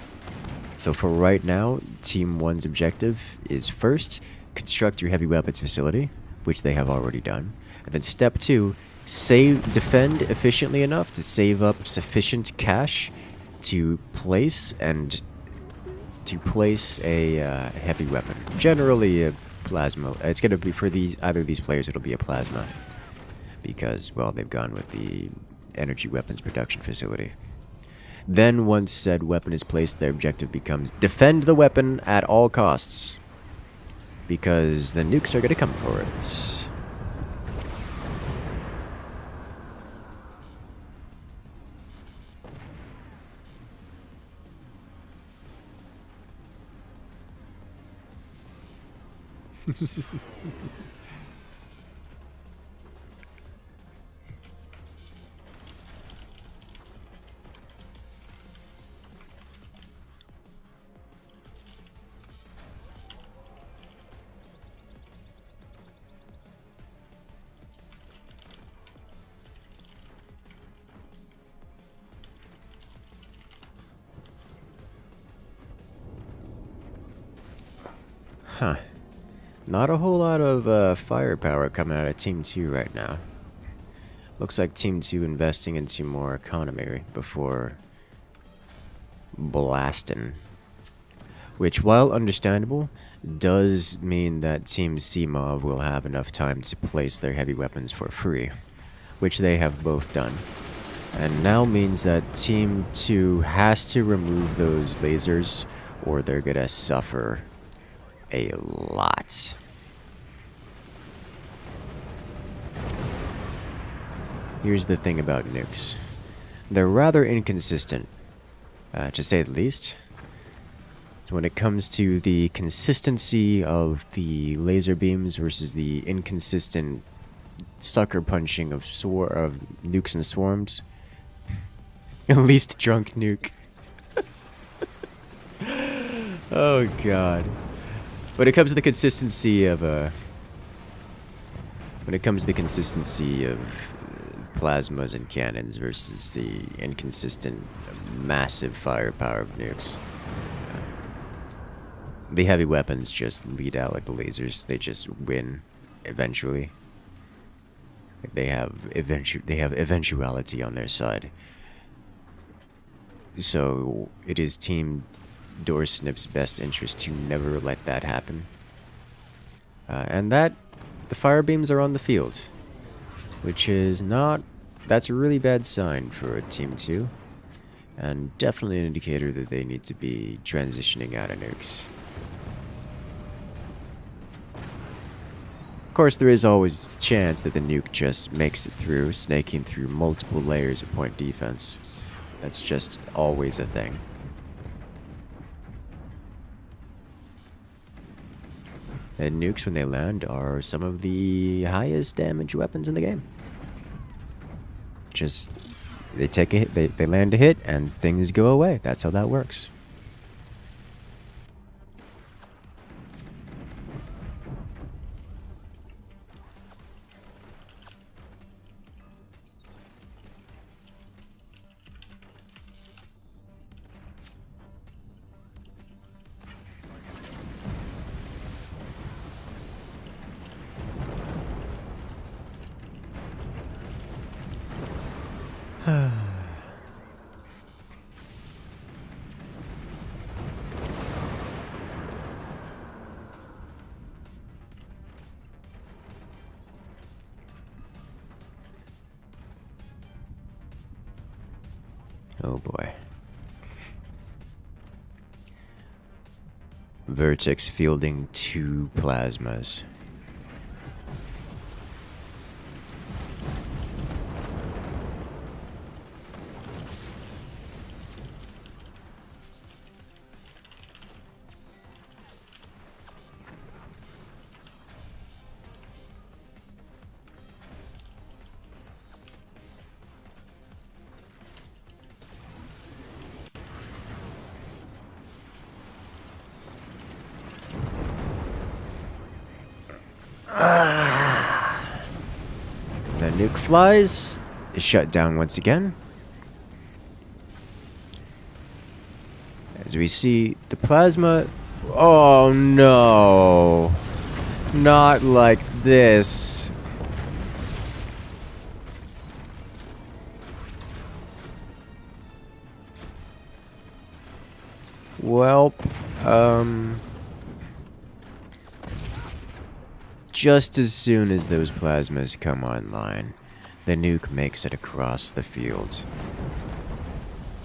So for right now, Team 1's objective is first, construct your heavy weapons facility, which they have already done. And then step 2, defend efficiently enough to save up sufficient cash to place a heavy weapon. Generally a plasma. It's gonna be for either of these players. It'll be a plasma because, well, they've gone with the energy weapons production facility. Then once said weapon is placed, their objective becomes defend the weapon at all costs because the nukes are gonna come for it. Huh. Not a whole lot of firepower coming out of Team 2 right now. Looks like Team 2 investing into more economy before blasting. Which, while understandable, does mean that Team C-Mob will have enough time to place their heavy weapons for free, which they have both done. And now means that Team 2 has to remove those lasers or they're gonna suffer a lot. Here's the thing about nukes. They're rather inconsistent, to say the least. So when it comes to the consistency of the laser beams versus the inconsistent sucker punching of nukes and swarms, at least drunk nuke. Oh god. When it comes to the consistency of plasmas and cannons versus the inconsistent, massive firepower of nukes, the heavy weapons just lead out like the lasers. They just win eventually. They have eventuality on their side. So it is Team Doorsnip's best interest to never let that happen. And that the fire beams are on the field, which is not. That's a really bad sign for Team 2, and definitely an indicator that they need to be transitioning out of nukes. Of course, there is always a chance that the nuke just makes it through, snaking through multiple layers of point defense. That's just always a thing. And nukes, when they land, are some of the highest damage weapons in the game. Just, they take a hit, they land a hit, and things go away. That's how that works. Oh boy. Vertex fielding 2 plasmas. The nuke flies is shut down once again. As we see the plasma. Oh no! Not like this. Well, just as soon as those plasmas come online, the nuke makes it across the field,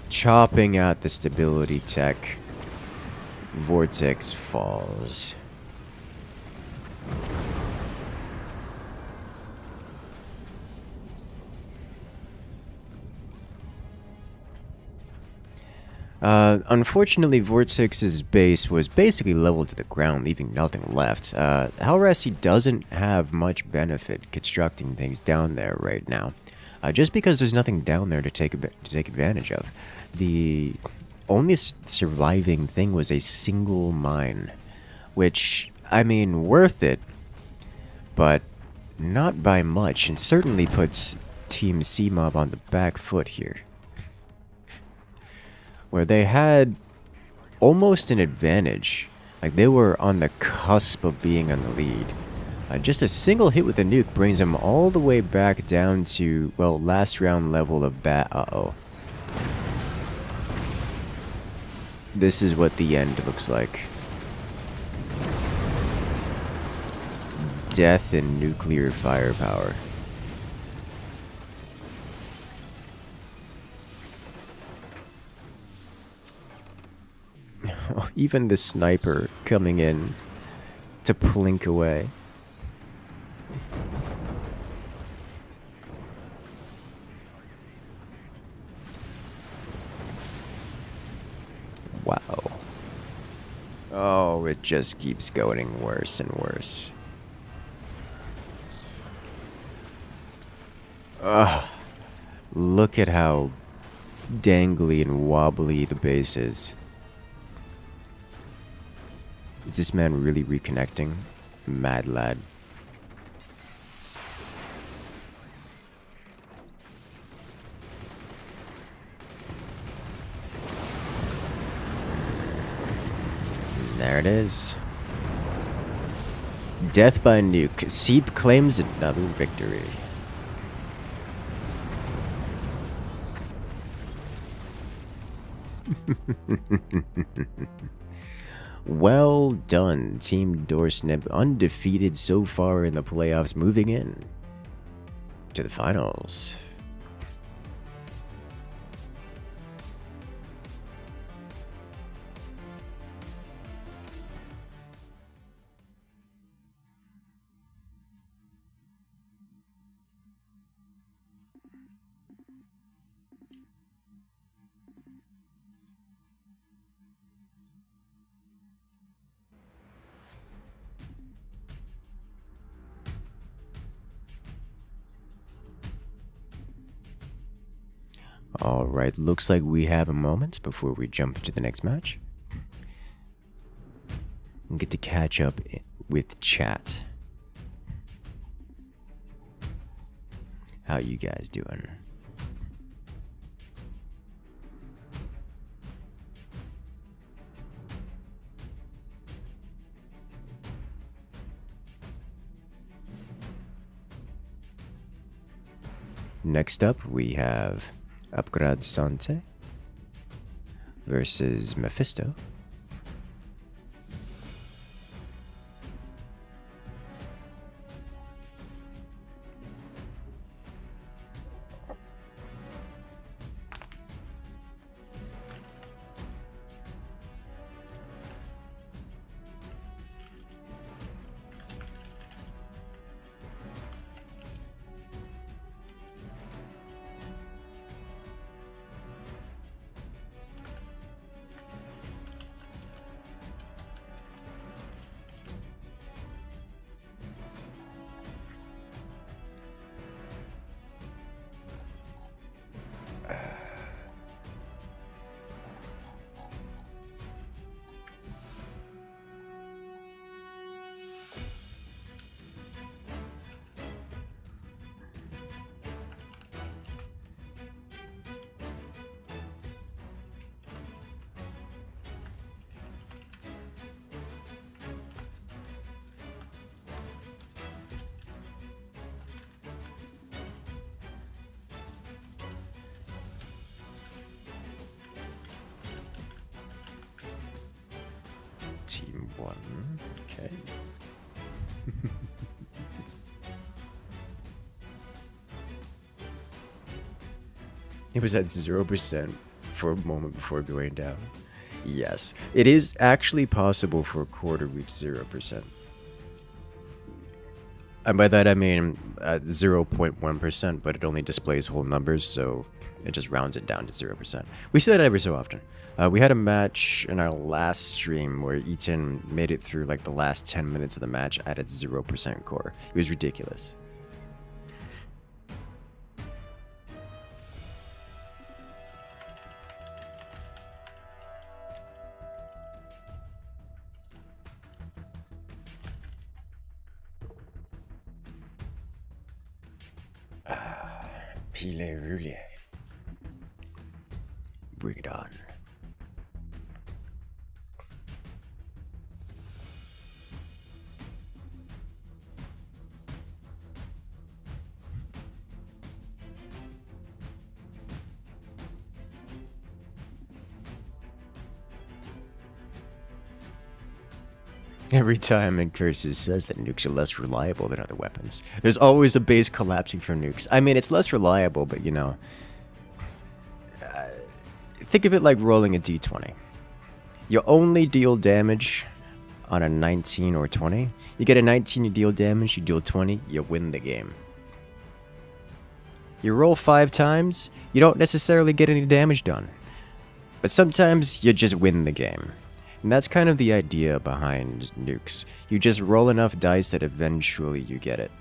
chopping out the stability tech. Vortex falls. Unfortunately, Vortex's base was basically leveled to the ground, leaving nothing left. Hellrassi doesn't have much benefit constructing things down there right now, just because there's nothing down there to take advantage of. The only surviving thing was a single mine, which, I mean, worth it, but not by much, and certainly puts Team C-Mob on the back foot here, where they had almost an advantage. Like, they were on the cusp of being on the lead. Just a single hit with a nuke brings them all the way back down to, well, last round level of Uh-oh. This is what the end looks like. Death and nuclear firepower. Even the sniper coming in to plink away. Wow. Oh, it just keeps going worse and worse. Ugh. Look at how dangly and wobbly the base is. Is this man really reconnecting? Mad lad. There it is. Death by nuke. Seep claims another victory. Well done, Team Doorsnip. Undefeated so far in the playoffs, moving in to the finals. Alright, looks like we have a moment before we jump into the next match. And get to catch up with chat. How you guys doing? Next up, we have Upgrade Sante versus Mephisto. Team 1, okay. It was at 0% for a moment before going down. Yes, it is actually possible for a core to reach 0%. And by that I mean 0.1%, but it only displays whole numbers, so it just rounds it down to 0%. We see that every so often. We had a match in our last stream where Eaton made it through like the last 10 minutes of the match at its 0% core. It was ridiculous. Pile roulé. Bring it on. Every time Incursus says that nukes are less reliable than other weapons, there's always a base collapsing from nukes. I mean, it's less reliable, but you know, think of it like rolling a d20. You only deal damage on a 19 or 20. You get a 19, you deal damage, you deal 20, you win the game. You roll 5 times, you don't necessarily get any damage done. But sometimes you just win the game. And that's kind of the idea behind nukes. You just roll enough dice that eventually you get it.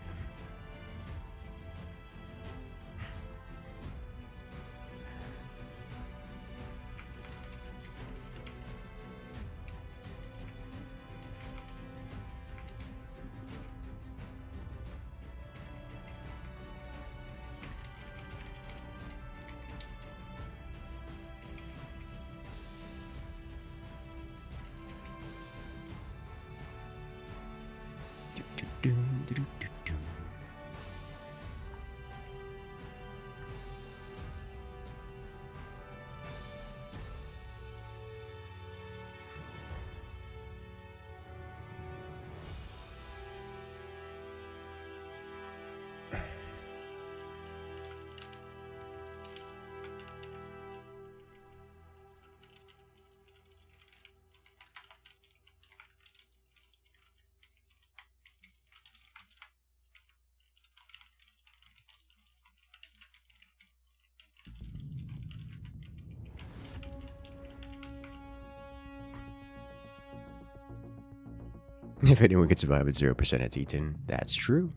If anyone can survive with 0%, it's eaten. That's true.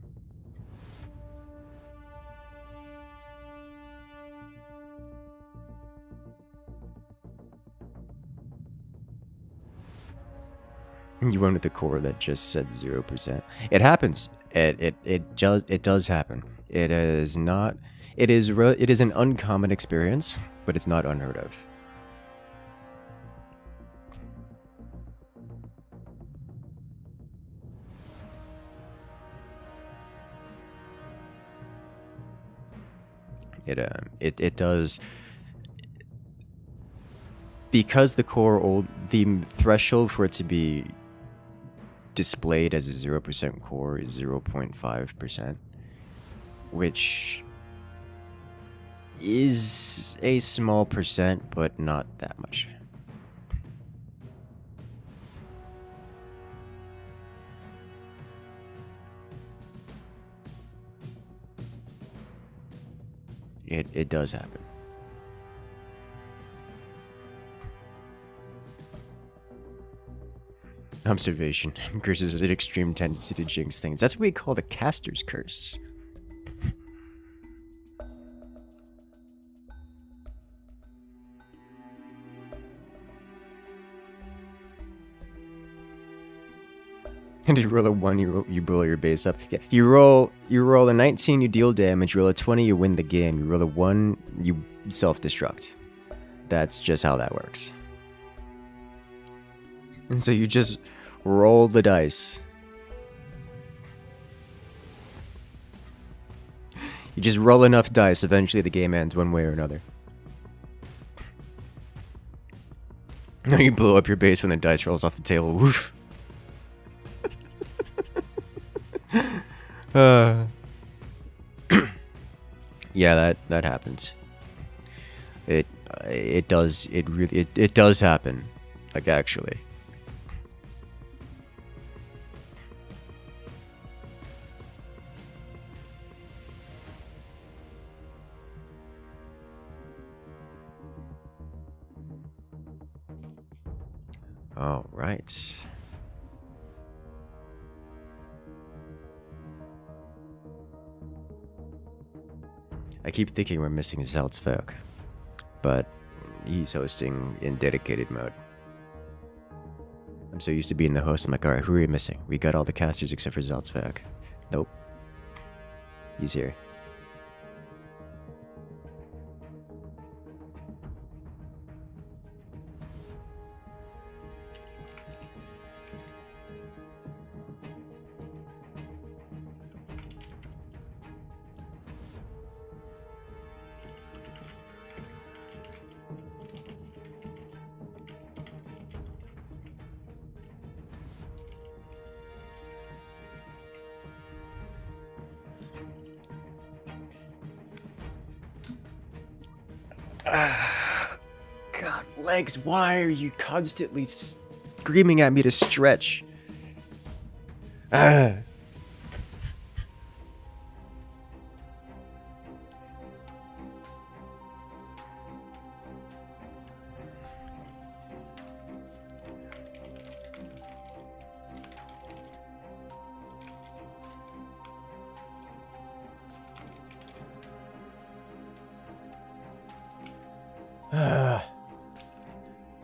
You went with the core that just said 0%. It happens. It does happen. It is not. It is an uncommon experience, but it's not unheard of. It does, because the threshold for it to be displayed as a 0% core is 0.5%, which is a small percent, but not that much. It does happen. Observation. Curses has an extreme tendency to jinx things. That's what we call the caster's curse. And you roll a 1, you blow your base up. Yeah, you roll a 19, you deal damage. You roll a 20, you win the game. You roll a 1, you self-destruct. That's just how that works. And so you just roll the dice. You just roll enough dice, eventually the game ends one way or another. Now you blow up your base when the dice rolls off the table. Woof. Yeah, that happens. It does happen. Like, actually. All right. I keep thinking we're missing Zeltzvek, but he's hosting in dedicated mode. I'm so used to being the host, I'm like, alright, who are we missing? We got all the casters except for Zeltzvek. Nope. He's here. God, legs, why are you constantly screaming at me to stretch?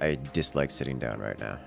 I dislike sitting down right now.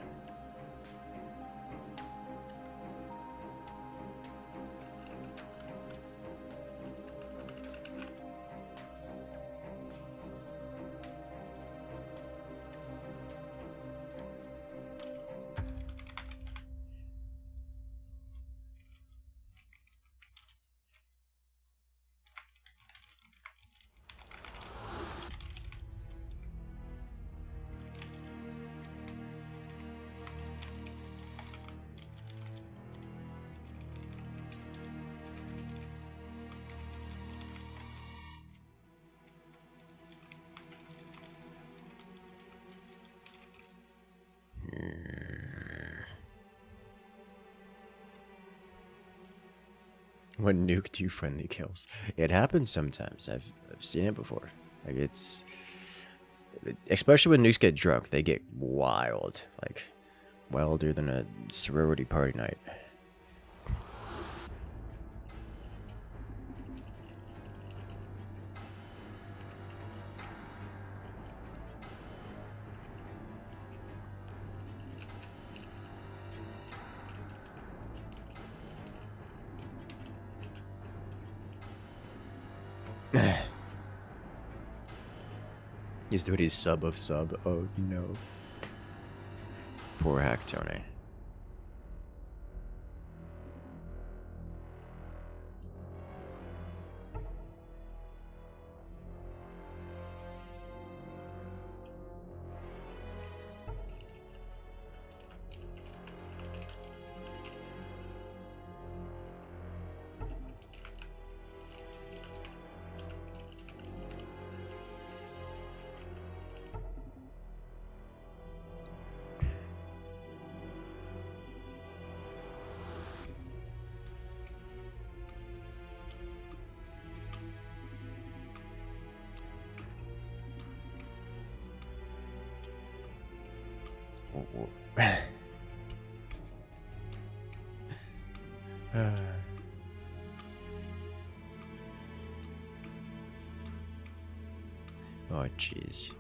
One nuke, 2 friendly kills. It happens sometimes. I've seen it before. Like, it's... Especially when nukes get drunk, they get wild. Like, wilder than a sorority party night. He's doing his sub of sub. Oh no. Poor hack Tony. Oh, jeez.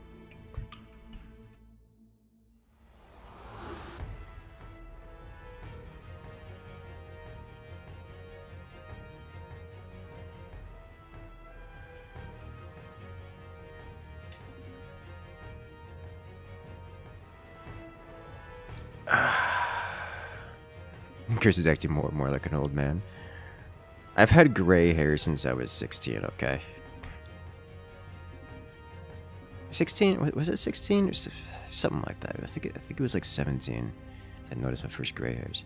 Incursus is acting more and more like an old man. I've had gray hair since I was 16, okay? 16? Was it 16? Or something like that. I think it was like 17. I noticed my first gray hairs.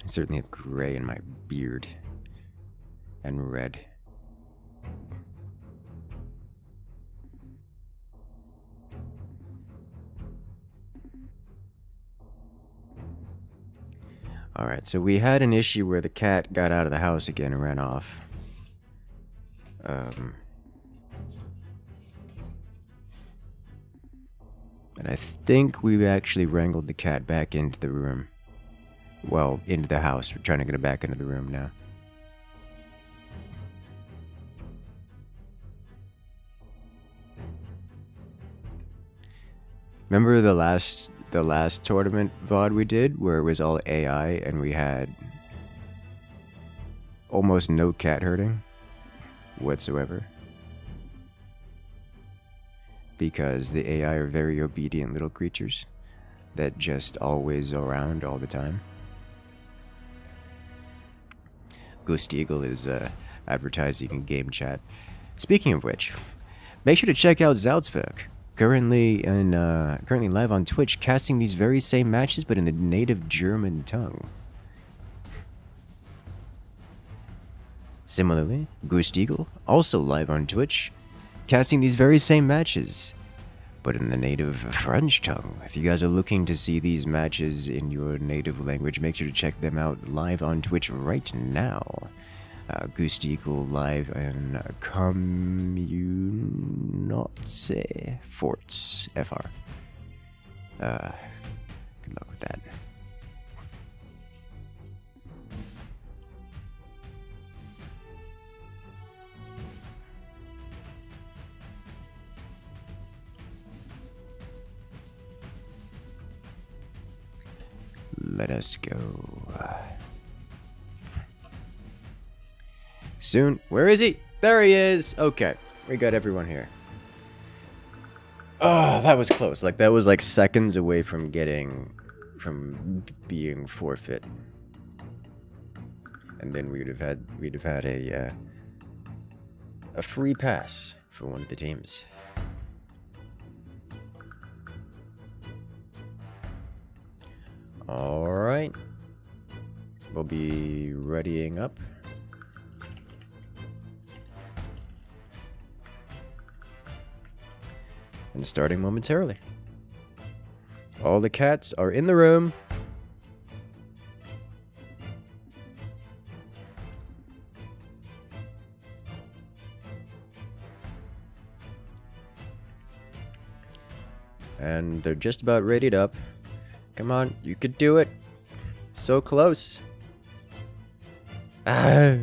I certainly have gray in my beard. And red. Alright, so we had an issue where the cat got out of the house again and ran off. And I think we actually wrangled the cat back into the room. Well, into the house. We're trying to get it back into the room now. Remember the last tournament VOD we did where it was all AI and we had almost no cat herding whatsoever? Because the AI are very obedient little creatures that just always around all the time. Ghost Eagle is advertising in game chat. Speaking of which, make sure to check out Zaltzwerk. Currently live on Twitch, casting these very same matches, but in the native German tongue. Similarly, Ghost Eagle, also live on Twitch, casting these very same matches, but in the native French tongue. If you guys are looking to see these matches in your native language, make sure to check them out live on Twitch right now. Ghost Eagle live in Communauté Forts FR. Good luck with that. Let us go. Soon. Where is he? There he is. Okay. We got everyone here. Oh, that was close. Like, that was like seconds away from being forfeit. And then we'd have had a free pass for one of the teams. All right. We'll be readying up and starting momentarily. All the cats are in the room. And they're just about readied up. Come on, you could do it. So close. Ah.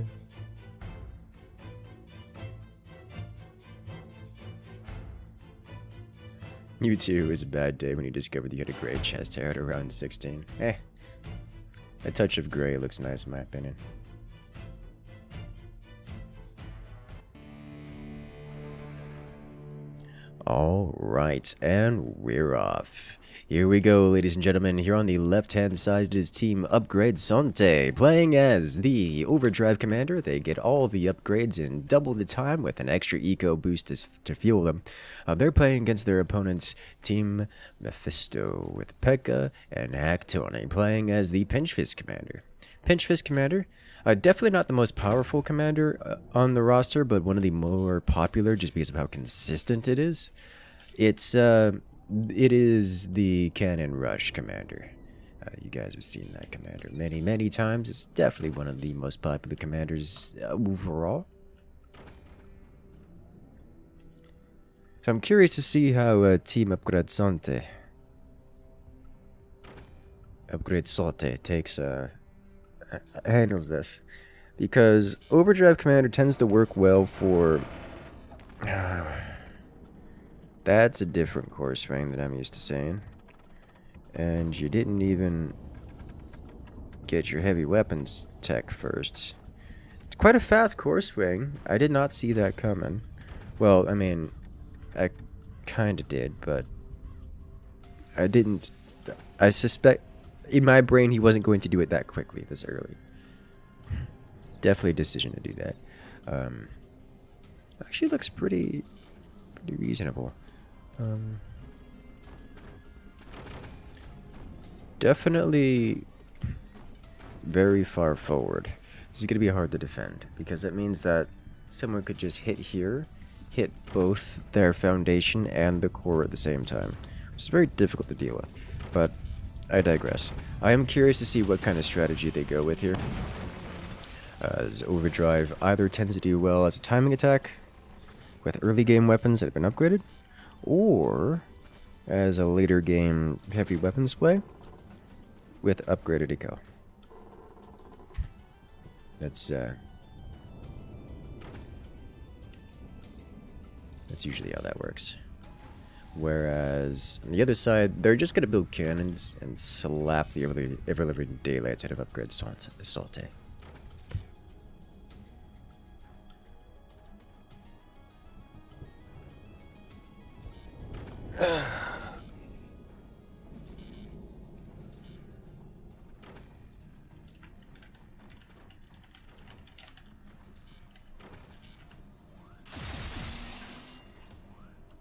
You too, it was a bad day when you discovered you had a gray chest hair at around 16. A touch of gray looks nice in my opinion. Alright, and we're off. Here we go, ladies and gentlemen. Here on the left-hand side is Team Upgrade Sante, playing as the Overdrive Commander. They get all the upgrades in double the time with an extra eco boost to fuel them. They're playing against their opponents, Team Mephisto, with Pekka and Hacktony, playing as the Pinchfist Commander. Pinchfist Commander, definitely not the most powerful commander on the roster, but one of the more popular just because of how consistent it is. It is the Cannon Rush Commander. You guys have seen that commander many, many times. It's definitely one of the most popular commanders overall. So I'm curious to see how Team Upgrade Sante takes handles this, because Overdrive Commander tends to work well for. That's a different core swing that I'm used to saying. And you didn't even get your heavy weapons tech first. It's quite a fast core swing. I did not see that coming. Well, I mean, I kind of did, but I didn't. I suspect in my brain he wasn't going to do it that quickly, this early. Definitely a decision to do that. Actually looks pretty reasonable. Definitely very far forward. This is going to be hard to defend, because that means that someone could just hit here, hit both their foundation and the core at the same time, which is very difficult to deal with. But I digress. I am curious to see what kind of strategy they go with here, as Overdrive either tends to do well as a timing attack with early game weapons that have been upgraded, or as a later game heavy weapons play with upgraded eco. That's usually how that works. Whereas on the other side, they're just gonna build cannons and slap the ever-living daylights out of upgrade Salte.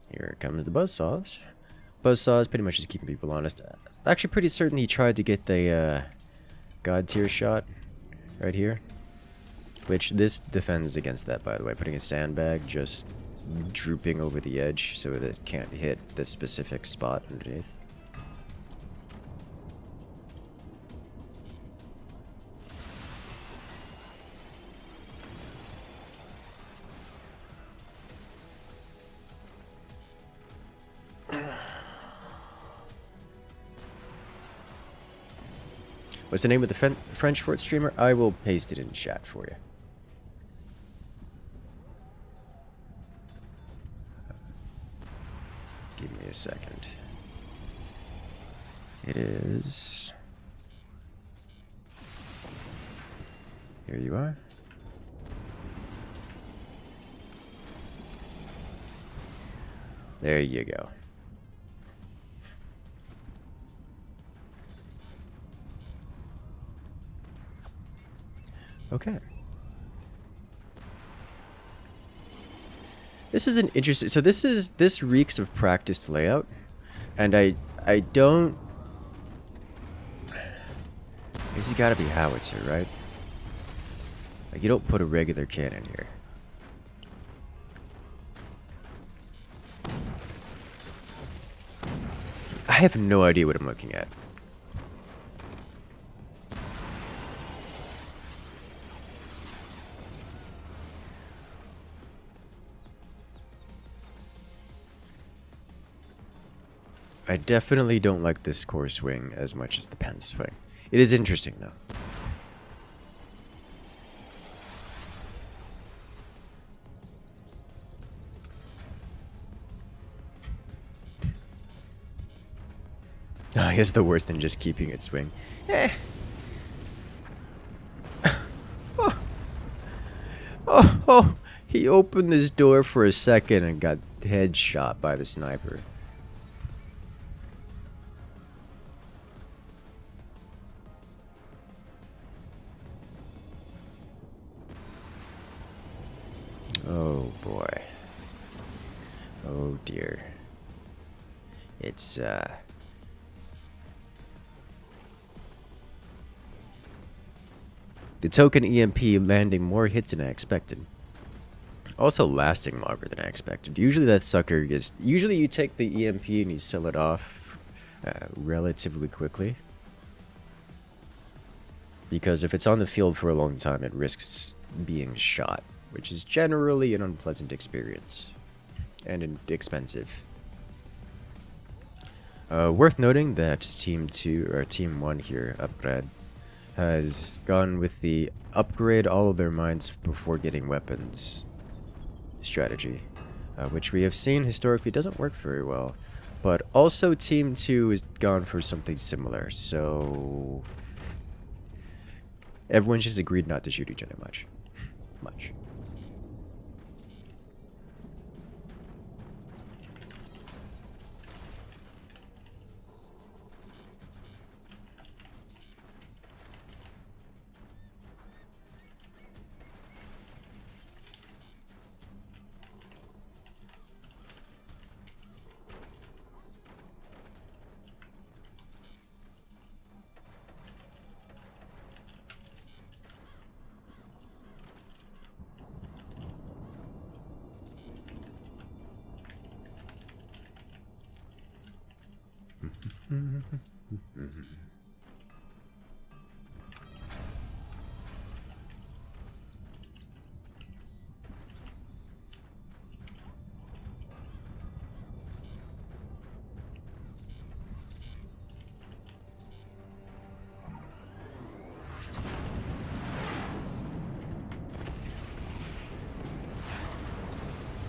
Here comes the buzzsaws. Buzzsaws pretty much just keeping people honest. Actually, pretty certain he tried to get the God tier shot right here, which this defends against that, by the way. Putting a sandbag just drooping over the edge so that it can't hit this specific spot underneath. What's the name of the French for it streamer? I will paste it in chat for you. Give me a second. It is... Here you are. There you go. Okay. This is an interesting... So this reeks of practiced layout. And I don't... This has got to be howitzer, right? Like, you don't put a regular cannon here. I have no idea what I'm looking at. I definitely don't like this core swing as much as the pen swing. It is interesting, though. I guess the worse than just keeping it swing. Eh. Oh, he opened this door for a second and got headshot by the sniper. Oh boy. Oh dear. It's the token EMP landing more hits than I expected. Also lasting longer than I expected. Usually that sucker gets... Usually you take the EMP and you sell it off relatively quickly. Because if it's on the field for a long time, it risks being shot, which is generally an unpleasant experience. And expensive. Worth noting that Team 2, or Team 1 here, Upgrade, has gone with the upgrade all of their mines before getting weapons strategy, which we have seen historically doesn't work very well. But also Team 2 has gone for something similar, so everyone just agreed not to shoot each other much.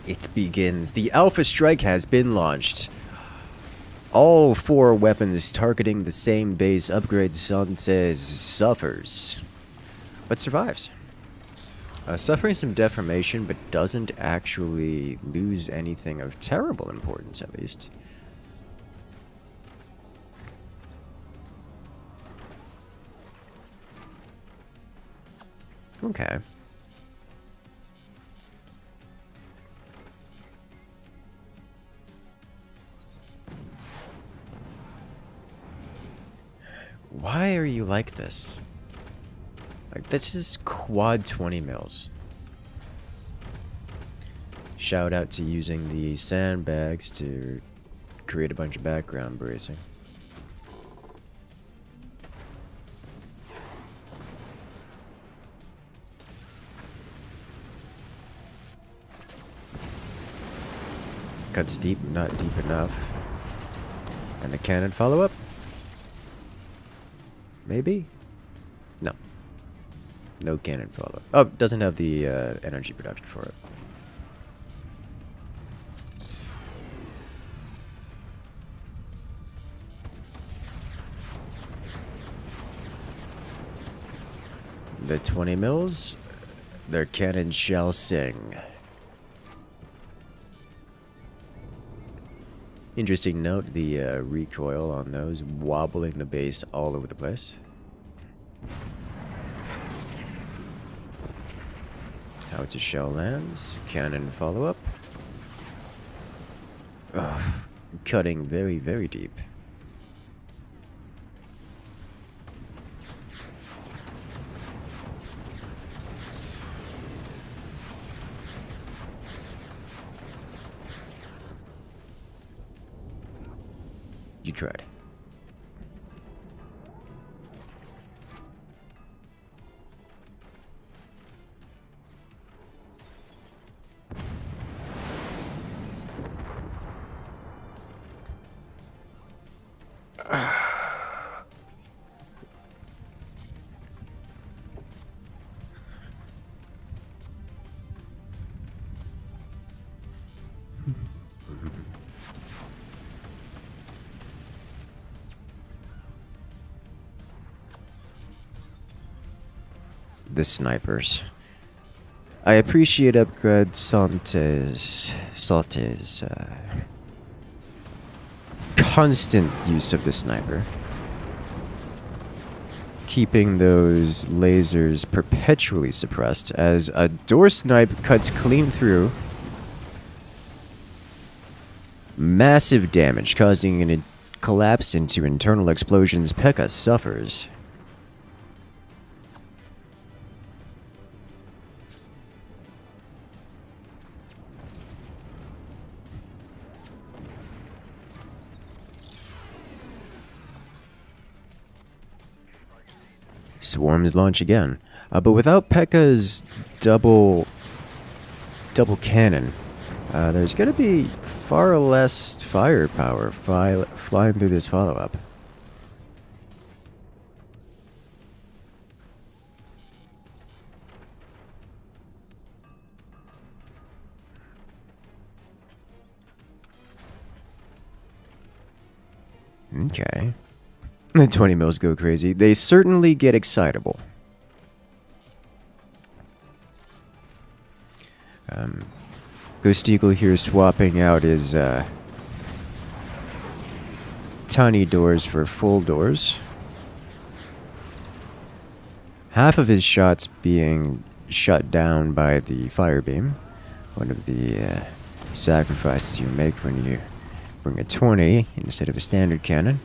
It begins. The Alpha Strike has been launched. All 4 weapons targeting the same base. Upgrade Sanchez suffers, but survives. Suffering some deformation, but doesn't actually lose anything of terrible importance, at least. Okay. Why are you like this? Like, this is quad 20 mils. Shout out to using the sandbags to create a bunch of background bracing. Cuts deep, not deep enough. And the cannon follow-up? Maybe? No. No cannon follow-up. Oh, doesn't have the energy production for it. The 20 mils, their cannon shall sing. Interesting note, the recoil on those wobbling the base all over the place. How it's a shell lands, cannon follow-up. Cutting very, very deep. You tried. The snipers. I appreciate upgrade Sante's constant use of the sniper, keeping those lasers perpetually suppressed as a door snipe cuts clean through. Massive damage, causing a collapse into internal explosions. P.E.K.K.A suffers. Swarms launch again, but without P.E.K.K.A's double cannon, there's going to be far less firepower flying through this follow-up. Okay. The 20 mils go crazy. They certainly get excitable. Ghost Eagle here swapping out his tiny doors for full doors. Half of his shots being shut down by the fire beam. One of the sacrifices you make when you bring a 20 instead of a standard cannon.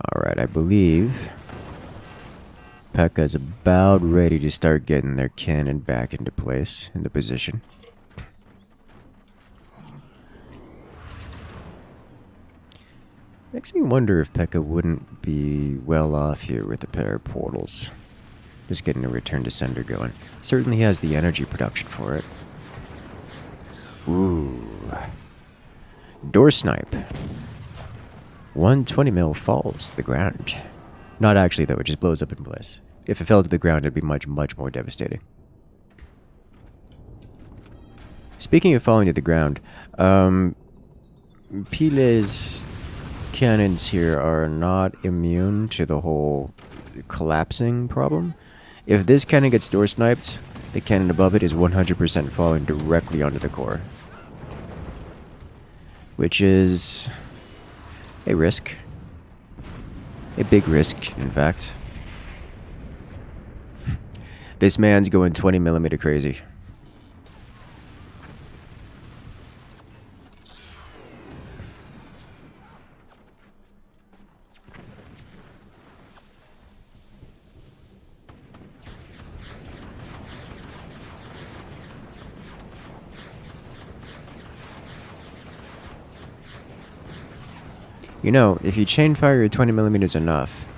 Alright, I believe P.E.K.K.A's about ready to start getting their cannon back into place, into position. Makes me wonder if P.E.K.K.A wouldn't be well off here with a pair of portals. Just getting a return to sender going. Certainly has the energy production for it. Ooh. Door snipe. 120 mil falls to the ground. Not actually, though, it just blows up in place. If it fell to the ground, it'd be much, much more devastating. Speaking of falling to the ground, Pile's cannons here are not immune to the whole collapsing problem. If this cannon gets door sniped, the cannon above it is 100% falling directly onto the core. Which is a risk. A big risk, in fact. This man's going 20mm crazy. You know, if you chain fire your 20mm enough,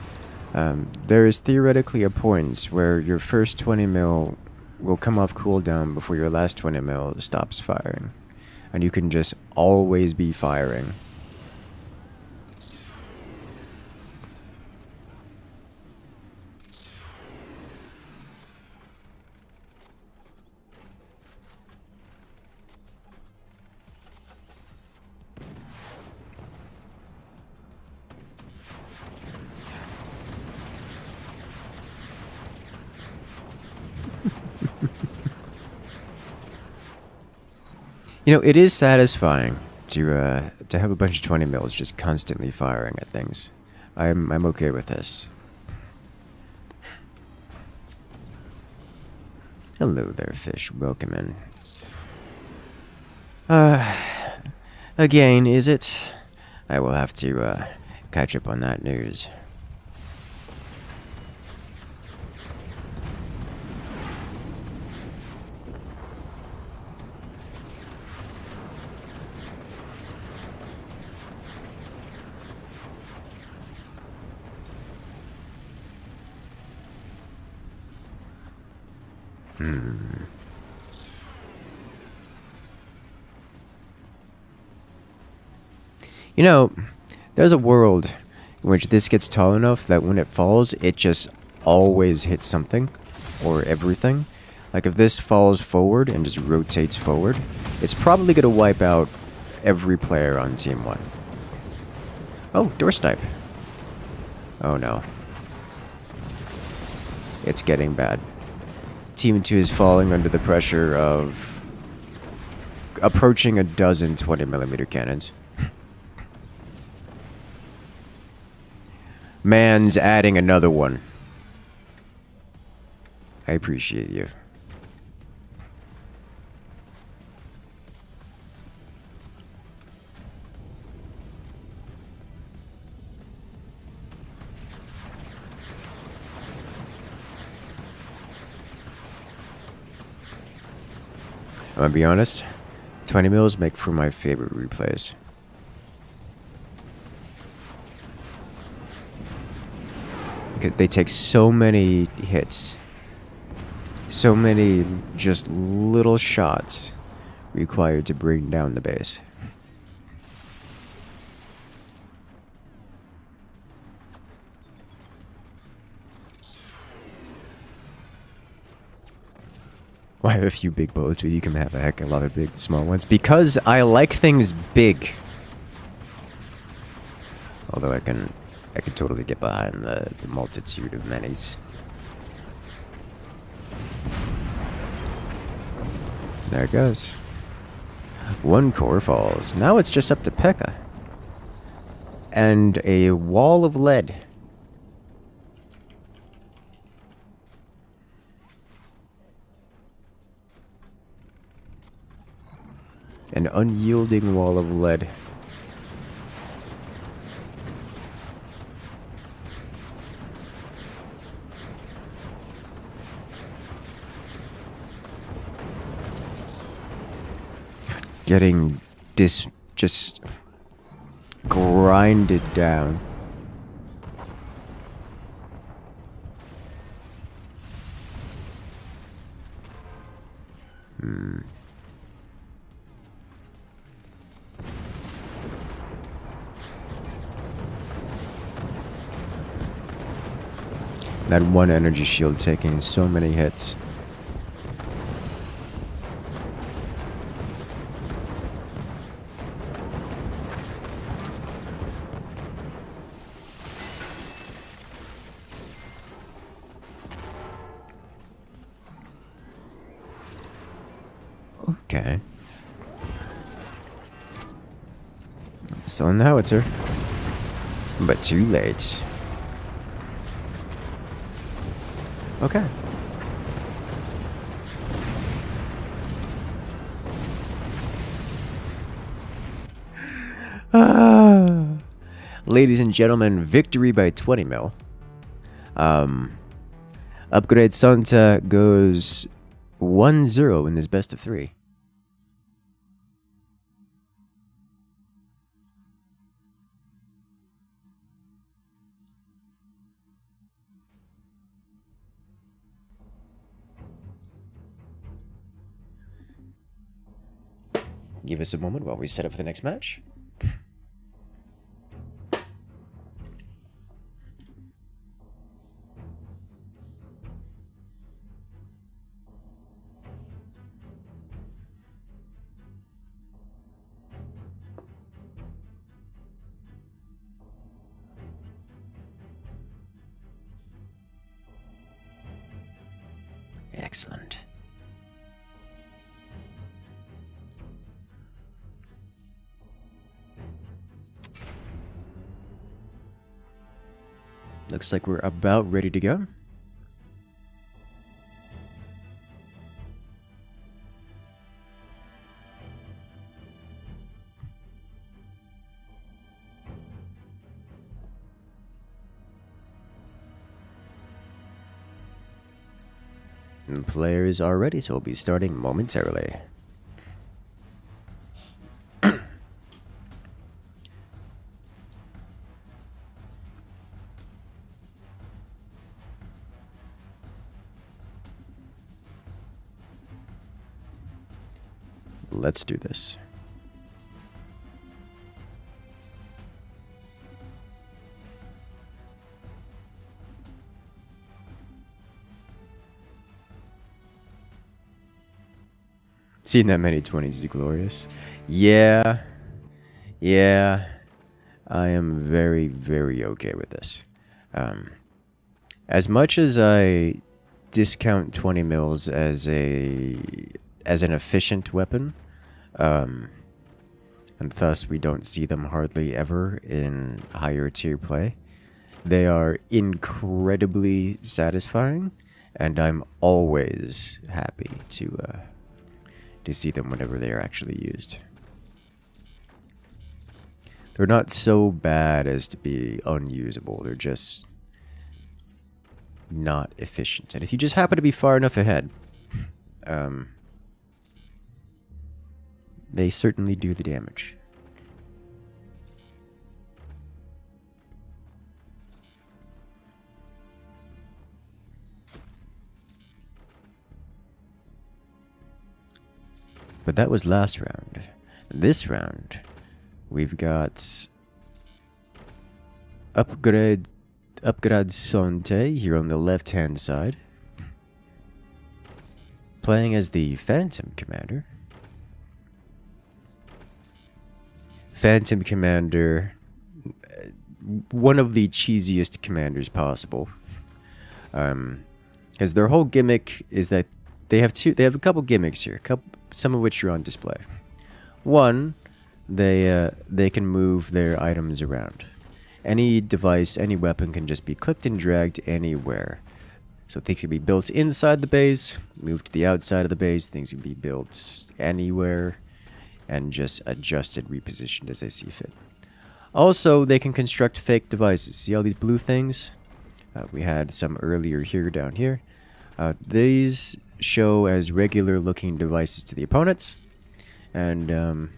there is theoretically a point where your first 20mm will come off cooldown before your last 20mm stops firing. And you can just always be firing. You know, it is satisfying to have a bunch of 20mm just constantly firing at things. I'm okay with this. Hello there, fish. Welcome in. Again, is it? I will have to, catch up on that news. You know, there's a world in which this gets tall enough that when it falls, it just always hits something or everything. Like if this falls forward and just rotates forward, it's probably going to wipe out every player on Team 1. Oh, door snipe. Oh no. It's getting bad. Team 2 is falling under the pressure of approaching a dozen 20mm cannons. Man's adding another one. I appreciate you. I'm gonna be honest, 20 mils make for my favorite replays. They take so many hits, so many just little shots required to bring down the base. Well, I have a few big bows, but you can have a heck of a lot of big, small ones because I like things big. Although I can totally get behind the multitude of minis. There it goes. One core falls. Now it's just up to P.E.K.K.A. And a wall of lead. An unyielding wall of lead. Getting just grinded down. That one energy shield taking so many hits. Okay. Still in the howitzer. But too late. Okay. Ladies and gentlemen, victory by 20 mil. Upgrade Santa goes 1-0 in this best of 3. Give us a moment while we set up for the next match. Excellent. Looks like we're about ready to go. And players are ready, so we'll be starting momentarily. Let's do this. Seeing that many 20s is glorious. Yeah. I am very, very okay with this. As much as I discount 20 mils as an efficient weapon, and thus we don't see them hardly ever in higher tier play, they are incredibly satisfying, and I'm always happy to see them whenever they are actually used. They're not so bad as to be unusable, they're just not efficient. And if you just happen to be far enough ahead, they certainly do the damage. But that was last round. This round, we've got Upgrade Sonte here on the left-hand side, playing as the Phantom Commander. Phantom Commander, one of the cheesiest commanders possible, because their whole gimmick is that they have a couple gimmicks here, some of which are on display. One, they can move their items around. Any device, any weapon can just be clicked and dragged anywhere. So things can be built inside the base, moved to the outside of the base, things can be built anywhere, and just adjusted, repositioned as they see fit. Also, they can construct fake devices. See all these blue things? We had some earlier here, down here. These show as regular looking devices to the opponents, and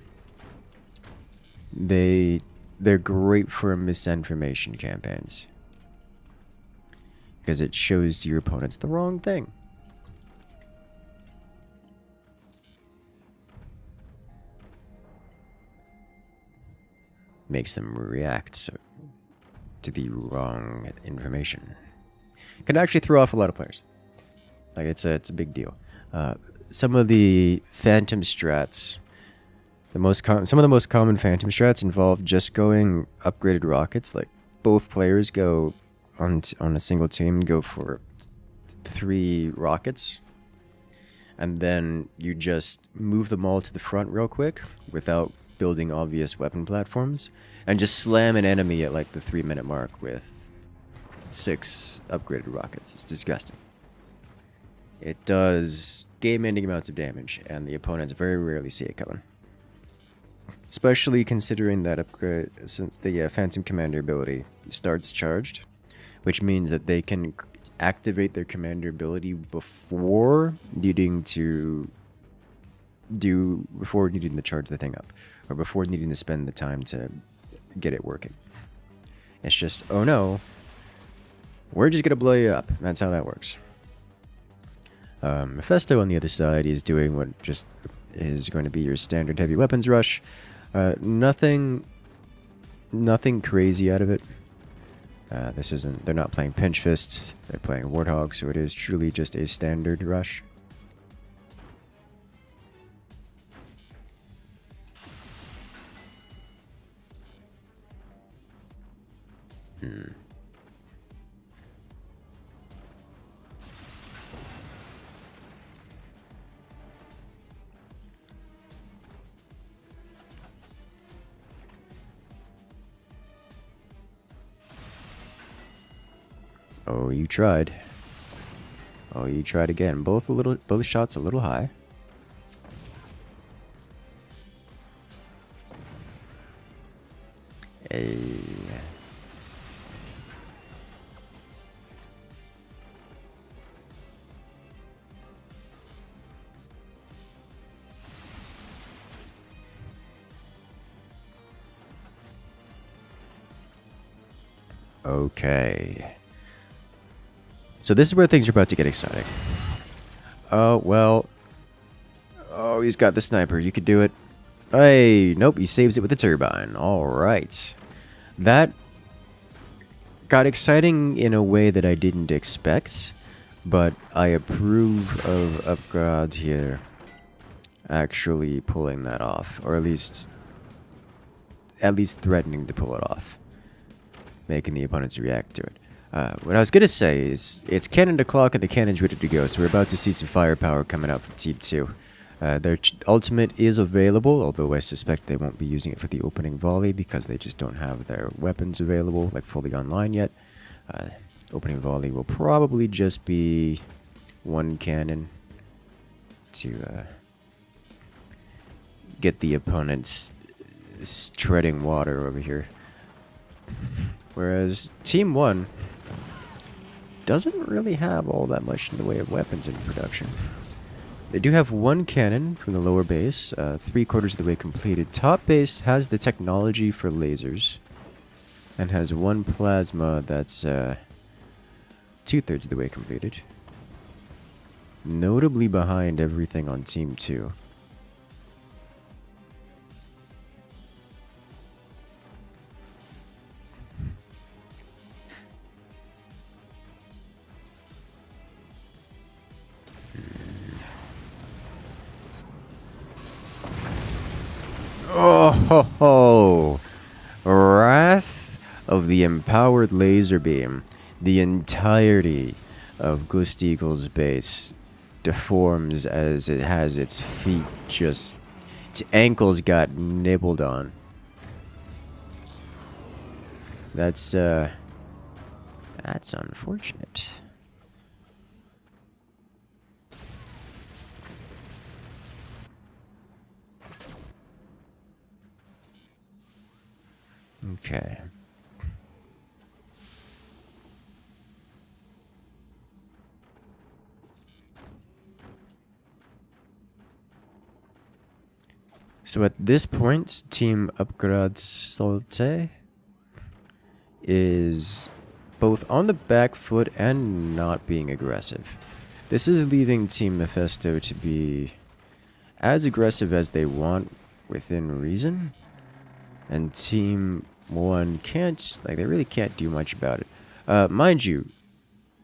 they're great for misinformation campaigns because it shows to your opponents the wrong thing. Makes them react to the wrong information. Can actually throw off a lot of players. Like it's a big deal. Some of the Phantom strats, some of the most common Phantom strats involve just going upgraded rockets. Like both players go on a single team, go for 3 rockets, and then you just move them all to the front real quick without building obvious weapon platforms, and just slam an enemy at like the 3-minute mark with 6 upgraded rockets. It's disgusting. It does game-ending amounts of damage, and the opponents very rarely see it coming. Especially considering that upgrade, since the Phantom Commander ability starts charged, which means that they can activate their Commander ability before needing to charge the thing up, or before needing to spend the time to get it working. It's just, oh no, we're just gonna blow you up. That's how that works. Mephisto on the other side is doing what just is going to be your standard heavy weapons rush. Nothing crazy out of it. They're not playing pinch fists, they're playing warthog, so it is truly just a standard rush. Oh, you tried. Oh, you tried again. Both shots a little high. Hey. Okay. So this is where things are about to get exciting. Oh, well. Oh, he's got the sniper. You could do it. Hey, nope, he saves it with the turbine. Alright. That got exciting in a way that I didn't expect, but I approve of Upgrad here actually pulling that off, or at least threatening to pull it off, making the opponents react to it. What I was gonna say is, it's cannon o'clock and the cannon's ready to go, so we're about to see some firepower coming out from Team 2. Their ultimate is available, although I suspect they won't be using it for the opening volley because they just don't have their weapons available, like fully online yet. Opening volley will probably just be one cannon to get the opponents treading water over here. Whereas Team 1 doesn't really have all that much in the way of weapons in production. They do have one cannon from the lower base, 3/4 of the way completed. Top base has the technology for lasers, and has one plasma that's 2/3 of the way completed. Notably behind everything on Team 2. Oh ho ho! Wrath of the Empowered Laser Beam. The entirety of Ghost Eagle's base deforms as it has its feet just... its ankles got nibbled on. That's unfortunate. Okay. So at this point, Team Upgrad Solte is both on the back foot and not being aggressive. This is leaving Team Mephisto to be as aggressive as they want within reason. And Team 1 can't, like, they really can't do much about it. Mind you,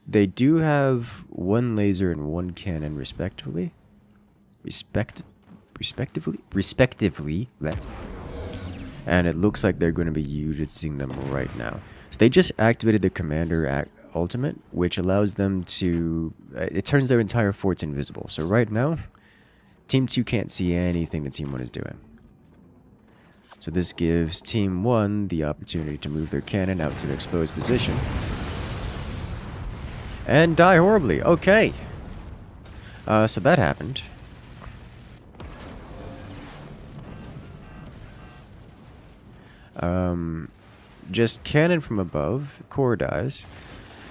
they do have one laser and one cannon respectively. Respectively, right? And it looks like they're going to be using them right now. So they just activated the Commander ultimate, which allows them to... it turns their entire forts invisible. So right now, Team 2 can't see anything that Team 1 is doing. So this gives Team 1 the opportunity to move their cannon out to an exposed position. And die horribly. Okay. So that happened. Just cannon from above. Core dies.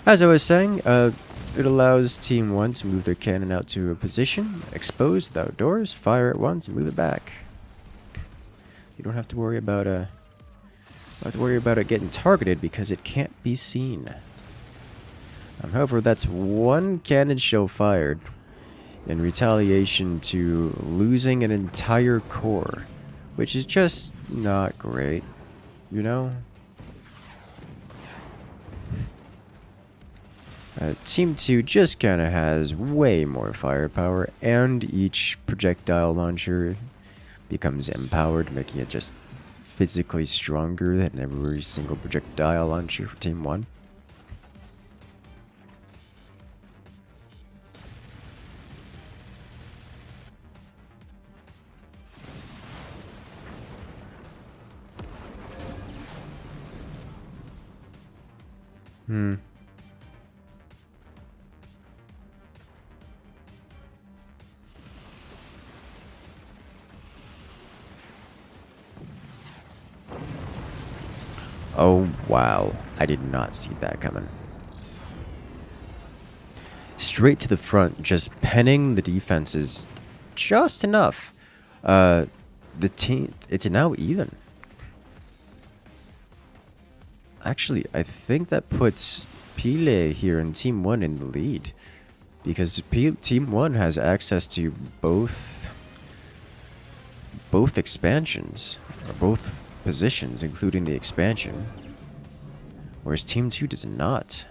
As I was saying, it allows Team 1 to move their cannon out to a position, exposed without doors, fire it once, and move it back. You don't have to worry about it getting targeted because it can't be seen. However, that's one cannon shell fired in retaliation to losing an entire core, which is just not great, you know? Team 2 just kind of has way more firepower, and each projectile launcher becomes empowered, making it just physically stronger than every single projectile launcher for Team 1. Oh, wow. I did not see that coming. Straight to the front, just penning the defenses just enough. The team, it's now even. Actually, I think that puts Pile here in Team 1 in the lead. Because Team 1 has access to both expansions, or both positions, including the expansion. Whereas Team 2 does not.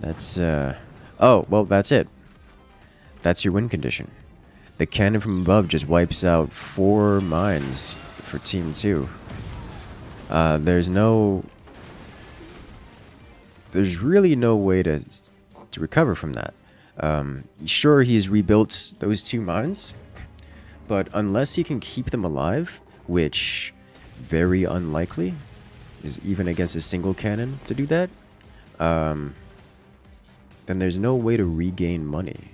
That's, oh, well, that's it. That's your win condition. The cannon from above just wipes out 4 mines for Team 2. There's really no way to recover from that. Sure, he's rebuilt those 2 mines, but unless he can keep them alive, which very unlikely is even against a single cannon to do that, then there's no way to regain money.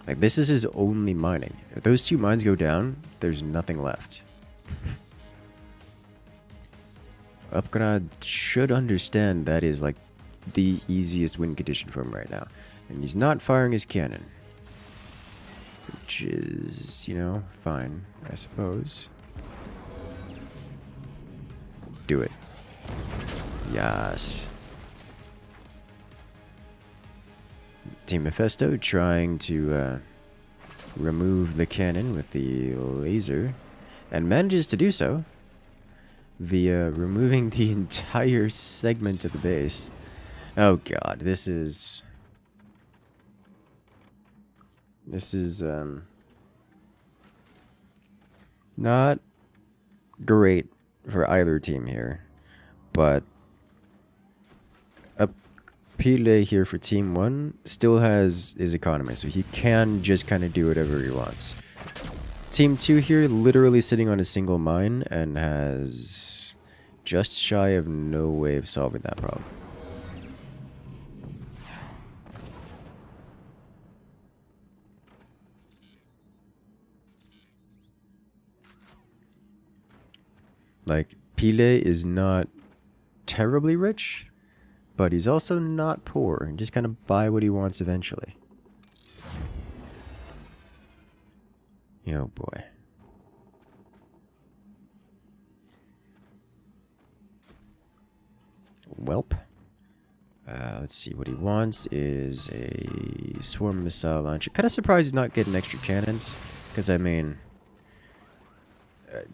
Like, this is his only mining. If those 2 mines go down, there's nothing left. Upgrad should understand that is like the easiest win condition for him right now. And he's not firing his cannon. Which is, you know, fine, I suppose. Do it. Yes. Team Mephisto trying to remove the cannon with the laser. And manages to do so via removing the entire segment of the base. Oh god, this is not great for either team here, but Pile here for Team 1 still has his economy, so he can just kind of do whatever he wants. Team 2 here literally sitting on a single mine and has just shy of no way of solving that problem. Like, Pile is not terribly rich, but he's also not poor, and just kind of buy what he wants eventually. Oh boy. Welp. Let's see, what he wants is a swarm missile launcher. Kind of surprised he's not getting extra cannons, because I mean,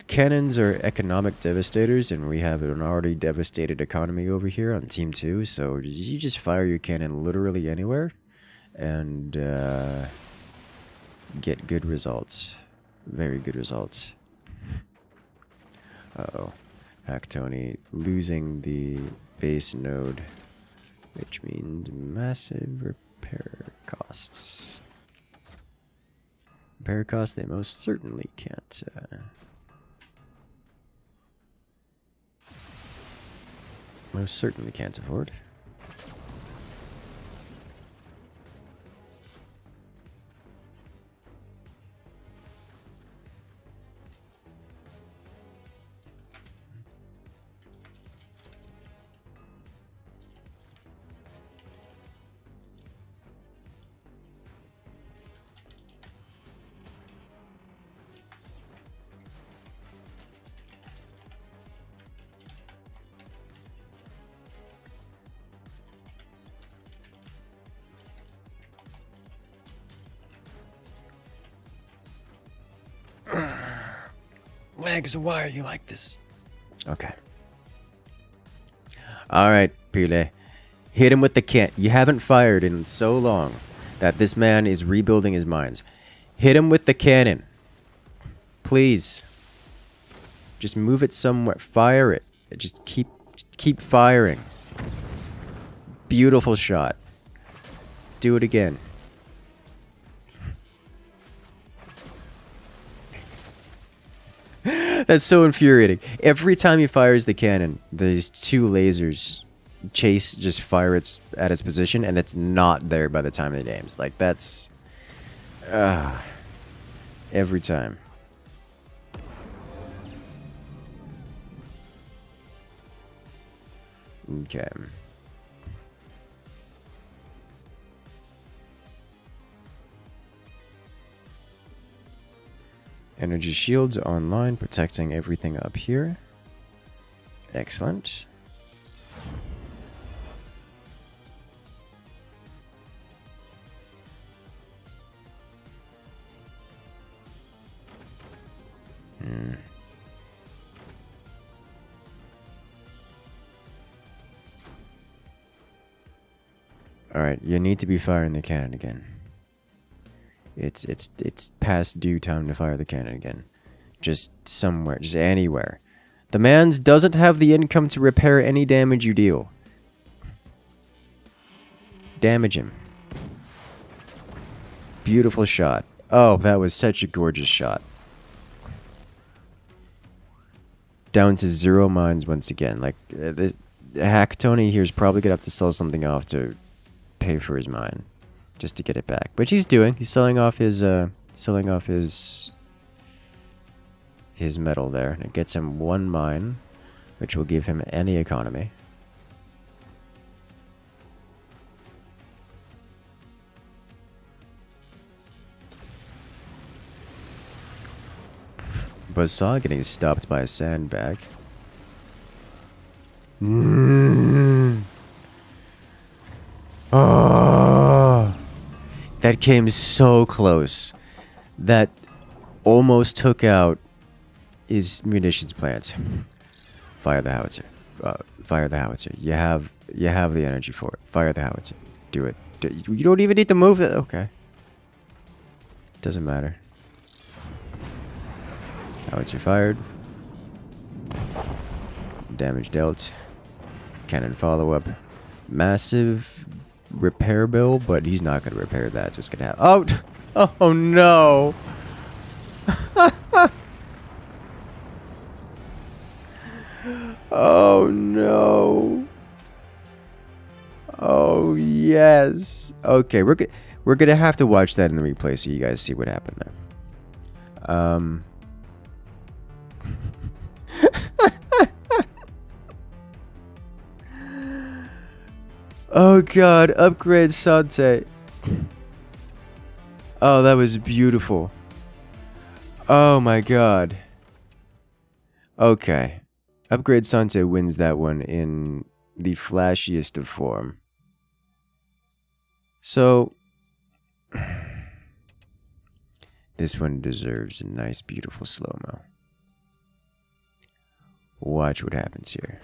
cannons are economic devastators, and we have an already devastated economy over here on Team 2, so you just fire your cannon literally anywhere, and get good results. Very good results. Uh-oh. Hack-Tony losing the base node, which means massive repair costs. Repair costs they most certainly can't afford. Legs, why are you like this? Okay. Alright, Pile. Hit him with the can. You haven't fired in so long that this man is rebuilding his mines. Hit him with the cannon. Please. Just move it somewhere. Fire it. Just keep firing. Beautiful shot. Do it again. That's so infuriating. Every time he fires the cannon, these 2 lasers just fire it at its position, and it's not there by the time it aims. Like, that's every time. Okay. Energy shields online, protecting everything up here. Excellent. Alright, you need to be firing the cannon again. It's past due time to fire the cannon again. Just somewhere, just anywhere. The man doesn't have the income to repair any damage you deal. Damage him. Beautiful shot. Oh, that was such a gorgeous shot. Down to 0 mines once again. Like, the Hack Tony here is probably gonna have to sell something off to pay for his mine, just to get it back. Which he's doing. He's selling off his metal there, and it gets him 1 mine, which will give him any economy. Buzzsaw getting stopped by a sandbag. Oh, that came so close. That almost took out his munitions plant. Fire the howitzer. Fire the howitzer. You have the energy for it. Fire the howitzer. Do it. You don't even need to move it. Okay. Doesn't matter. Howitzer fired. Damage dealt. Cannon follow-up. Massive repair bill, but he's not going to repair that, so it's going to have... Oh! Oh, no! Oh, no! Oh, yes! Okay, we're going to have to watch that in the replay so you guys see what happened there. Oh god, upgrade Sante. Oh, that was beautiful. Oh my god. Okay. Upgrade Sante wins that one in the flashiest of form. So, this one deserves a nice, beautiful slow-mo. Watch what happens here.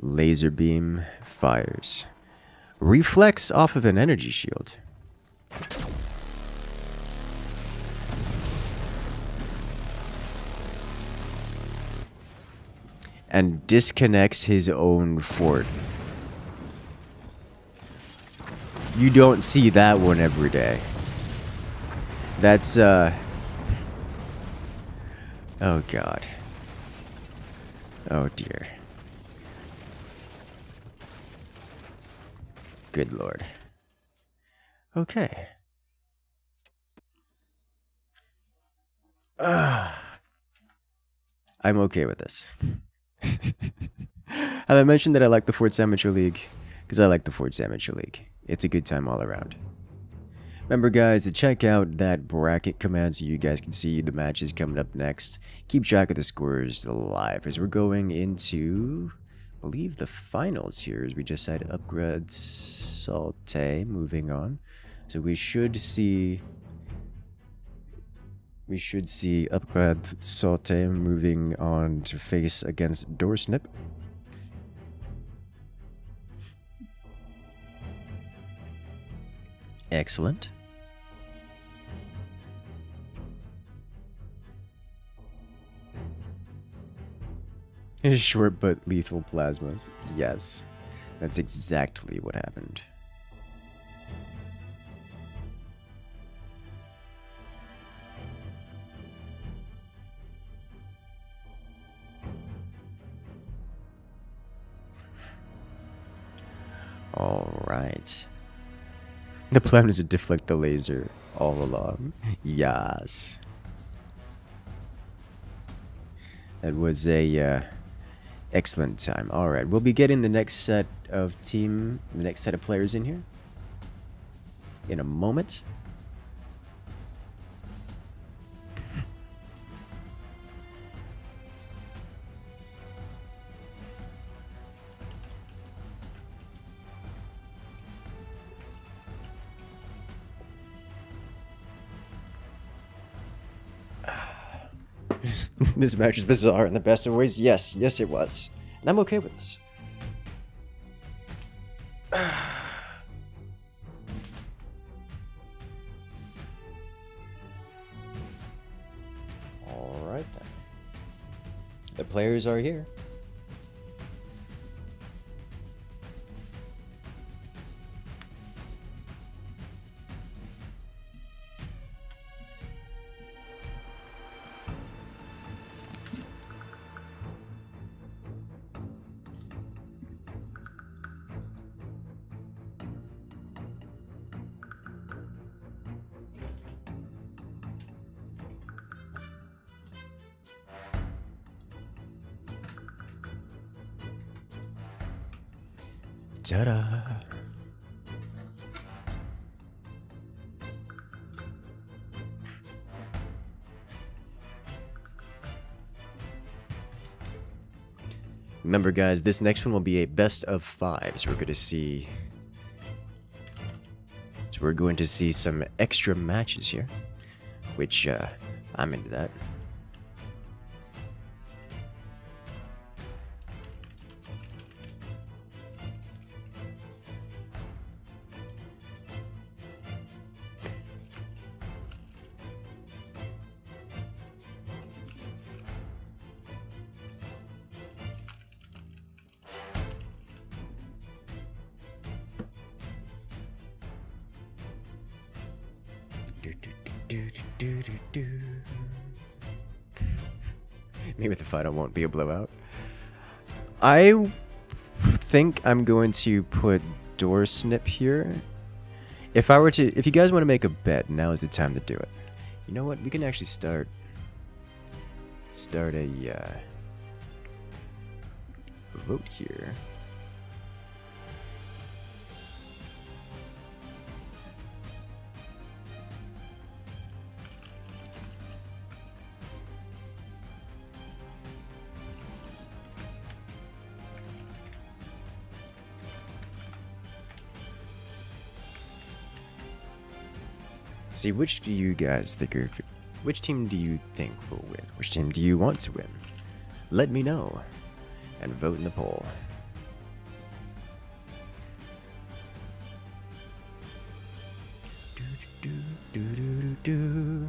Laser beam fires. Reflects off of an energy shield. And disconnects his own fort. You don't see that one every day. That's, oh god. Oh dear. Good lord. Okay. I'm okay with this. Have I mentioned that I like the Forts Amateur League? Because I like the Forts Amateur League. It's a good time all around. Remember guys to check out that bracket command so you guys can see the matches coming up next. Keep track of the scores live as we're going into... I believe the finals here, as we just had upgrade Salte moving on. So we should see upgrade Salte moving on to face against Doorsnip. Excellent. Short but lethal plasmas. Yes, that's exactly what happened. All right. The plan is to deflect the laser all along. Yes. That was a excellent time. All right, we'll be getting the next set of players in here in a moment. This match is bizarre in the best of ways. Yes, yes it was. And I'm okay with this. Alright then. The players are here. Ta-da! Remember guys, this next one will be a best of 5, so we're going to see some extra matches here, which I'm into that. Maybe the final won't be a blowout. I think I'm going to put door snip here. If you guys want to make a bet, now is the time to do it. You know what? We can actually start a vote here. See, which do you guys think which team do you think will win? Which team do you want to win? Let me know and vote in the poll. Do, do, do, do, do.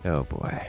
Oh boy.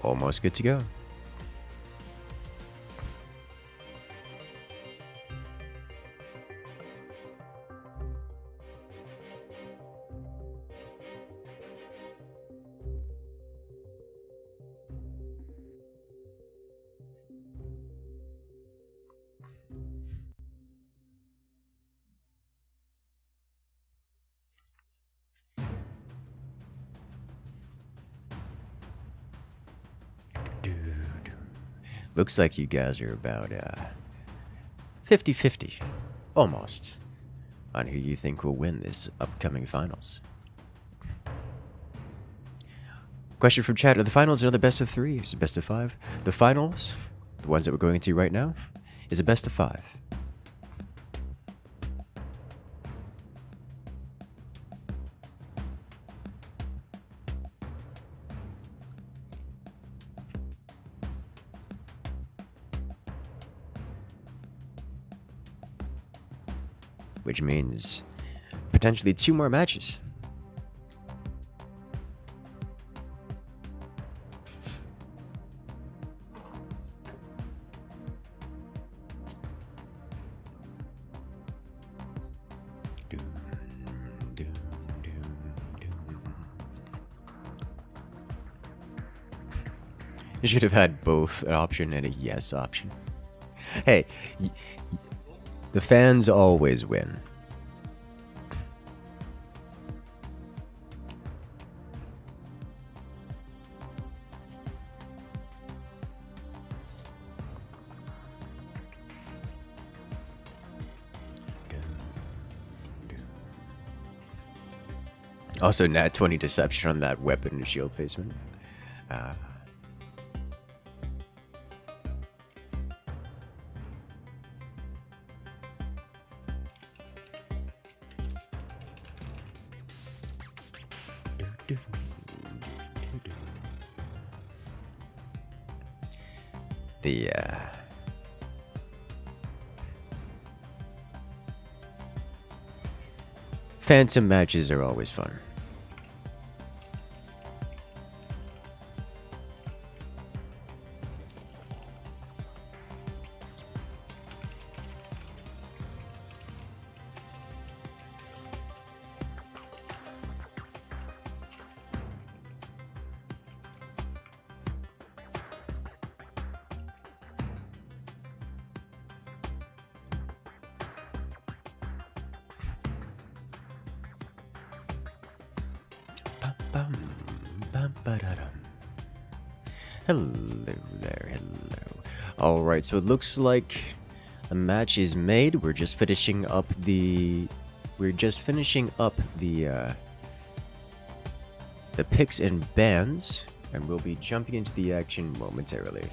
Almost good to go. Looks like you guys are about 50-50, almost, on who you think will win this upcoming finals. Question from chat: are the finals another best of 3? Is it best of 5? The finals, the ones that we're going to right now, is a best of 5. Which means potentially 2 more matches. You should have had both an option and a yes option. Hey, the fans always win. Also, nat 20 deception on that weapon and shield placement. The phantom matches are always fun. Hello there, hello. Alright, so it looks like a match is made. We're just finishing up the picks and bans, and we'll be jumping into the action momentarily.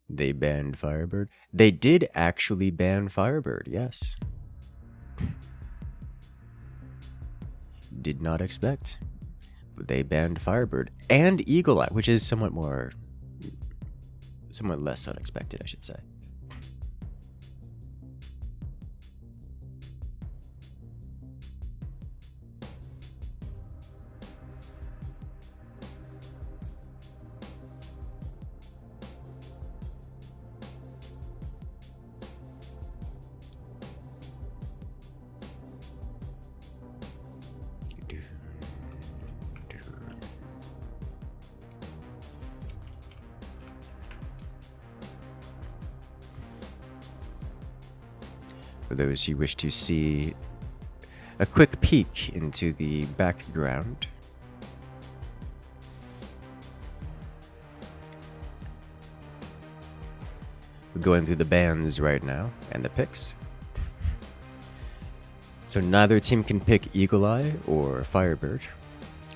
They banned Firebird. They did actually ban Firebird, yes. Did not expect. But they banned Firebird and Eagle Eye, which is somewhat less unexpected, I should say. For those who wish to see a quick peek into the background, we're going through the bans right now and the picks. So neither team can pick Eagle Eye or Firebird.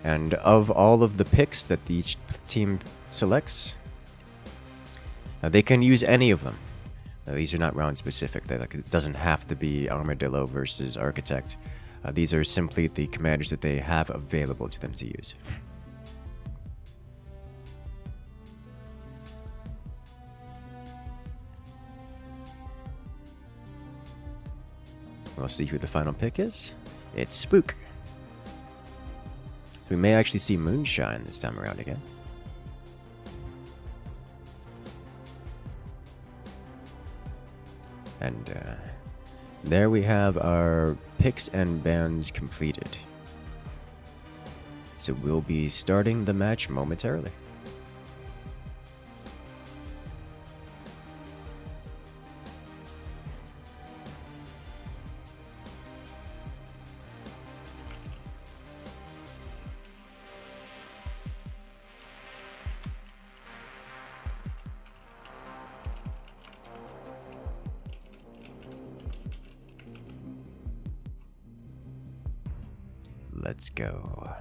And of all of the picks that each team selects, they can use any of them. These are not round specific. It doesn't have to be Armadillo versus Architect. These are simply the commanders that they have available to them to use. We'll see who the final pick is. It's Spook. We may actually see moonshine this time around again. And there we have our picks and bans completed. So we'll be starting the match momentarily. Let's go.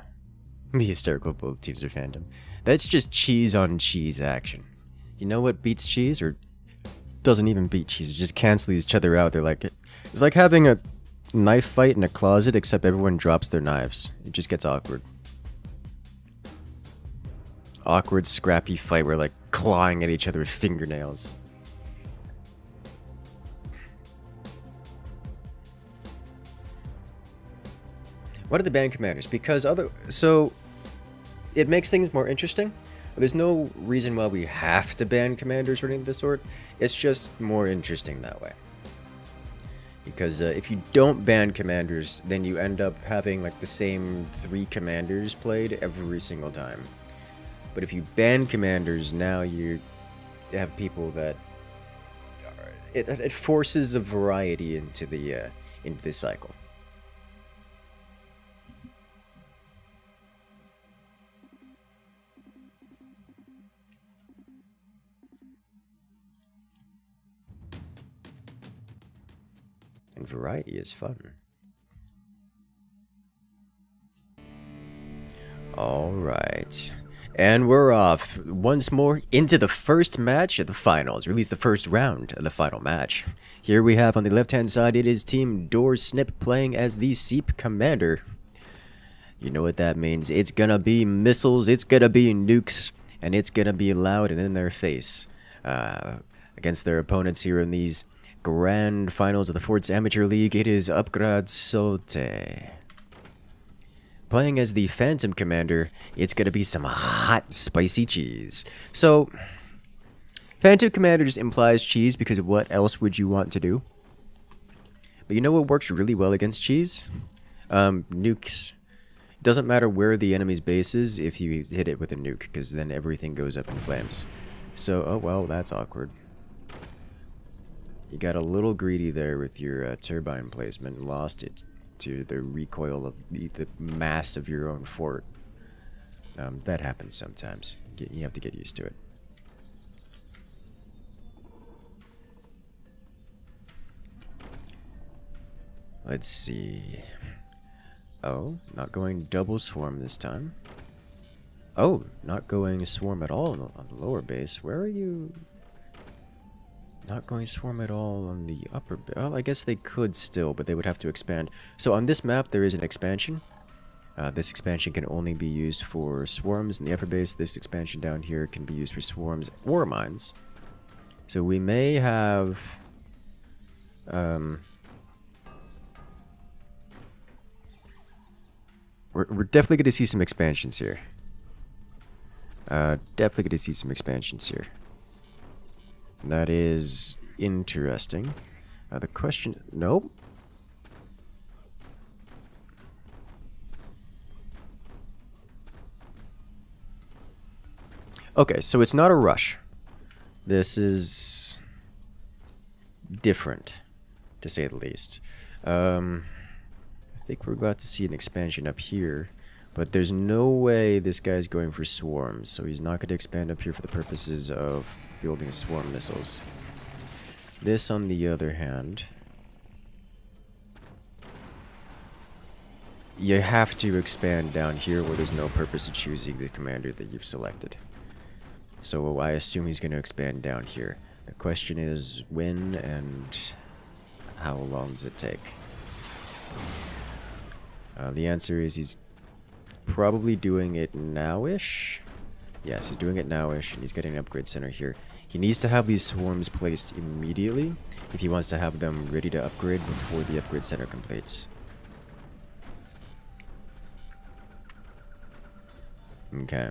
Be hysterical, both teams are fandom. That's just cheese on cheese action. You know what beats cheese, or doesn't even beat cheese? It just cancels each other out. They're like, it's like having a knife fight in a closet, except everyone drops their knives. It just gets awkward. Awkward, scrappy fight where like clawing at each other with fingernails. What are the band commanders? Because so it makes things more interesting. There's no reason why we have to ban commanders or anything of the sort. It's just more interesting that way. Because if you don't ban commanders, then you end up having like the same 3 commanders played every single time. But if you ban commanders, now you have people that it forces a variety into the cycle. And variety is fun. Alright. And we're off once more into the first match of the finals, or at least the first round of the final match. Here we have on the left-hand side, it is Team Doorsnip playing as the Seep Commander. You know what that means. It's gonna be missiles, it's gonna be nukes, and it's gonna be loud and in their face. Against their opponents here in these Grand Finals of the Forts Amateur League, it is Upgrad Sote. Playing as the Phantom Commander, it's gonna be some hot, spicy cheese. So, Phantom Commander just implies cheese because what else would you want to do? But you know what works really well against cheese? Nukes. It doesn't matter where the enemy's base is if you hit it with a nuke, because then everything goes up in flames. So, oh well, that's awkward. You got a little greedy there with your turbine placement and lost it to the recoil of the mass of your own fort. That happens sometimes. You have to get used to it. Let's see. Oh, not going double swarm this time. Oh, not going swarm at all on the lower base. Where are you? Not going swarm at all on the upper base. Well, I guess they could still, but they would have to expand. So on this map, there is an expansion. This expansion can only be used for swarms in the upper base. This expansion down here can be used for swarms or mines. So we may have... We're definitely going to see some expansions here. Definitely going to see some expansions here. That is interesting. The question... Nope. Okay, so it's not a rush. This is different, to say the least. I think we're about to see an expansion up here, but there's no way this guy's going for swarms, so he's not going to expand up here for the purposes of building swarm missiles. This, on the other hand, you have to expand down here where there's no purpose of choosing the commander that you've selected. So I assume he's going to expand down here. The question is when and how long does it take? The answer is he's probably doing it now-ish. Yes, he's doing it now-ish, and he's getting an upgrade center here. He needs to have these swarms placed immediately if he wants to have them ready to upgrade before the upgrade center completes. Okay.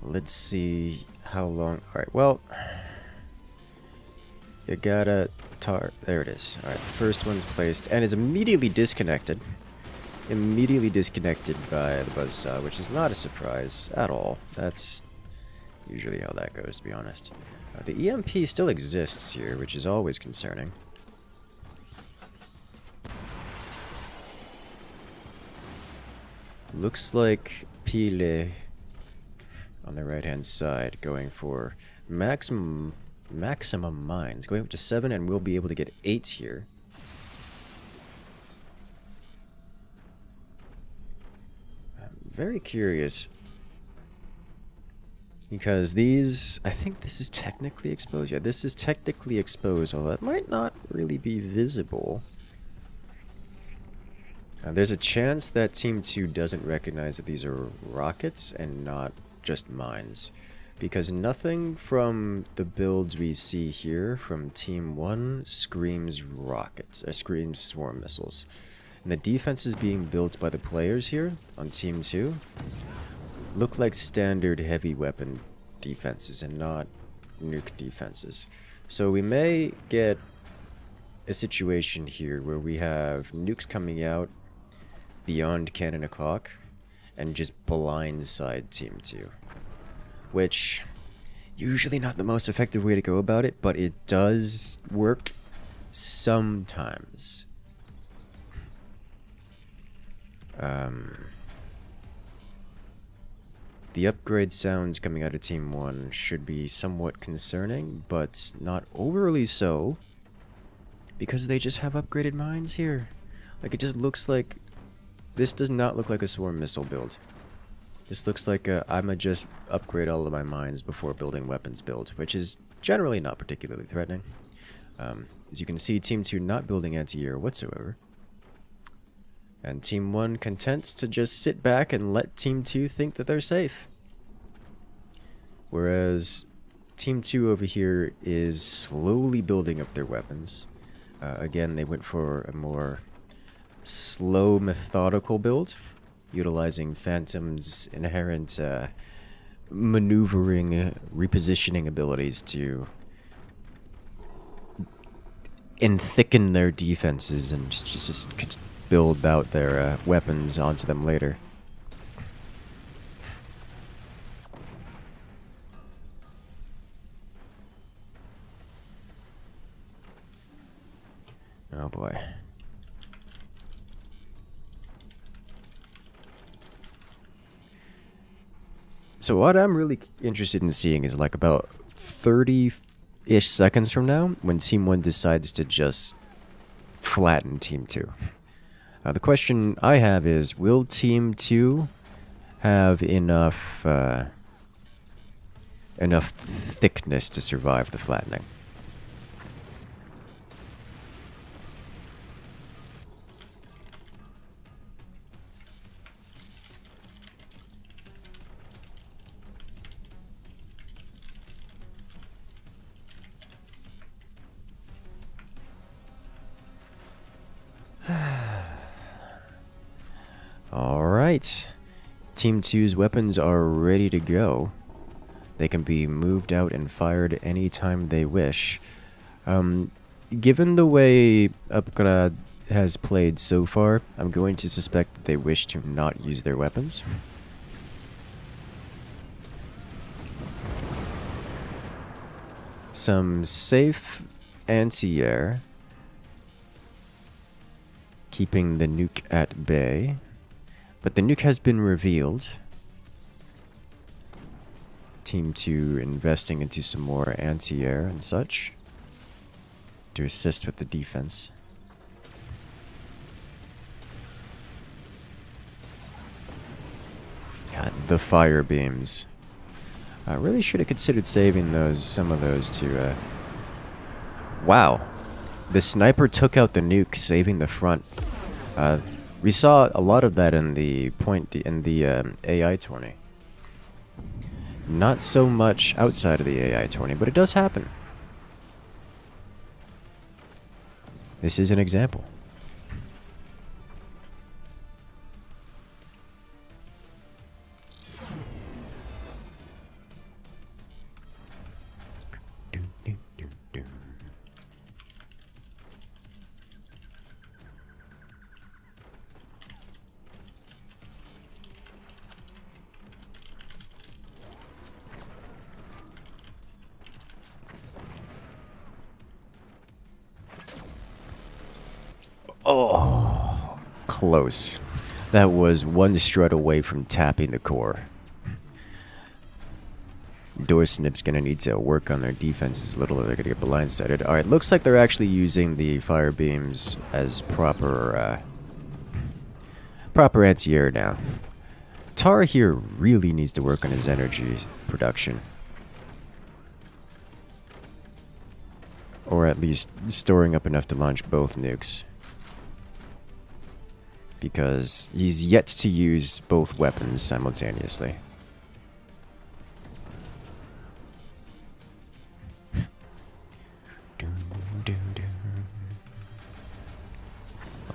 Let's see how long. Alright, well, you gotta there it is. Alright, first one's placed and is immediately disconnected. Immediately disconnected by the buzzsaw, which is not a surprise at all. That's usually how that goes, to be honest. The EMP still exists here, which is always concerning. Looks like Pile on the right-hand side going for maximum mines. Going up to 7, and we'll be able to get 8 here. I'm very curious. Because these, I think this is technically exposed. Yeah, this is technically exposed, although it might not really be visible. There's a chance that Team 2 doesn't recognize that these are rockets and not just mines. Because nothing from the builds we see here from Team 1 screams rockets, screams swarm missiles. And the defenses being built by the players here on Team 2 look like standard heavy weapon defenses and not nuke defenses. So we may get a situation here where we have nukes coming out beyond cannon o'clock and just blindside Team 2. Which, usually not the most effective way to go about it, but it does work sometimes. The upgrade sounds coming out of Team 1 should be somewhat concerning, but not overly so, because they just have upgraded mines here. Like, it just looks like... This does not look like a swarm missile build. This looks like a I'ma just upgrade all of my mines before building weapons build, which is generally not particularly threatening. As you can see, Team 2 not building anti-air whatsoever. And Team 1 contents to just sit back and let Team 2 think that they're safe. Whereas Team 2 over here is slowly building up their weapons. Again, they went for a more slow, methodical build, utilizing Phantom's inherent maneuvering, repositioning abilities to thicken their defenses and just build out their weapons onto them later. Oh boy. So what I'm really interested in seeing is like about 30-ish seconds from now when Team 1 decides to just flatten Team 2. The question I have is, will Team 2 have enough thickness to survive the flattening? Alright, Team 2's weapons are ready to go. They can be moved out and fired anytime they wish. Given the way Upgrad has played so far, I'm going to suspect that they wish to not use their weapons. Some safe anti-air, keeping the nuke at bay. But the nuke has been revealed. Team 2 investing into some more anti-air and such to assist with the defense. God, the fire beams. I really should have considered saving some of those to... Wow. The sniper took out the nuke, saving the front. We saw a lot of that in the AI tourney. Not so much outside of the AI tourney, but it does happen. This is an example. Oh, close. That was one strut away from tapping the core. Doorsnip's gonna need to work on their defenses a little, or they're gonna get blindsided. Alright, looks like they're actually using the fire beams as proper anti-air now. Tar here really needs to work on his energy production. Or at least storing up enough to launch both nukes. Because he's yet to use both weapons simultaneously.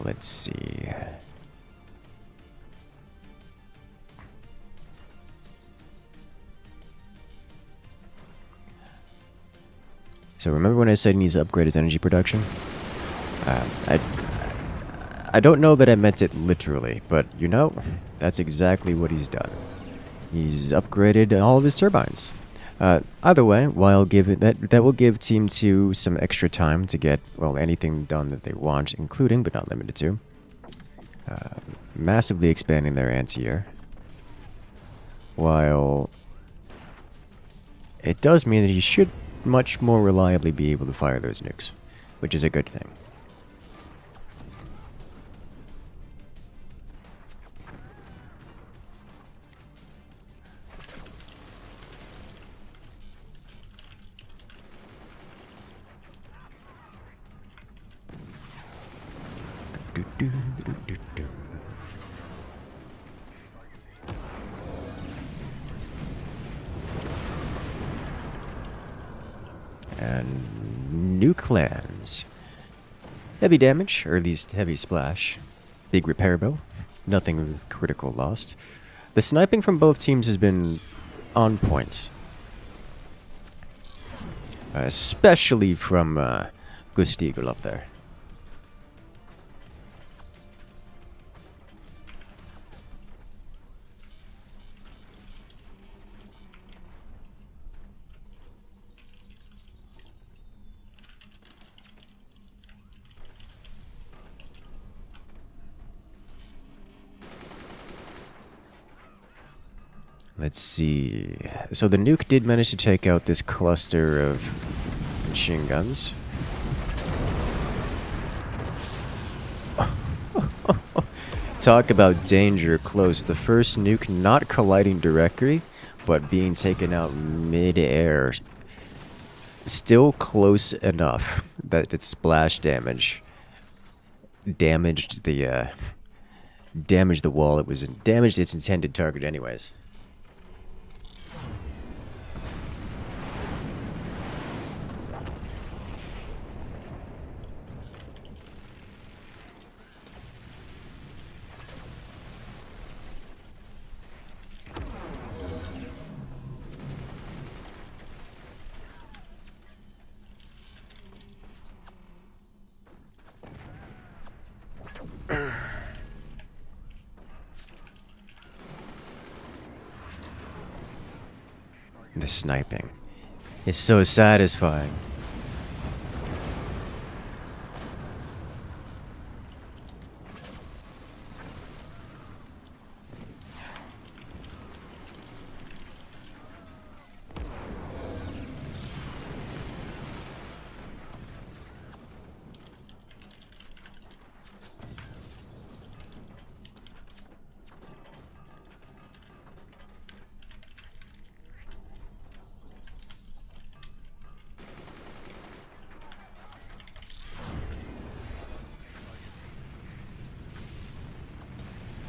Let's see. So remember when I said he needs to upgrade his energy production? I don't know that I meant it literally, but you know, that's exactly what he's done. He's upgraded all of his turbines. Either way, while that will give Team 2 some extra time to get, well, anything done that they want, including, but not limited to, massively expanding their anti-air. While it does mean that he should much more reliably be able to fire those nukes, which is a good thing. And new clans. Heavy damage, or at least heavy splash. Big repair bill. Nothing critical lost. The sniping from both teams has been on point. Especially from Gustigl up there. Let's see. So the nuke did manage to take out this cluster of machine guns. Talk about danger close. The first nuke not colliding directly, but being taken out mid-air. Still close enough that its splash damage damaged the wall. It was damaged its intended target anyways. The sniping is so satisfying.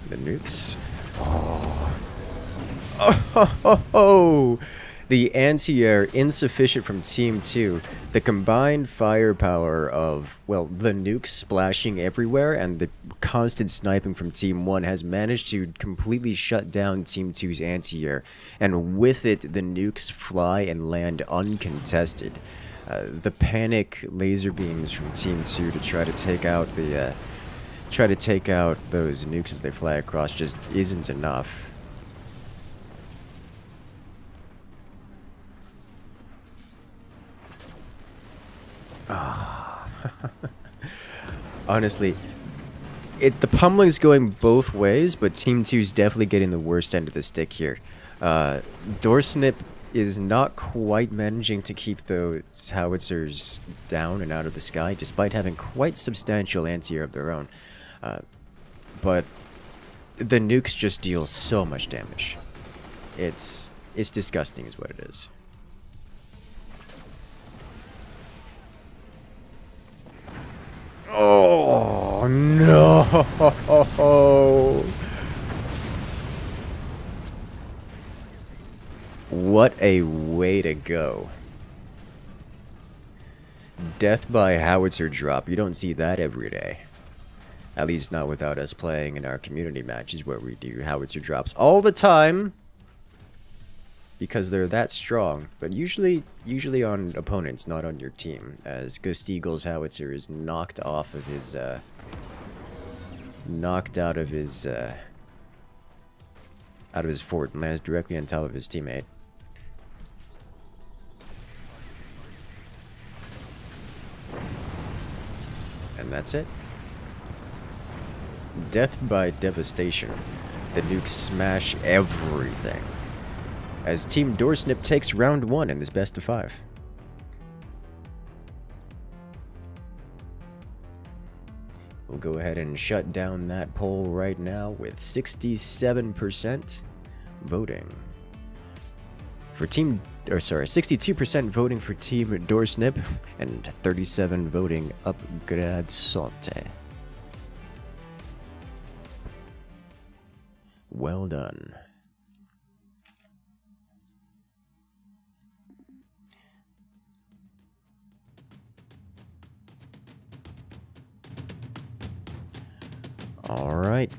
The nukes. Oh. Oh, the anti-air insufficient from Team 2. The combined firepower of, well, the nukes splashing everywhere and the constant sniping from Team 1 has managed to completely shut down Team 2's anti-air. And with it, the nukes fly and land uncontested. The panic laser beams from Team 2 to try to take out the, those nukes as they fly across just isn't enough. Honestly, the pummeling's going both ways, but Team 2's definitely getting the worst end of the stick here. Doorsnip is not quite managing to keep those howitzers down and out of the sky, despite having quite substantial anti-air of their own. But the nukes just deal so much damage. It's disgusting is what it is. Oh, no! What a way to go. Death by howitzer drop. You don't see that every day. At least not without us playing in our community matches where we do howitzer drops all the time. Because they're that strong, but usually on opponents, not on your team, as Ghost Eagle's howitzer is knocked off of his, knocked out of his fort and lands directly on top of his teammate. And that's it. Death by devastation. The nukes smash everything. As Team Doorsnip takes round 1 in this best of 5. We'll go ahead and shut down that poll right now with 67% voting. For Team, 62% voting for Team Doorsnip and 37 voting Upgrade Sorte. Well done. Alright,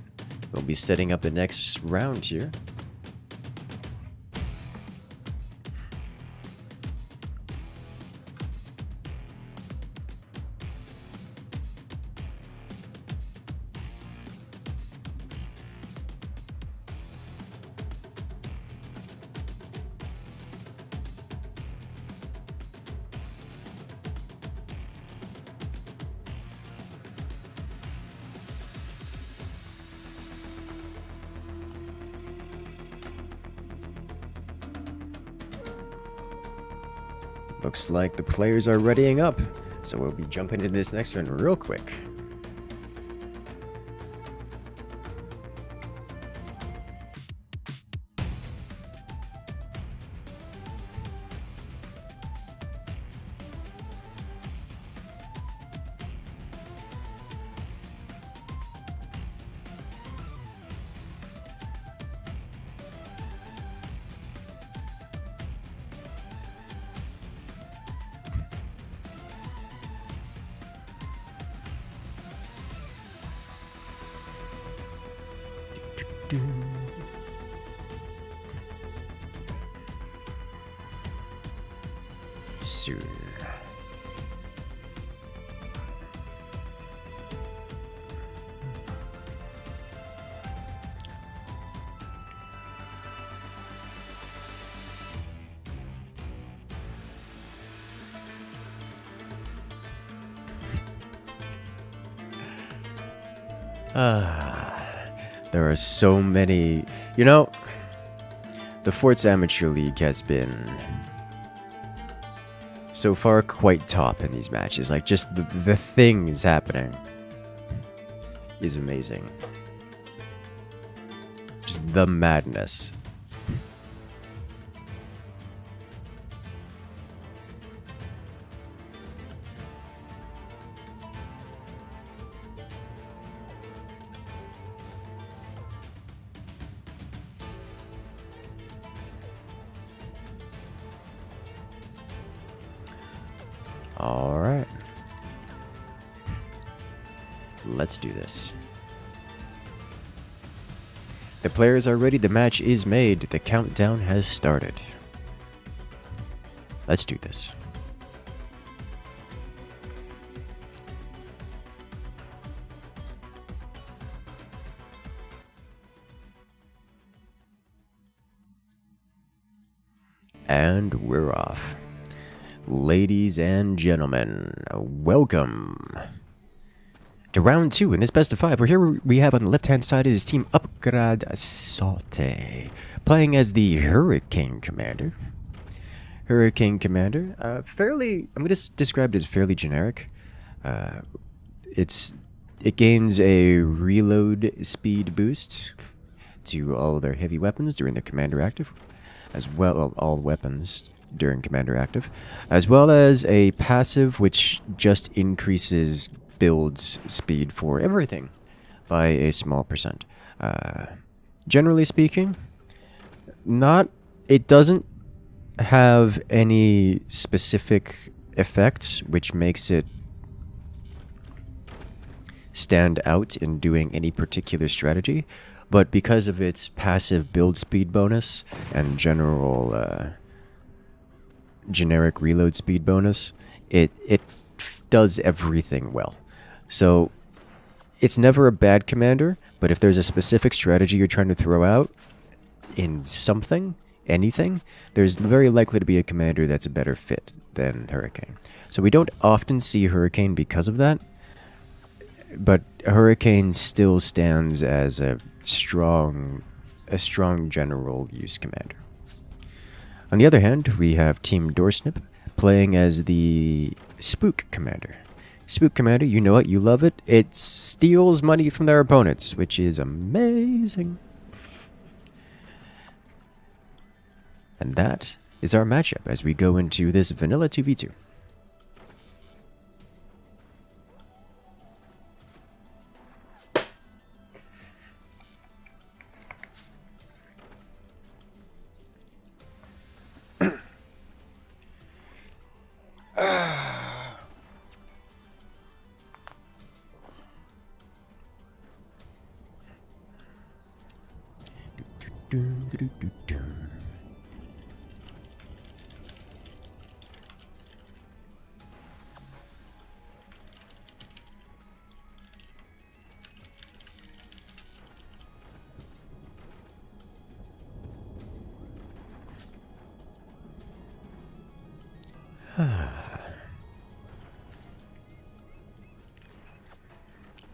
we'll be setting up the next round here. Looks like the players are readying up, so we'll be jumping into this next one real quick. Soon. There are so many, you know, the Forts Amateur League has been so far quite top in these matches. Like, just the things happening is amazing. Just the madness. Alright. Let's do this. The players are ready, the match is made, the countdown has started. Let's do this. And we're off. Ladies and gentlemen, welcome to round 2 in this best of 5. We have on the left-hand side is Team Upgrade Saute, playing as the Hurricane Commander. Hurricane Commander, I'm going to describe it as fairly generic. It gains a reload speed boost to all of their heavy weapons during their commander active, as well all weapons during commander active, as well as a passive which just increases build's speed for everything by a small percent. Generally speaking, it doesn't have any specific effects which makes it stand out in doing any particular strategy, but because of its passive build speed bonus and generic reload speed bonus, it does everything well. So it's never a bad commander, but if there's a specific strategy you're trying to throw out in anything, there's very likely to be a commander that's a better fit than Hurricane. So we don't often see Hurricane because of that, but Hurricane still stands as a strong general use commander. On the other hand, we have Team Doorsnip playing as the Spook Commander. Spook Commander, you know it, you love it. It steals money from their opponents, which is amazing. And that is our matchup as we go into this vanilla 2v2.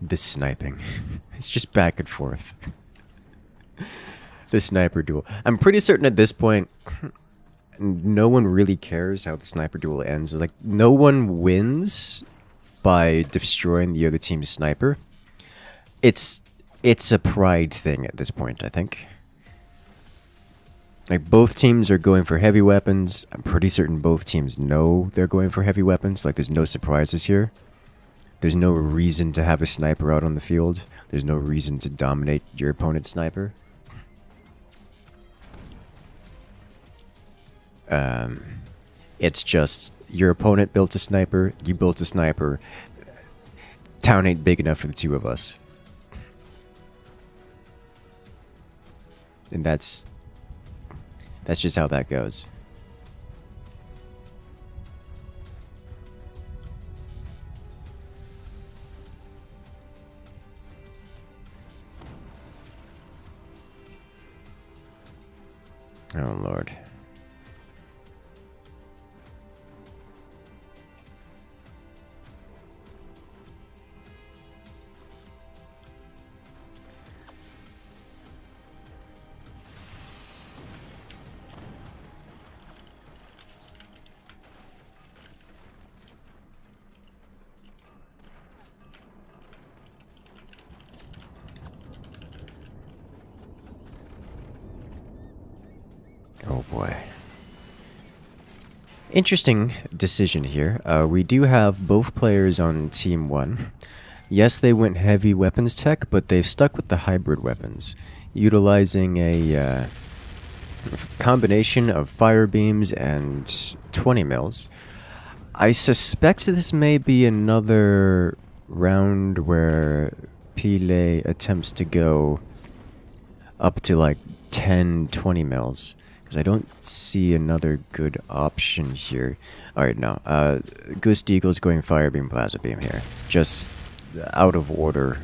This sniping. It's just back and forth. The sniper duel. I'm pretty certain at this point, no one really cares how the sniper duel ends. Like, no one wins by destroying the other team's sniper. It's a pride thing at this point, I think. Like, both teams are going for heavy weapons. I'm pretty certain both teams know they're going for heavy weapons. Like, there's no surprises here. There's no reason to have a sniper out on the field. There's no reason to dominate your opponent's sniper. It's just, your opponent built a sniper, you built a sniper. Town ain't big enough for the two of us. And that's just how that goes. Oh, Lord. Oh boy. Interesting decision here. We do have both players on Team 1. Yes, they went heavy weapons tech, but they've stuck with the hybrid weapons, utilizing a combination of fire beams and 20 mils. I suspect this may be another round where Pile attempts to go up to like 10, 20 mils. Because I don't see another good option here. Alright, no. Ghost Eagle's going Fire Beam, Plasma Beam here. Just out of order.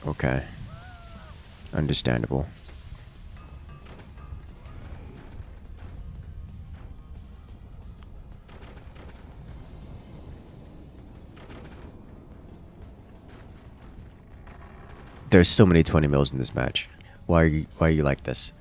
Okay. Understandable. There's so many 20 mils in this match. Why are you like this?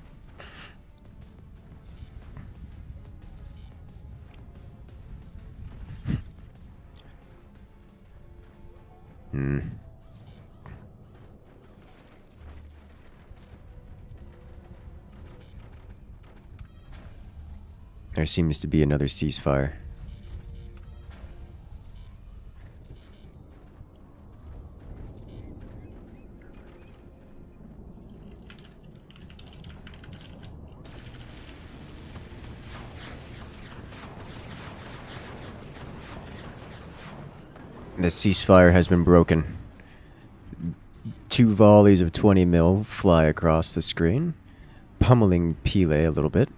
There seems to be another ceasefire. The ceasefire has been broken. 2 volleys of 20 mil fly across the screen, pummeling Pile a little bit.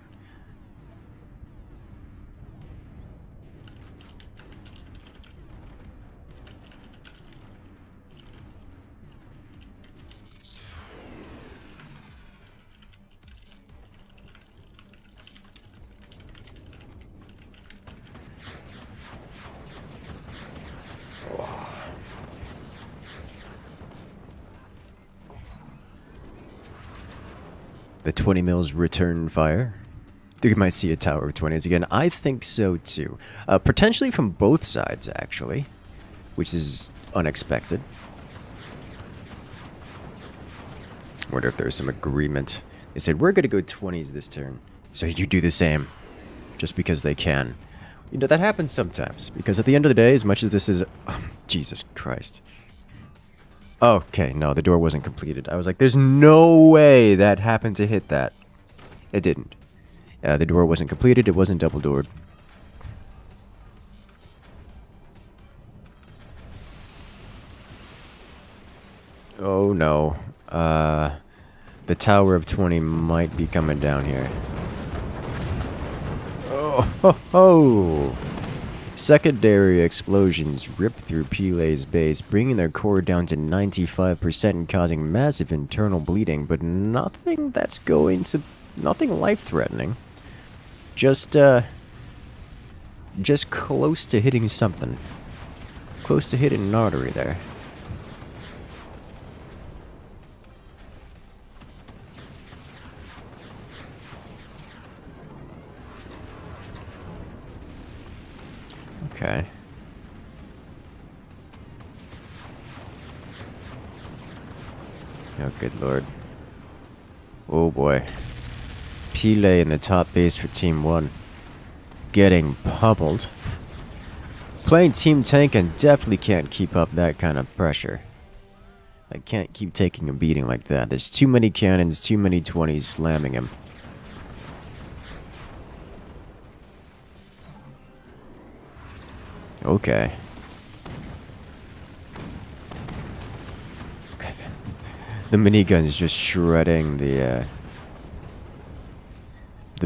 The 20 mils return fire. You might see a tower of 20s again. I think so too. Potentially from both sides, actually, which is unexpected. Wonder if there's some agreement. They said, we're going to go 20s this turn, so you do the same, just because they can. You know, that happens sometimes, because at the end of the day, as much as this is... Oh, Jesus Christ. Okay, no, the door wasn't completed. I was like, there's no way that happened to hit that. It didn't. The door wasn't completed, it wasn't double doored. Oh no. The tower of 20 might be coming down here. Oh ho ho! Secondary explosions rip through Pile's base, bringing their core down to 95% and causing massive internal bleeding, but nothing that's going to... nothing life-threatening. Just close to hitting something. Close to hitting an artery there. Okay. Oh, good lord. Oh boy. Pile in the top base for Team 1. Getting pummeled. Playing Team Tank and definitely can't keep up that kind of pressure. I can't keep taking a beating like that. There's too many cannons, too many 20s slamming him. Okay. The minigun's just shredding the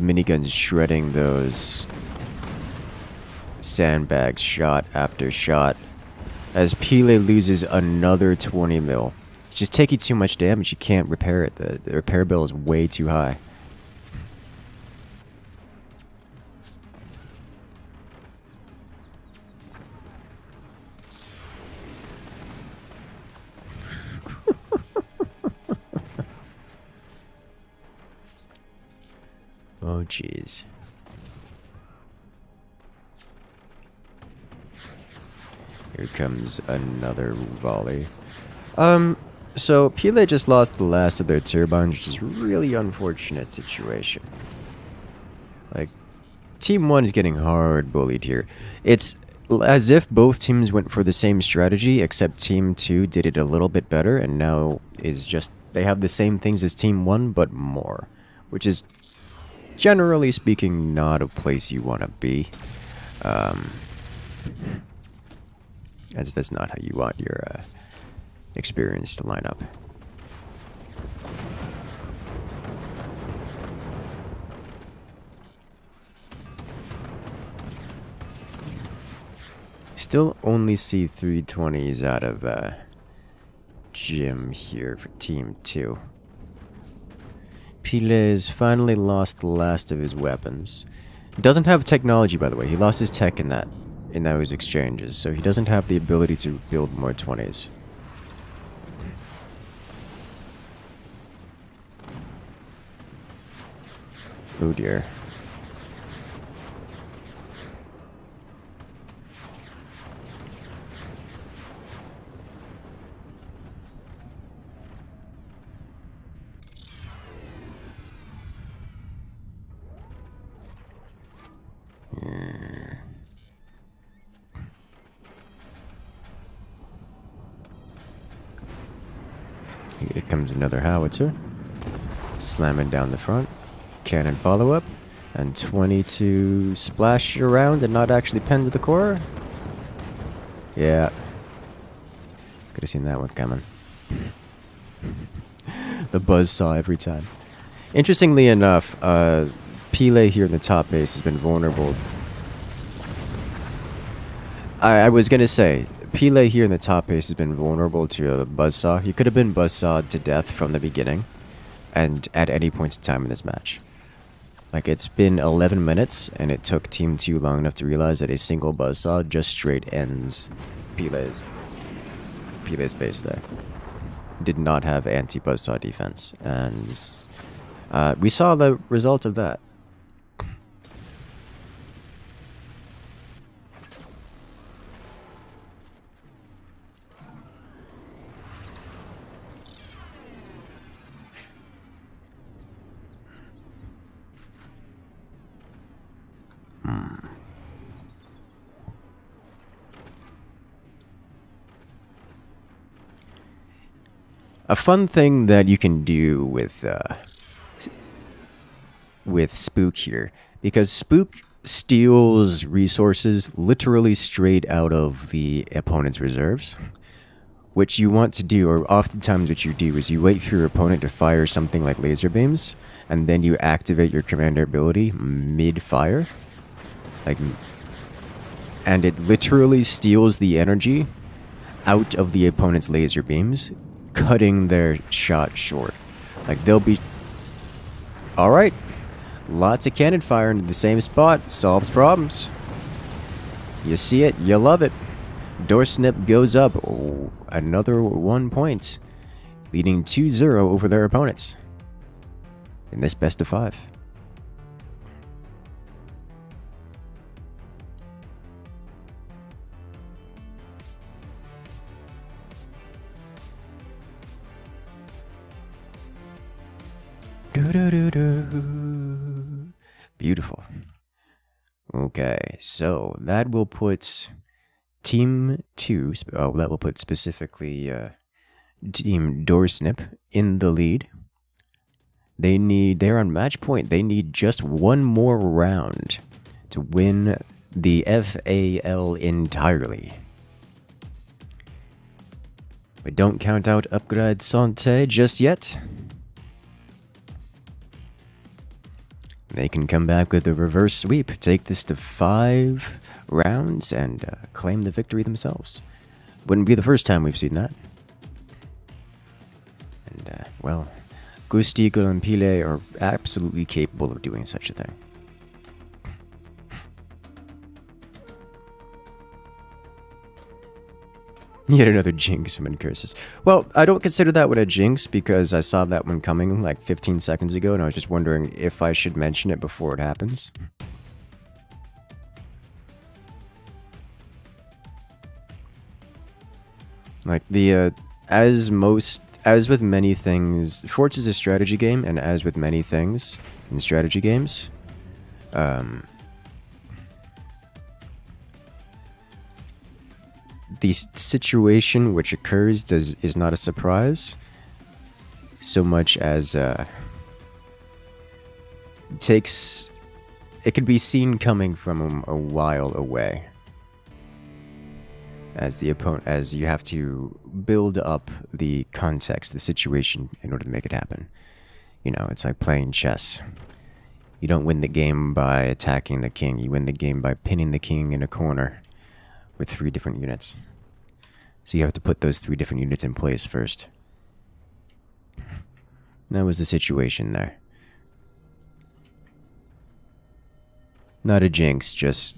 minigun's shredding those sandbags shot after shot. As Pile loses another 20 mil. It's just taking too much damage, you can't repair it. The repair bill is way too high. Oh, jeez. Here comes another volley. So Pile just lost the last of their turbines, which is a really unfortunate situation. Like, Team 1 is getting hard bullied here. It's as if both teams went for the same strategy, except Team 2 did it a little bit better, and now is just... they have the same things as Team 1, but more. Which is generally speaking, not a place you want to be. As that's not how you want your experience to line up. Still only see 320s out of Jim here for Team 2. Pile's finally lost the last of his weapons. Doesn't have technology, by the way. He lost his tech in those exchanges, so he doesn't have the ability to build more 20s. Oh dear. Here comes another howitzer. Slamming down the front. Cannon follow-up. And 20 splash around and not actually pen to the core. Yeah. Could have seen that one coming. The buzzsaw every time. Interestingly enough, Pile here in the top base has been vulnerable. I was going to say, Pile here in the top base has been vulnerable to a buzzsaw. He could have been buzzsawed to death from the beginning. And at any point in time in this match. Like, it's been 11 minutes, and it took Team 2 long enough to realize that a single buzzsaw just straight ends Pile's base there. Did not have anti-buzzsaw defense. And we saw the result of that. A fun thing that you can do with Spook here, because Spook steals resources literally straight out of the opponent's reserves. What you want to do, or oftentimes what you do, is you wait for your opponent to fire something like laser beams, and then you activate your commander ability mid-fire. And it literally steals the energy out of the opponent's laser beams, cutting their shot short. Like, they'll be... Alright. Lots of cannon fire into the same spot. Solves problems. You see it. You love it. Door snip goes up. Oh, another 1 point. Leading 2-0 over their opponents. In this best of 5. Beautiful. Okay, so that will put Team 2, that will put specifically Team Doorsnip in the lead. They're on match point. They need just one more round to win the FAL entirely. We don't count out Upgrade Santé just yet. They can come back with a reverse sweep, take this to 5 rounds, and claim the victory themselves. Wouldn't be the first time we've seen that. And, well, Gustico and Pile are absolutely capable of doing such a thing. Yet another jinx from Incursus. Well, I don't consider that one a jinx because I saw that one coming like 15 seconds ago, and I was just wondering if I should mention it before it happens. Like, as with many things, Forts is a strategy game, and as with many things in strategy games, the situation which occurs is not a surprise, so much as takes... It could be seen coming from a while away. As you have to build up the context, the situation, in order to make it happen. You know, it's like playing chess. You don't win the game by attacking the king. You win the game by pinning the king in a corner with 3 different units. So you have to put those 3 different units in place first. That was the situation there. Not a jinx, just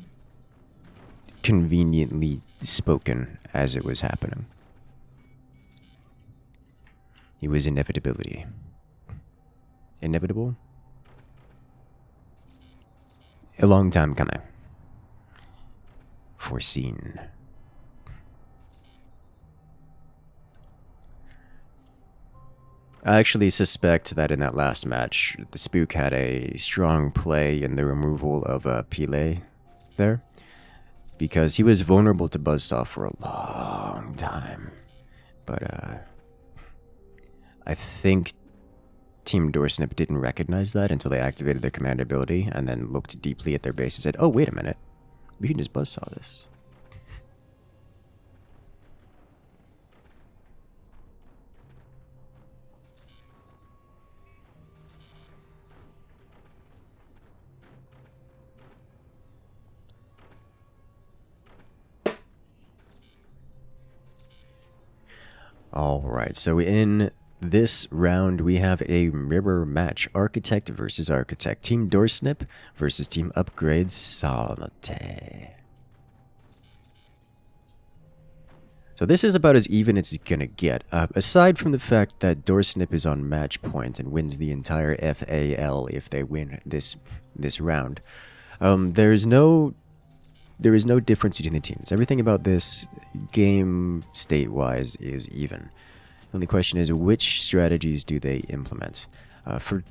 conveniently spoken as it was happening. It was inevitability. Inevitable? A long time coming. Foreseen. I actually suspect that in that last match, the Spook had a strong play in the removal of Pile there. Because he was vulnerable to Buzzsaw for a long time. But I think Team Doorsnip didn't recognize that until they activated their command ability and then looked deeply at their base and said, oh, wait a minute. We can just Buzzsaw this. Alright, so in this round we have a mirror match. Architect versus Architect. Team Doorsnip versus Team Upgrade Salate. So this is about as even as it's gonna get. Aside from the fact that Doorsnip is on match point and wins the entire FAL if they win this round, there is no difference between the teams. Everything about this game, state-wise, is even. The only question is, which strategies do they implement? For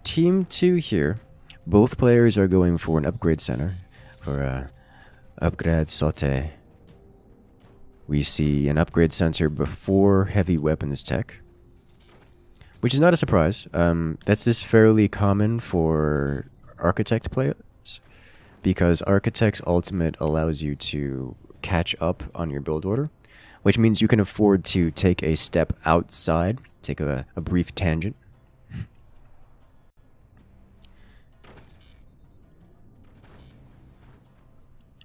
Team 2 here, both players are going for an upgrade center. For upgrade saute, we see an upgrade center before heavy weapons tech, which is not a surprise. That's just fairly common for Architect players, because Architect's ultimate allows you to catch up on your build order, which means you can afford to take a step outside, take a brief tangent.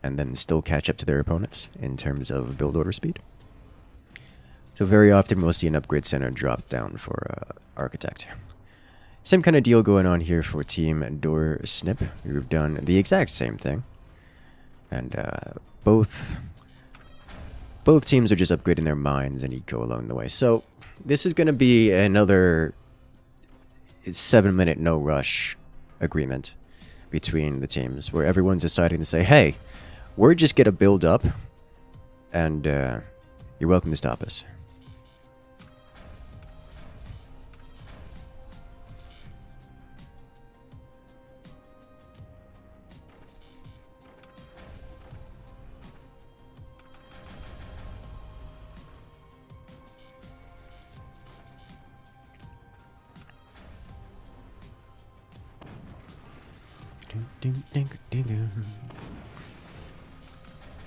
And then still catch up to their opponents in terms of build order speed. So very often we'll see an upgrade center drop down for Architect. Same kind of deal going on here for Team Doorsnip. We've done the exact same thing. And both teams are just upgrading their mines and eco along the way. So this is going to be another 7-minute no rush agreement between the teams, where everyone's deciding to say, hey, we're just going to build up, and you're welcome to stop us.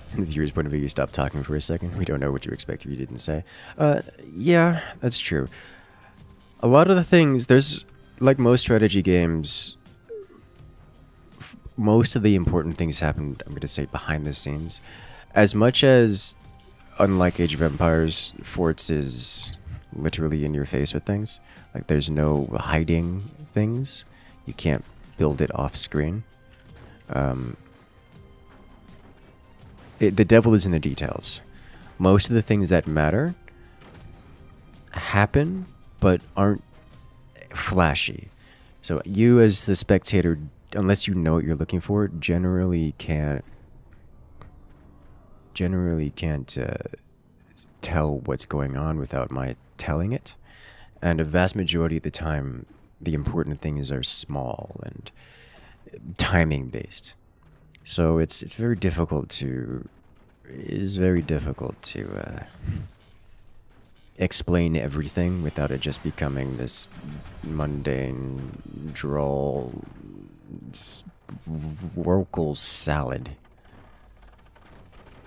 From the viewer's point of view, you stop talking for a second. We don't know what you expect if you didn't say. Yeah, that's true. A lot of the things, there's, like most strategy games, most of the important things happen, I'm going to say, behind the scenes. As much as, unlike Age of Empires, Forts is literally in your face with things. Like, there's no hiding things. You can't build it off screen. The devil is in the details. Most of the things that matter happen, but aren't flashy. So you as the spectator, unless you know what you're looking for, generally can't tell what's going on without my telling it. And a vast majority of the time, the important things are small and timing based. So it's very difficult to explain everything without it just becoming this mundane drawl vocal salad.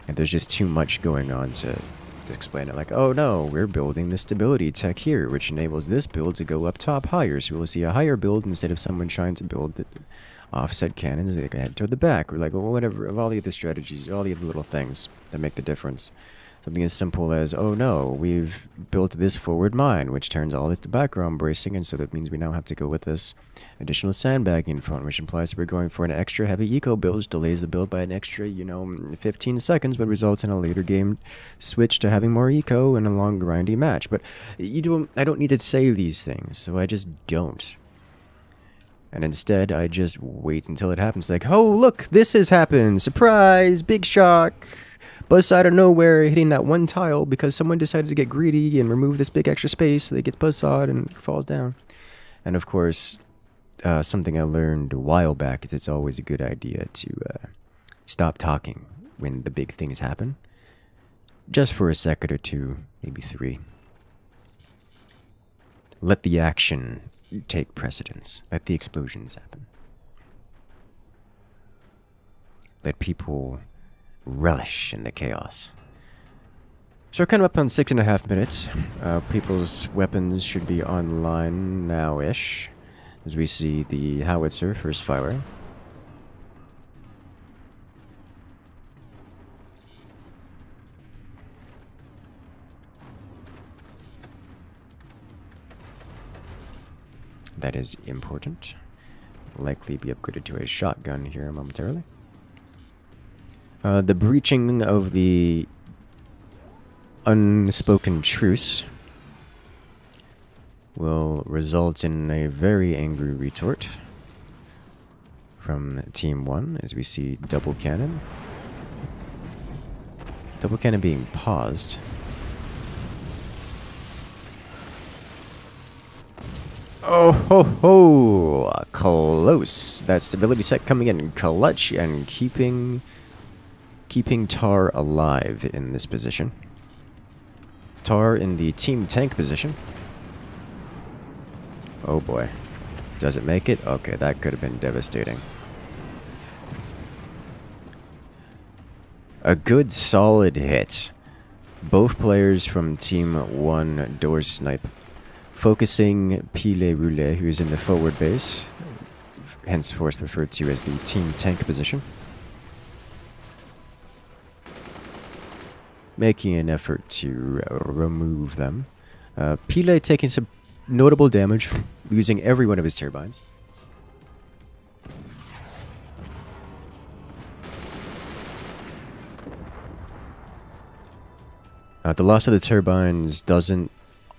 And there's just too much going on to explain it. Like, oh no, we're building the stability tech here, which enables this build to go up top higher. So we'll see a higher build instead of someone trying to build the offset cannons. They can head toward the back. Or like, well, whatever, of all the other strategies, all the other little things that make the difference. Something as simple as, oh no, we've built this forward mine, which turns all this to background bracing, and so that means we now have to go with this additional sandbagging phone, which implies we're going for an extra heavy eco build, which delays the build by an extra, 15 seconds, but results in a later game switch to having more eco and a long grindy match. But I don't need to say these things, so I just don't. And instead, I just wait until it happens. Like, oh look, this has happened! Surprise! Big shock! Buzz out of nowhere, hitting that one tile because someone decided to get greedy and remove this big extra space so they get buzzsawed and falls down. And of course, something I learned a while back is it's always a good idea to stop talking when the big things happen. Just for a second or two, maybe 3. Let the action take precedence. Let the explosions happen. Let people relish in the chaos. So we're kind of up on 6.5 minutes. People's weapons should be online now-ish, as we see the howitzer first firing. That is important. Likely be upgraded to a shotgun here momentarily. The breaching of the unspoken truce will result in a very angry retort from Team 1 as we see double cannon. Double cannon being paused. Oh ho ho! Close. That stability set coming in clutch and keeping Tar alive in this position. Tar in the team tank position. Oh boy. Does it make it? Okay, that could have been devastating. A good solid hit. Both players from Team 1 door snipe. Focusing Pile Roulet, who is in the forward base. Henceforth referred to as the team tank position. Making an effort to remove them. Pile taking some notable damage, losing every one of his turbines. The loss of the turbines doesn't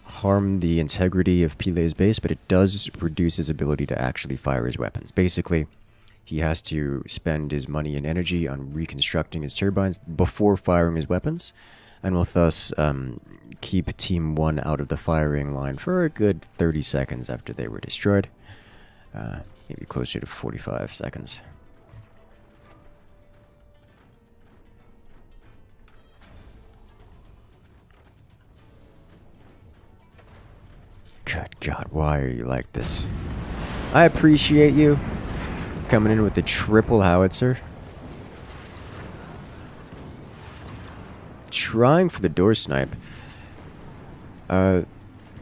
harm the integrity of Pile's base, but it does reduce his ability to actually fire his weapons. Basically, he has to spend his money and energy on reconstructing his turbines before firing his weapons, and will thus keep Team 1 out of the firing line for a good 30 seconds after they were destroyed. Maybe closer to 45 seconds. Good God, why are you like this? I appreciate you. Coming in with the triple howitzer. Trying for the door snipe. Pile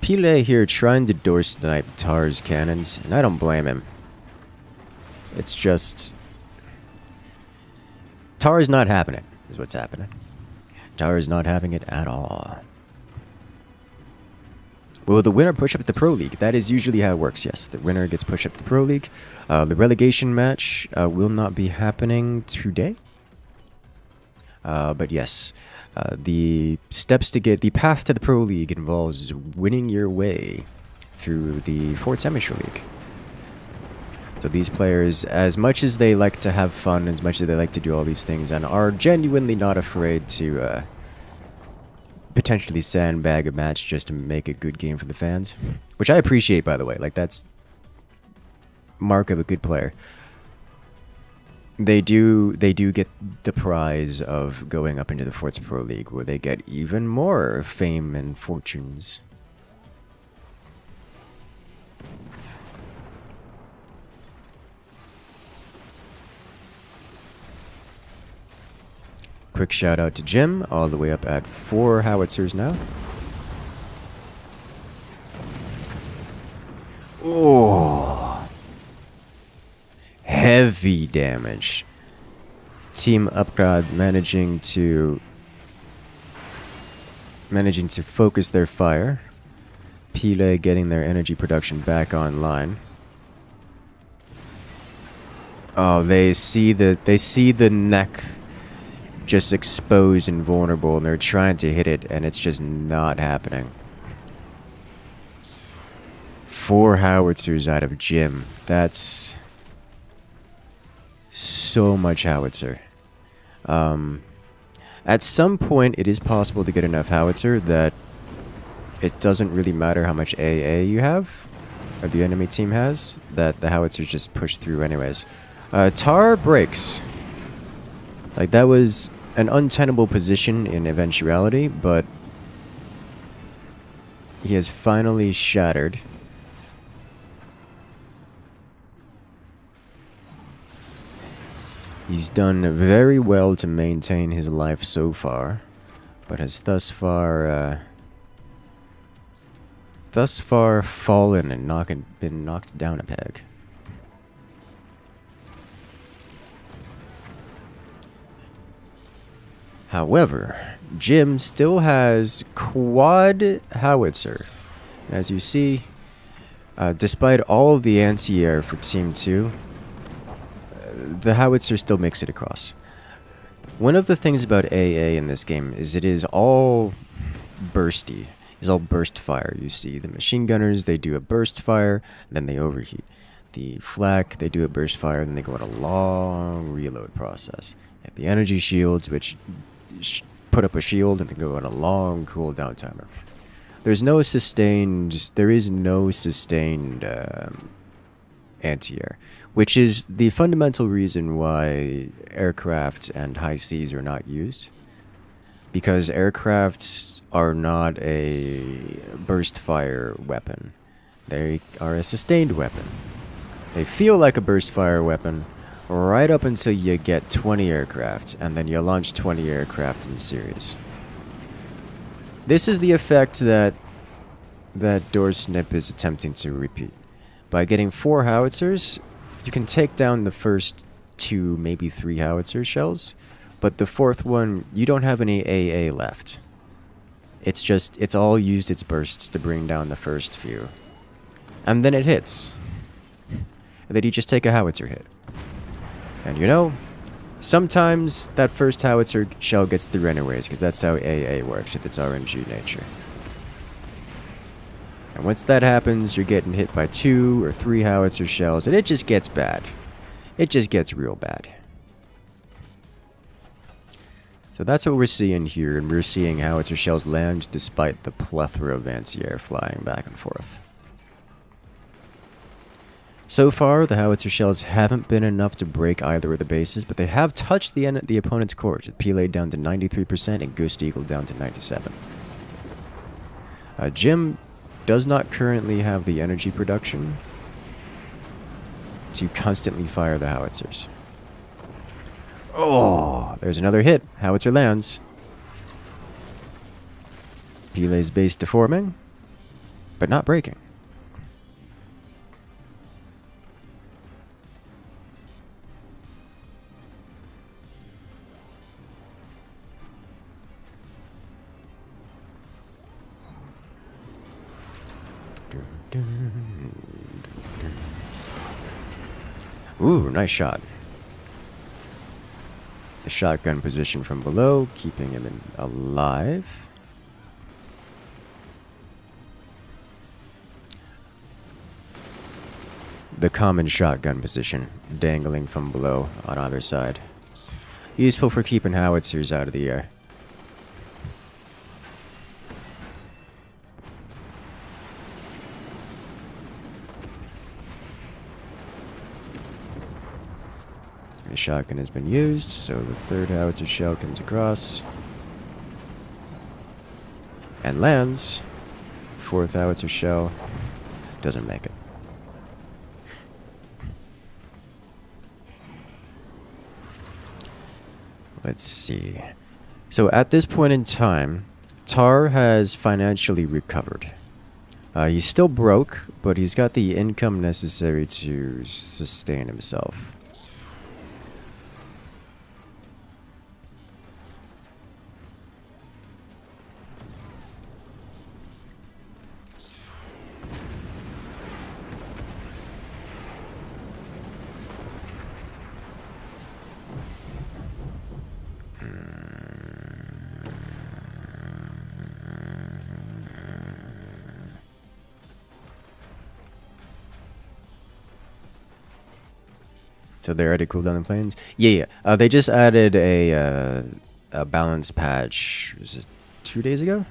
here trying to door snipe Tar's cannons, and I don't blame him. It's just... Tar is not having it, is what's happening. Tar is not having it at all. Will the winner push up the Pro League? That is usually how it works, yes. The winner gets pushed up the Pro League. The relegation match will not be happening today. But yes, the steps to get... The path to the Pro League involves winning your way through the Fort Amateur League. So these players, as much as they like to have fun, as much as they like to do all these things, and are genuinely not afraid to... potentially sandbag a match just to make a good game for the fans, which I appreciate, by the way. Like, that's mark of a good player. They do get the prize of going up into the Forts Pro League, where they get even more fame and fortunes. quick shout out to Jim, all the way up at 4 howitzers now. Oh, heavy damage. Team Upgrad managing to focus their fire. Pile getting their energy production back online. Oh, they see the neck just exposed and vulnerable, and they're trying to hit it, and it's just not happening. 4 howitzers out of Jim. That's so much howitzer. At some point, it is possible to get enough howitzer that it doesn't really matter how much AA you have, or the enemy team has, that the howitzers just push through anyways. Tar breaks. Like, that was an untenable position in eventuality, but he has finally shattered. He's done very well to maintain his life so far, but has thus far fallen and been knocked down a peg. However, Jim still has quad howitzer. As you see, despite all of the anti-air for Team 2, the howitzer still makes it across. One of the things about AA in this game is it is all bursty. It's all burst fire. You see the machine gunners, they do a burst fire, then they overheat. The flak, they do a burst fire, then they go on a long reload process. And the energy shields, which put up a shield and then go on a long cooldown timer. There is no sustained anti-air, which is the fundamental reason why aircraft and high seas are not used. Because aircrafts are not a burst fire weapon. They are a sustained weapon. They feel like a burst fire weapon right up until you get 20 aircraft, and then you launch 20 aircraft in series. This is the effect that Doorsnip is attempting to repeat. By getting 4 howitzers, you can take down the first 2, maybe 3 howitzer shells, but the 4th one, you don't have any AA left. It's all used its bursts to bring down the first few. And then it hits. And then you just take a howitzer hit. And you know, sometimes that first howitzer shell gets through anyways, because that's how AA works with its RNG nature. And once that happens, you're getting hit by 2 or 3 howitzer shells, and it just gets bad. It just gets real bad. So that's what we're seeing here, and we're seeing howitzer shells land despite the plethora of anti-air flying back and forth. So far, the howitzer shells haven't been enough to break either of the bases, but they have touched the opponent's cores, with Pile down to 93% and Ghost Eagle down to 97%. Jim does not currently have the energy production to constantly fire the howitzers. Oh, there's another hit. Howitzer lands. Pile's base deforming, but not breaking. Ooh, nice shot. The shotgun position from below, keeping him alive. The common shotgun position, dangling from below on either side. Useful for keeping howitzers out of the air. The shotgun has been used, so the 3rd howitzer shell comes across and lands. 4th howitzer shell doesn't make it. Let's see. So at this point in time, Tar has financially recovered. He's still broke, but he's got the income necessary to sustain himself. So they already cooled down the planes? Yeah. They just added a balance patch, was it 2 days ago?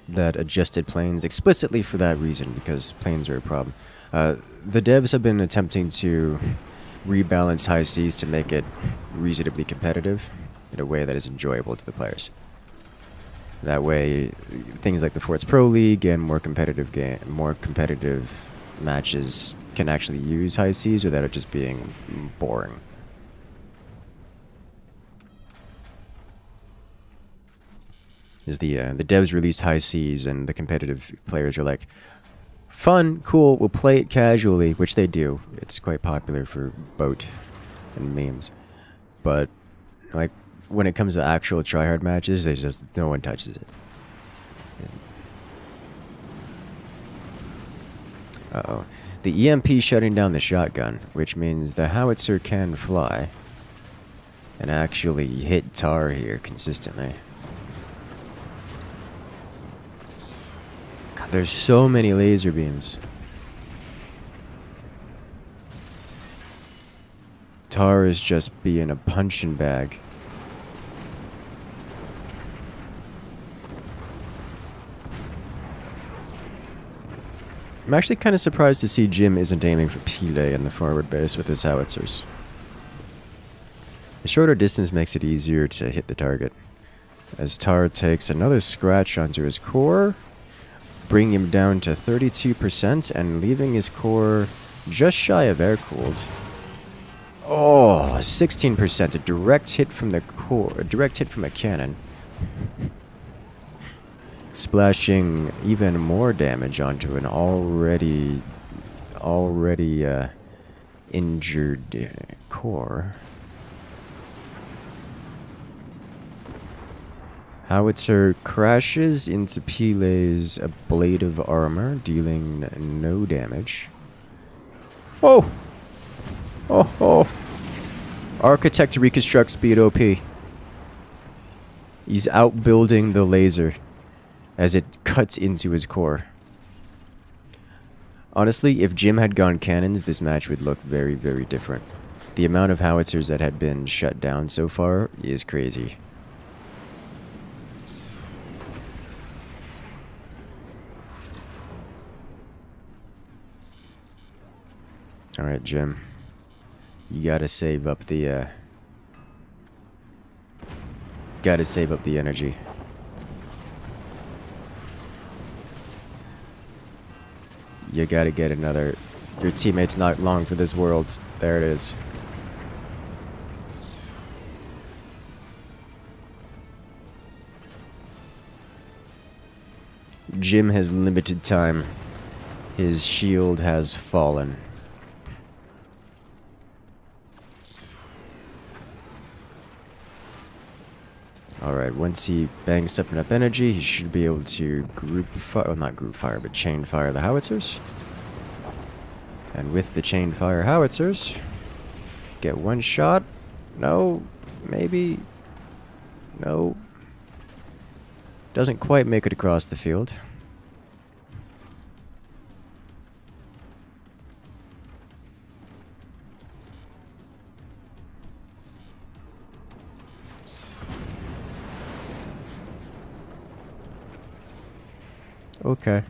That adjusted planes explicitly for that reason, because planes are a problem. The devs have been attempting to rebalance high seas to make it reasonably competitive in a way that is enjoyable to the players. That way, things like the Forts Pro League and more competitive matches can actually use high seas without it just being boring. Is the devs released high seas and the competitive players are like, fun, cool, we'll play it casually, which they do. It's quite popular for boat and memes. But like when it comes to actual tryhard matches, they just no one touches it. Uh-oh. The EMP shutting down the shotgun, which means the howitzer can fly and actually hit Tar here consistently. God, there's so many laser beams. Tar is just being a punching bag. I'm actually kind of surprised to see Jim isn't aiming for Pile in the forward base with his howitzers. The shorter distance makes it easier to hit the target, as Tar takes another scratch onto his core, bringing him down to 32% and leaving his core just shy of air-cooled. Oh, 16%, a direct hit from the core, a direct hit from a cannon. Splashing even more damage onto an already injured core. Howitzer crashes into Pile's blade of armor, dealing no damage. Oh! Oh! Architect reconstruct speed OP. He's outbuilding the laser as it cuts into his core. Honestly, if Jim had gone cannons, this match would look very, very different. The amount of howitzers that had been shut down so far is crazy. Alright, Jim. You gotta save up the, energy. You gotta get another... Your teammate's not long for this world. There it is. Jim has limited time. His shield has fallen. Alright, once he banks up enough energy, he should be able to group fire, well, not group fire, but chain fire the howitzers. And with the chain fire howitzers, get one shot. No, maybe. No. Doesn't quite make it across the field. Okay.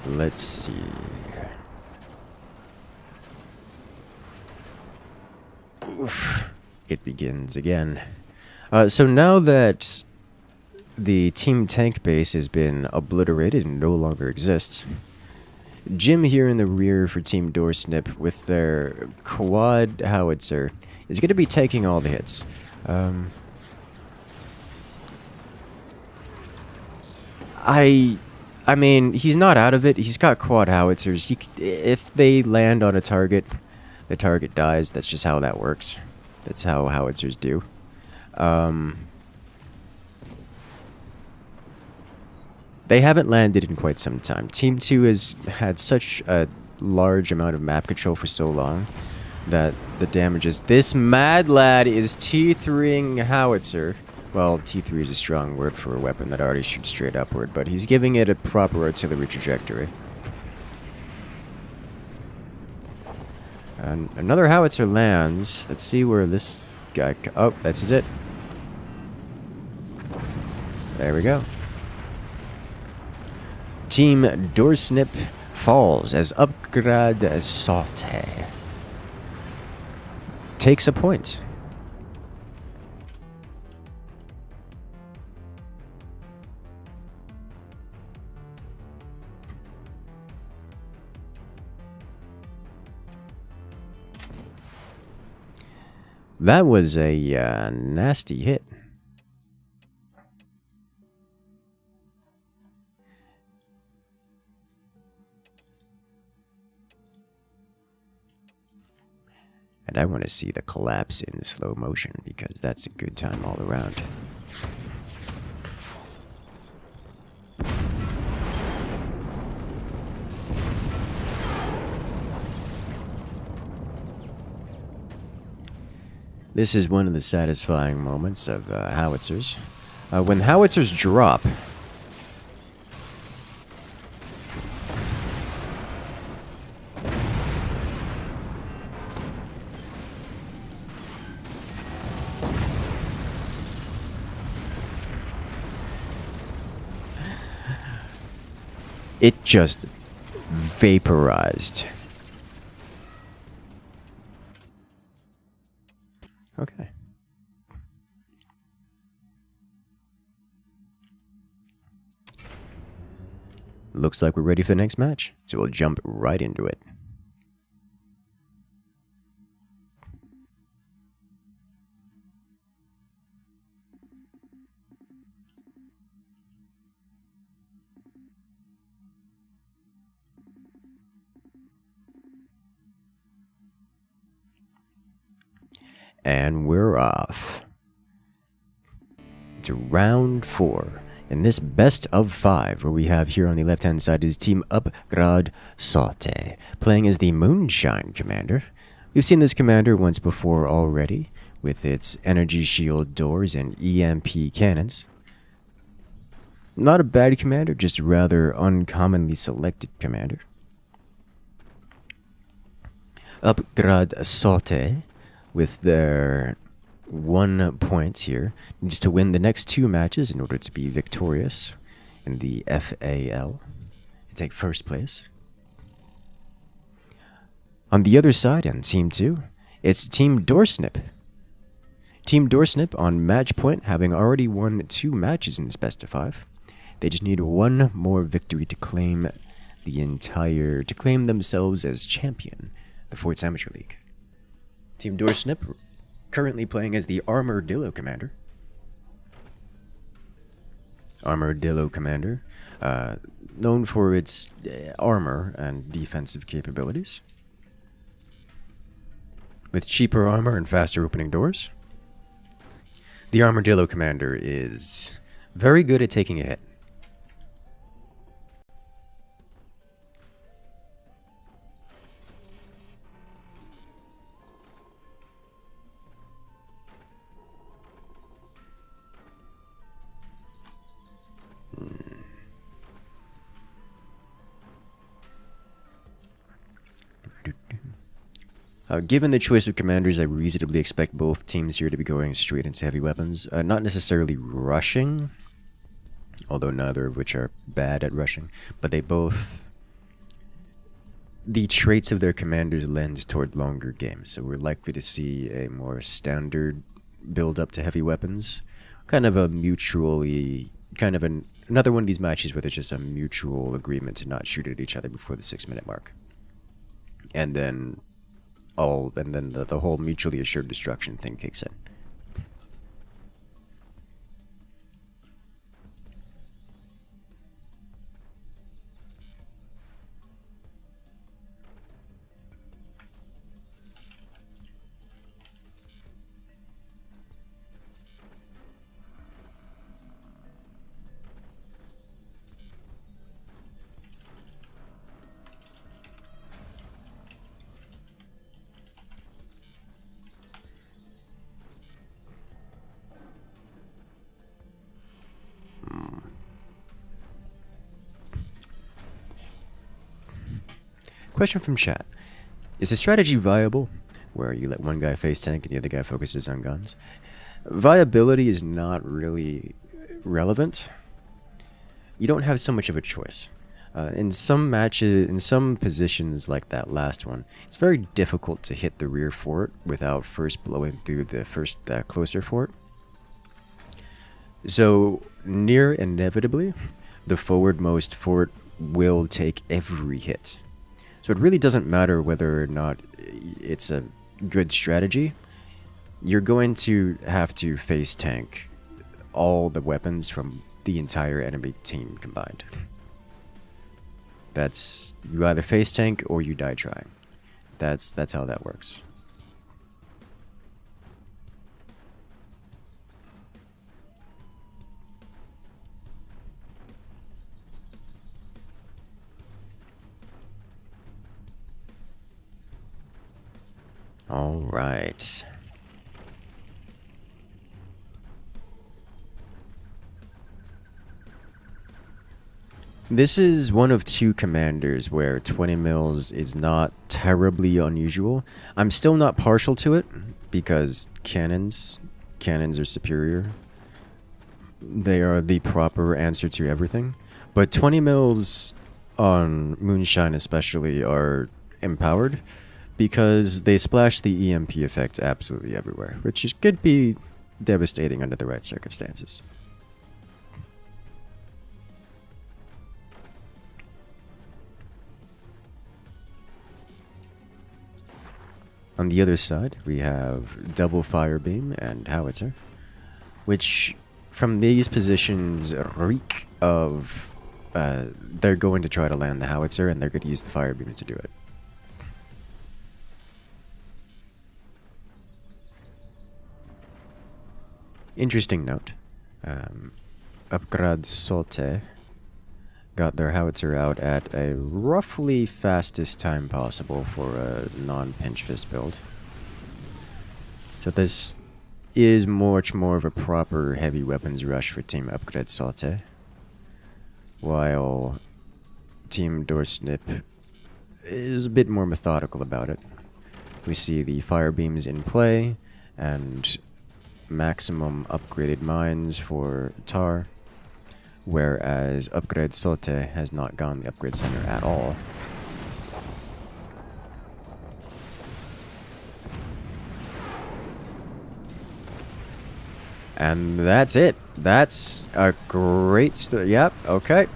Let's see. Oof. It begins again. So now that the team tank base has been obliterated and no longer exists, Jim here in the rear for Team Doorsnip with their quad howitzer is going to be taking all the hits. I mean, he's not out of it. He's got quad howitzers. If they land on a target, the target dies. That's just how that works. That's how howitzers do. They haven't landed in quite some time. Team 2 has had such a large amount of map control for so long that the damage is... This mad lad is T3ing howitzer. Well, T3 is a strong word for a weapon that already shoots straight upward, but he's giving it a proper artillery trajectory. And another howitzer lands. Let's see where this guy... Oh, that's it. There we go. Team Doorsnip falls as Upgrade Saute takes a point. That was a nasty hit. And I want to see the collapse in slow motion because that's a good time all around. This is one of the satisfying moments of howitzers. When howitzers drop, it just vaporized. Okay. Looks like we're ready for the next match, so we'll jump right into it. And we're off. It's round 4. In this best of 5, where we have here on the left-hand side is Team Upgrade Saute, playing as the Moonshine Commander. We've seen this commander once before already, with its energy shield doors and EMP cannons. Not a bad commander, just a rather uncommonly selected commander. Upgrade Saute, with their 1 point here, needs to win the next 2 matches in order to be victorious in the FAL and take first place. On the other side, on Team 2, it's Team Doorsnip. Team Doorsnip on match point, having already won 2 matches in this best of 5. They just need 1 more victory to claim themselves as champion, the Forts Amateur League. Team Doorsnip currently playing as the Armadillo Commander. Armadillo Commander, known for its armor and defensive capabilities. With cheaper armor and faster opening doors, the Armadillo Commander is very good at taking a hit. Given the choice of commanders, I reasonably expect both teams here to be going straight into heavy weapons. Not necessarily rushing, although neither of which are bad at rushing, but they both... The traits of their commanders lend toward longer games, so we're likely to see a more standard build-up to heavy weapons. Kind of a mutually kind of another one of these matches where there's just a mutual agreement to not shoot at each other before the 6-minute mark. And then the whole mutually assured destruction thing kicks in. Question from chat. Is the strategy viable, where you let one guy face tank and the other guy focuses on guns? Viability is not really relevant. You don't have so much of a choice. In some matches, in some positions like that last one, it's very difficult to hit the rear fort without first blowing through the closer fort. So, near inevitably, the forwardmost fort will take every hit. So it really doesn't matter whether or not it's a good strategy. You're going to have to face tank all the weapons from the entire enemy team combined. You either face tank or you die trying. That's how that works. All right. This is one of two commanders where 20 mils is not terribly unusual. I'm still not partial to it because cannons are superior. They are the proper answer to everything. But 20 mils on Moonshine especially are empowered, because they splash the EMP effect absolutely everywhere, which could be devastating under the right circumstances. On the other side, we have double fire beam and howitzer, which from these positions reek of they're going to try to land the howitzer and they're going to use the fire beam to do it. Interesting note, Upgrade Sote got their howitzer out at a roughly fastest time possible for a non-pinch fist build. So this is much more of a proper heavy weapons rush for Team Upgrade Sote, while Team Doorsnip is a bit more methodical about it. We see the fire beams in play, and maximum upgraded mines for Tar, whereas Upgrade Sote has not gone the upgrade center at all. And that's it. That's a great yep, okay.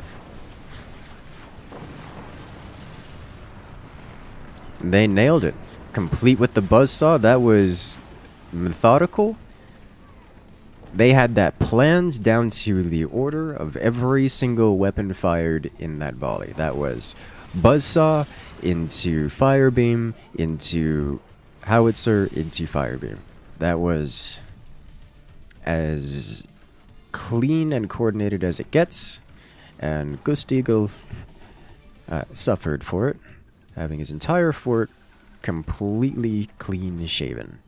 They nailed it. Complete with the buzzsaw. That was methodical. They had that planned down to the order of every single weapon fired in that volley. That was buzzsaw into firebeam, into howitzer, into firebeam. That was as clean and coordinated as it gets, and Gustigl suffered for it, having his entire fort completely clean shaven.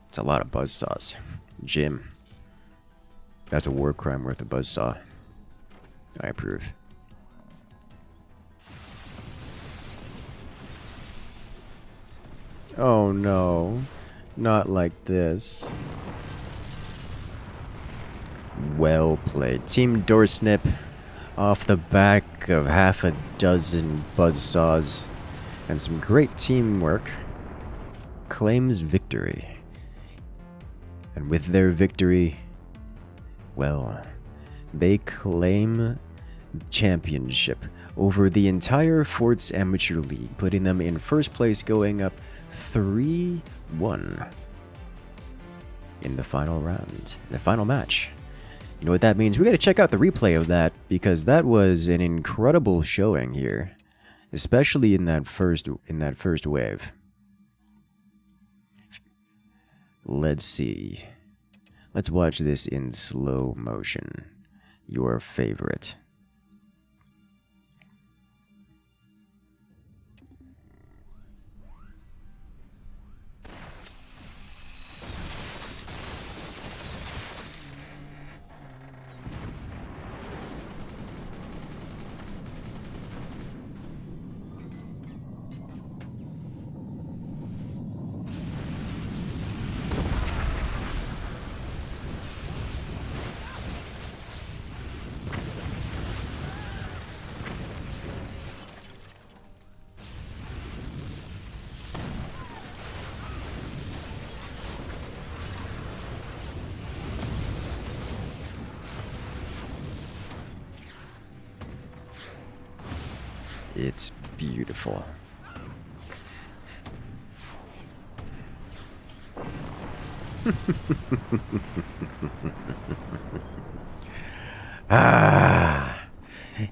It's a lot of buzzsaws. Jim. That's a war crime worth of buzzsaw. I approve. Oh no. Not like this. Well played. Team Doorsnip off the back of half a dozen buzzsaws and some great teamwork, claims victory. And with their victory, well, they claim championship over the entire Forts Amateur League, putting them in first place, going up 3-1 in the final round, the final match. You know what that means? We gotta check out the replay of that, because that was an incredible showing here, especially in that first wave. Let's see. Let's watch this in slow motion. Your favorite. It's beautiful.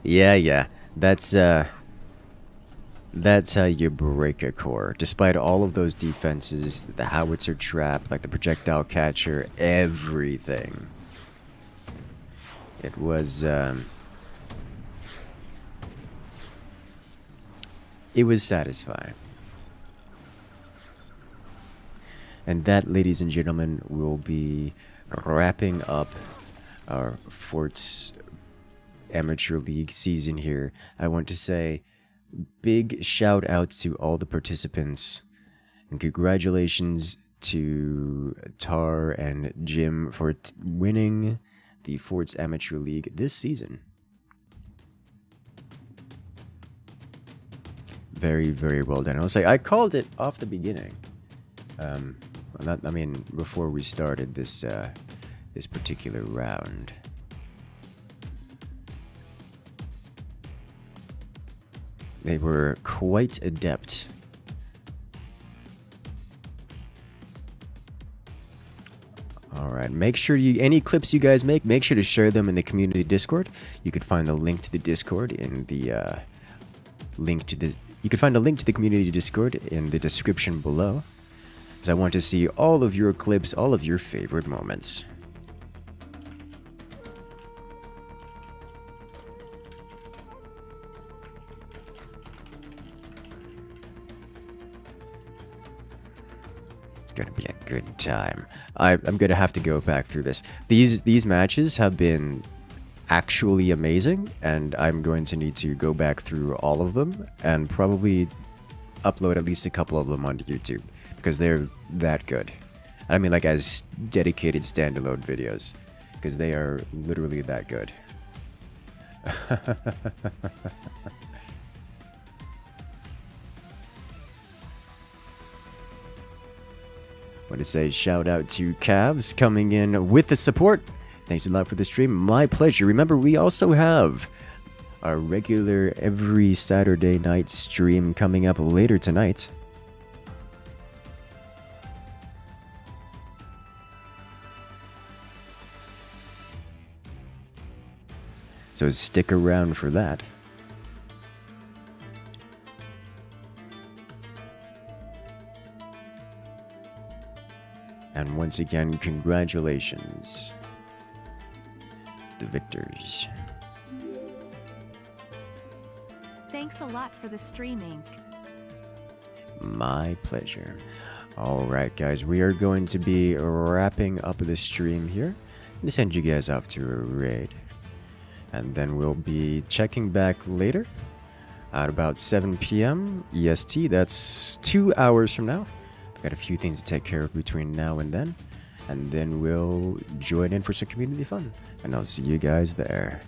Yeah. That's how you break a core. Despite all of those defenses, the howitzer trap, like the projectile catcher, everything. It was satisfying. And that, ladies and gentlemen, will be wrapping up our Forts Amateur League season here. I want to say big shout outs to all the participants, and congratulations to Tar and Jim for winning the Forts Amateur League this season. Very, very well done. I'll say I called it off the beginning. Before we started this this particular round. They were quite adept. Alright, make sure any clips you guys make sure to share them in the community Discord. You could find the link to the Discord in the you can find a link to the community Discord in the description below, as I want to see all of your clips, all of your favorite moments. It's gonna be a good time. I'm gonna have to go back through this. These matches have been actually amazing, and I'm going to need to go back through all of them and probably upload at least a couple of them onto YouTube, because they're that good. I mean, like, as dedicated standalone videos, because they are literally that good. I want to say shout out to Cavs coming in with the support. Thanks a lot for the stream. My pleasure. Remember, we also have our regular every Saturday night stream coming up later tonight. So stick around for that. And once again, congratulations to the victors. Thanks a lot for the streaming. My pleasure. Alright guys, we are going to be wrapping up the stream here. I'm going to send you guys off to a raid. And then we'll be checking back later at about 7 p.m. EST. That's 2 hours from now. I've got a few things to take care of between now and then. And then we'll join in for some community fun. And I'll see you guys there.